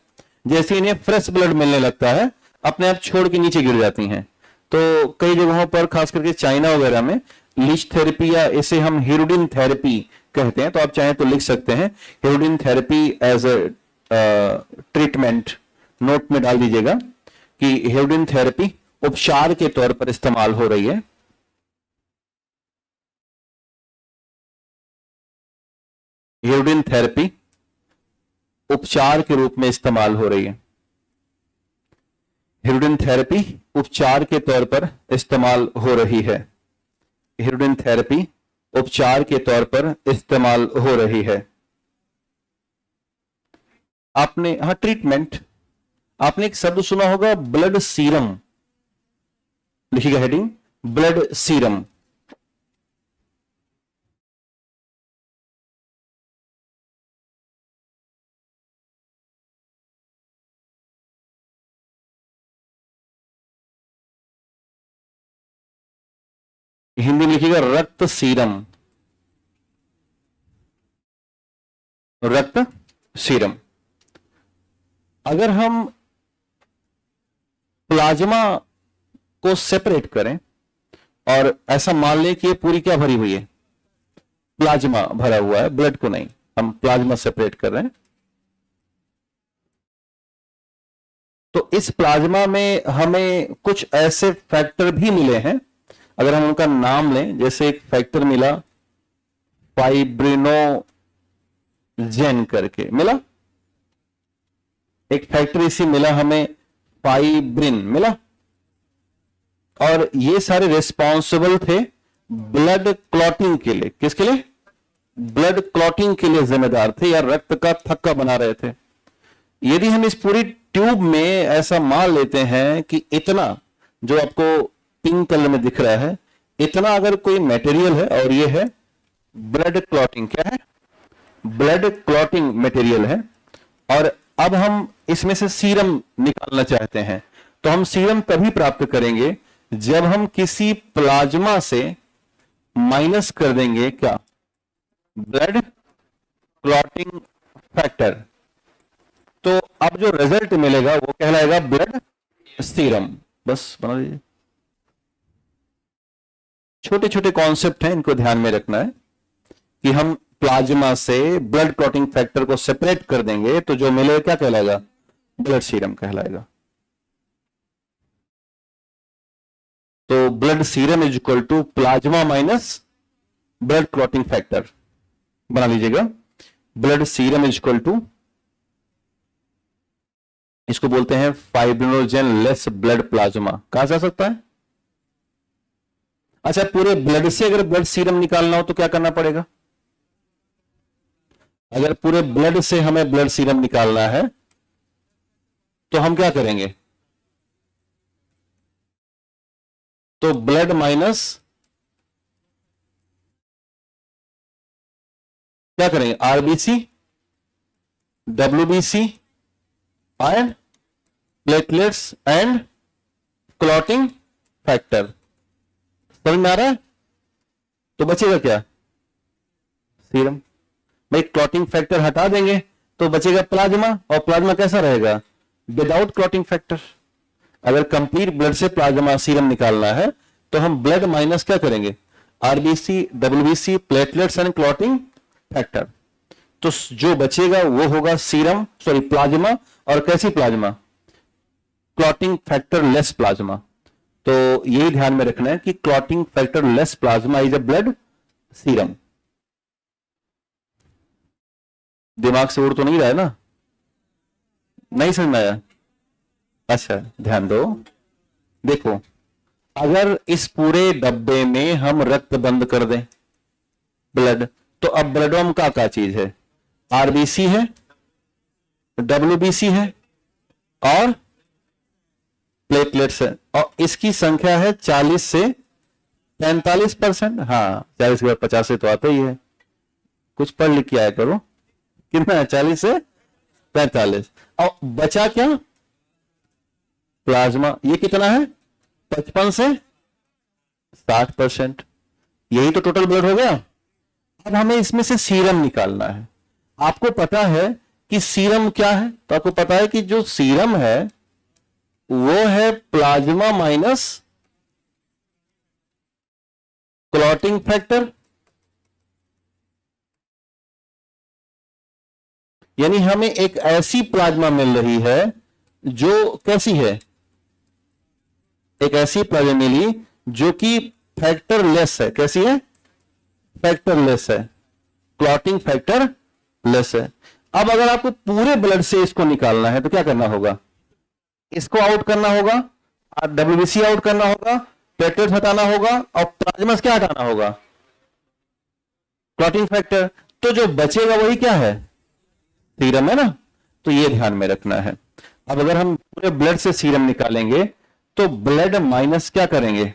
जैसे इन्हें फ्रेश ब्लड मिलने लगता है, अपने आप छोड़ के नीचे गिर जाती हैं। तो कई जगहों पर, खास करके चाइना वगैरह में, लीच थेरेपी, या इसे हम हीरोडिन थेरेपी कहते हैं। तो आप चाहें तो लिख सकते हैं hirudin therapy as a treatment, note में डाल दीजिएगा कि हीरोडिन थेरेपी उपचार के तौर पर इस्तेमाल हो रही है। हीरोडिन थेरेपी उपचार के रूप में इस्तेमाल हो रही है। हीरोडिन थेरेपी उपचार के तौर पर इस्तेमाल हो रही है। हीरोडिन थेरेपी उपचार के तौर पर इस्तेमाल हो रही है। आपने, हाँ, ट्रीटमेंट, आपने एक शब्द सुना होगा ब्लड सीरम, लिखिएगा हेडिंग ब्लड सीरम। हिंदी में लिखिएगा रक्त सीरम, रक्त सीरम। अगर हम प्लाज्मा को सेपरेट करें और ऐसा मान लें कि ये पूरी क्या भरी हुई है, प्लाज्मा भरा हुआ है, ब्लड को नहीं, हम प्लाज्मा सेपरेट कर रहे हैं, तो इस प्लाज्मा में हमें कुछ ऐसे फैक्टर भी मिले हैं, अगर हम उनका नाम लें, जैसे एक फैक्टर मिला फाइब्रिनोजेन करके मिला, एक फैक्टर इसी मिला हमें फाइब्रिन मिला, और ये सारे रिस्पॉन्सिबल थे ब्लड क्लॉटिंग के लिए। किसके लिए? ब्लड क्लॉटिंग के लिए जिम्मेदार थे, या रक्त का थक्का बना रहे थे। यदि हम इस पूरी ट्यूब में ऐसा मान लेते हैं कि इतना जो आपको पिंक कलर में दिख रहा है, इतना अगर कोई मटेरियल है और ये है ब्लड क्लॉटिंग, क्या है? ब्लड क्लॉटिंग मटेरियल है, और अब हम इसमें से सीरम निकालना चाहते हैं, तो हम सीरम तभी प्राप्त करेंगे जब हम किसी प्लाज्मा से माइनस कर देंगे क्या? Blood clotting factor. तो अब जो रिजल्ट मिलेगा वो कहलाएगा ब्लड सीरम। बस बना दीजिए। छोटे छोटे कॉन्सेप्ट हैं, इनको ध्यान में रखना है कि हम प्लाज्मा से ब्लड क्लॉटिंग फैक्टर को सेपरेट कर देंगे तो जो मिलेगा क्या कहलाएगा? ब्लड सीरम कहलाएगा। तो blood serum is equal to plasma minus blood clotting factor. बना लीजिएगा, blood serum is equal to, इसको बोलते हैं फाइब्रिनोजेन लेस ब्लड प्लाज्मा। कहा जा सकता है? अच्छा, पूरे ब्लड से अगर ब्लड सीरम निकालना हो तो क्या करना पड़ेगा? अगर पूरे ब्लड से हमें ब्लड सीरम निकालना है तो हम क्या करेंगे? तो ब्लड माइनस क्या करेंगे? RBC, WBC and platelets and clotting factor. समझ में आ रहा है? तो बचेगा क्या? सीरम। भाई क्लॉटिंग फैक्टर हटा देंगे तो बचेगा प्लाज्मा, और प्लाज्मा कैसा रहेगा? Without clotting factor. अगर कंप्लीट ब्लड से प्लाज्मा सीरम निकालना है तो हम ब्लड माइनस क्या करेंगे? RBC, WBC, platelets and clotting factor. तो जो बचेगा वो होगा सीरम, सॉरी प्लाज्मा। और कैसी plasma? Clotting factor less plasma. तो यही ध्यान में रखना है कि clotting factor less plasma is a blood serum. दिमाग से उड़ तो नहीं रहा है ना? नहीं समझ में आया? अच्छा, ध्यान दो। देखो, अगर इस पूरे डब्बे में हम रक्त बंद कर दें, ब्लड, तो अब ब्लड में क्या चीज है? आरबीसी है, डब्ल्यूबीसी है और प्लेटलेट्स है, और इसकी संख्या है 40 से 45%। हाँ, 40 के बाद 50 से तो आता ही है, कुछ पढ़ लिख के आया करो। कितना है? 40 से 45। और बचा क्या? प्लाज्मा। ये कितना है? 55 से 60%। यही तो टोटल ब्लड हो गया। अब हमें इसमें से सीरम निकालना है। आपको पता है कि सीरम क्या है? तो आपको पता है कि जो सीरम है वो है प्लाज्मा माइनस क्लॉटिंग फैक्टर। यानी हमें एक ऐसी प्लाज्मा मिल रही है जो कैसी है? एक ऐसी प्लाज्मा मिली जो कि फैक्टर लेस है। कैसी है? फैक्टर लेस है, क्लॉटिंग फैक्टर लेस है। अब अगर आपको पूरे ब्लड से इसको निकालना है तो क्या करना होगा? इसको आउट करना होगा, डब्ल्यूबीसी आउट करना होगा, प्लेटलेट हटाना होगा और प्लाज्मा क्या हटाना होगा, क्लॉटिंग फैक्टर। तो जो बचेगा वही क्या है, सीरम है ना। तो ये ध्यान में रखना है। अब अगर हम पूरे ब्लड से सीरम निकालेंगे तो ब्लड माइनस क्या करेंगे,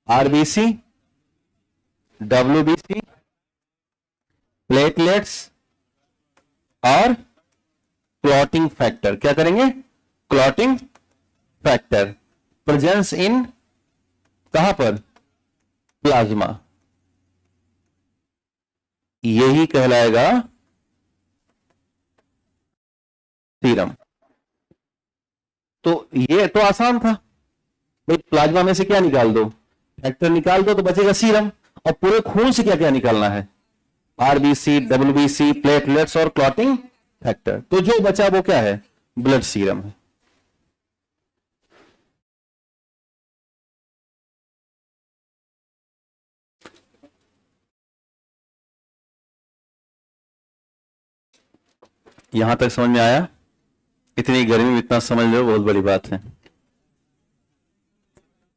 आरबीसी, डब्ल्यूबीसी, प्लेटलेट्स और क्लॉटिंग फैक्टर। क्या करेंगे, क्लॉटिंग फैक्टर प्रेजेंस इन, कहां पर, प्लाज्मा। यही कहलाएगा सीरम। तो ये तो आसान था भाई, प्लाज्मा में से क्या निकाल दो, फैक्टर निकाल दो तो बचेगा सीरम। और पूरे खून से क्या क्या निकालना है, आरबीसी, डब्ल्यूबीसी, प्लेटलेट्स और क्लॉटिंग फैक्टर। तो जो बचा वो क्या है, ब्लड सीरम है। यहां तक समझ में आया, इतनी गर्मी में इतना समझ लो बहुत बड़ी बात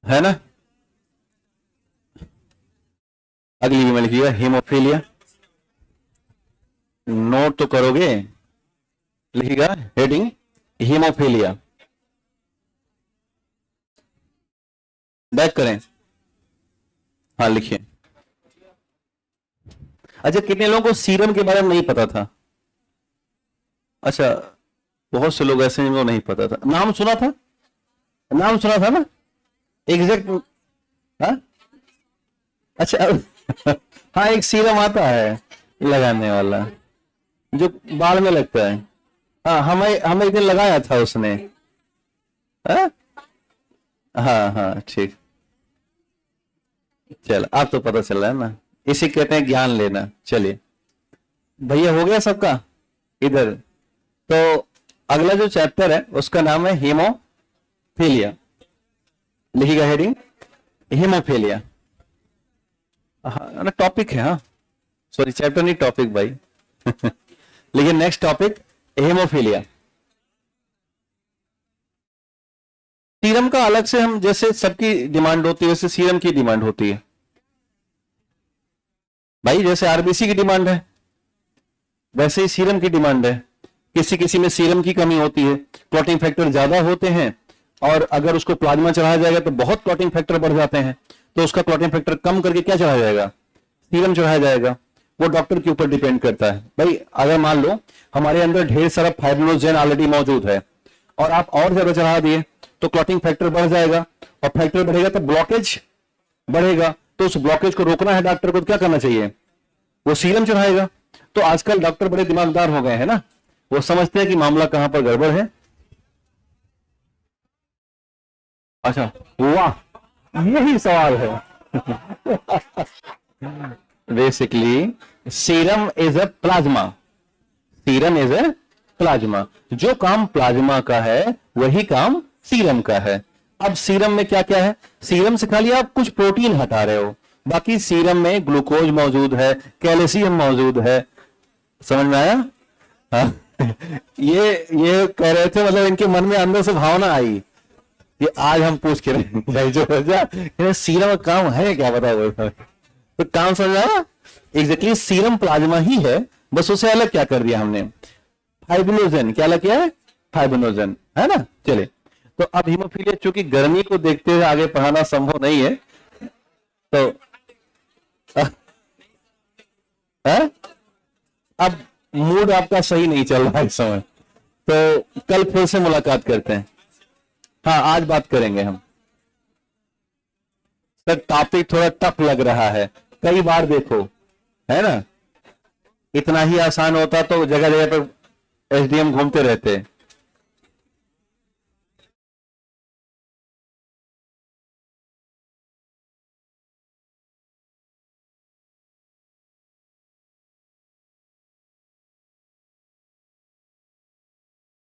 है ना। अगली में लिखिएगा हीमोफीलिया, नोट तो करोगे, लिखिएगा हेडिंग हीमोफीलिया। बैक करें, हाँ लिखिए। अच्छा, कितने लोगों को सीरम के बारे में नहीं पता था, अच्छा बहुत से लोग ऐसे जिनको नहीं पता था, नाम सुना था, नाम सुना था ना एग्जैक्ट, हाँ अच्छा हाँ एक सीरम आता है लगाने वाला जो बाल में लगता है, हाँ हमें हमें एक दिन लगाया था उसने, हाँ हाँ हाँ ठीक, चल अब तो पता चल रहा है ना, इसी कहते हैं ज्ञान लेना। चलिए भैया हो गया सबका इधर। तो अगला जो चैप्टर है उसका नाम है हीमोफीलिया, लिखिएगा हेडिंग हीमोफीलिया। हाँ टॉपिक है, हाँ सॉरी चैप्टर नहीं टॉपिक भाई लेकिन नेक्स्ट टॉपिक हीमोफीलिया। सीरम का अलग से हम, जैसे सबकी डिमांड होती है वैसे सीरम की डिमांड होती है भाई, जैसे आरबीसी की डिमांड है वैसे ही सीरम की डिमांड है। किसी किसी में सीरम की कमी होती है, क्लॉटिंग फैक्टर ज्यादा होते हैं, और अगर उसको प्लाज्मा चढ़ाया जाएगा तो बहुत क्लॉटिंग फैक्टर बढ़ जाते हैं, तो उसका क्लॉटिंग फैक्टर कम करके क्या चढ़ाया जाएगा, सीरम चढ़ाया जाएगा। वो डॉक्टर के ऊपर डिपेंड करता है भाई। अगर मान लो हमारे अंदर ढेर सारा फाइब्रिनोजेन ऑलरेडी मौजूद है और आप और ज्यादा चढ़ा दिए तो क्लॉटिंग फैक्टर बढ़ जाएगा, और फैक्टर बढ़ेगा तो ब्लॉकेज बढ़ेगा। तो उस ब्लॉकेज को रोकना है डॉक्टर को, तो क्या करना चाहिए, वो सीरम चढ़ाएगा। तो आजकल डॉक्टर बड़े दिमागदार हो गए हैं ना, वो समझते हैं कि मामला कहां पर गड़बड़ है। अच्छा वाह यही सवाल है basically serum is a plasma, serum is a plasma. जो काम प्लाज्मा का है वही काम सीरम का है। अब सीरम में क्या क्या है, सीरम से खाली आप कुछ प्रोटीन हटा रहे हो, बाकी सीरम में ग्लूकोज मौजूद है, कैल्शियम मौजूद है। समझ में आया, हाँ ये कह रहे थे, मतलब इनके मन में अंदर से भावना आई कि आज हम पूछ के रहे जो सीरम का काम है क्या बताओ, तो काम समझ आया। एग्जैक्टली सीरम प्लाज्मा ही है, बस उसे अलग क्या कर दिया हमने, फाइब्रिनोजेन, क्या अलग किया है, फाइब्रिनोजेन, है ना। चले तो अब हीमोफीलिया, चूंकि गर्मी को देखते हुए आगे पढ़ाना संभव नहीं है, तो अब मूड आपका सही नहीं चल रहा है इस समय, तो कल फिर से मुलाकात करते हैं। हाँ आज बात करेंगे हम, सर टॉपिक थोड़ा टफ लग रहा है, कई बार देखो, है ना। इतना ही आसान होता तो जगह जगह पर एसडीएम घूमते रहते।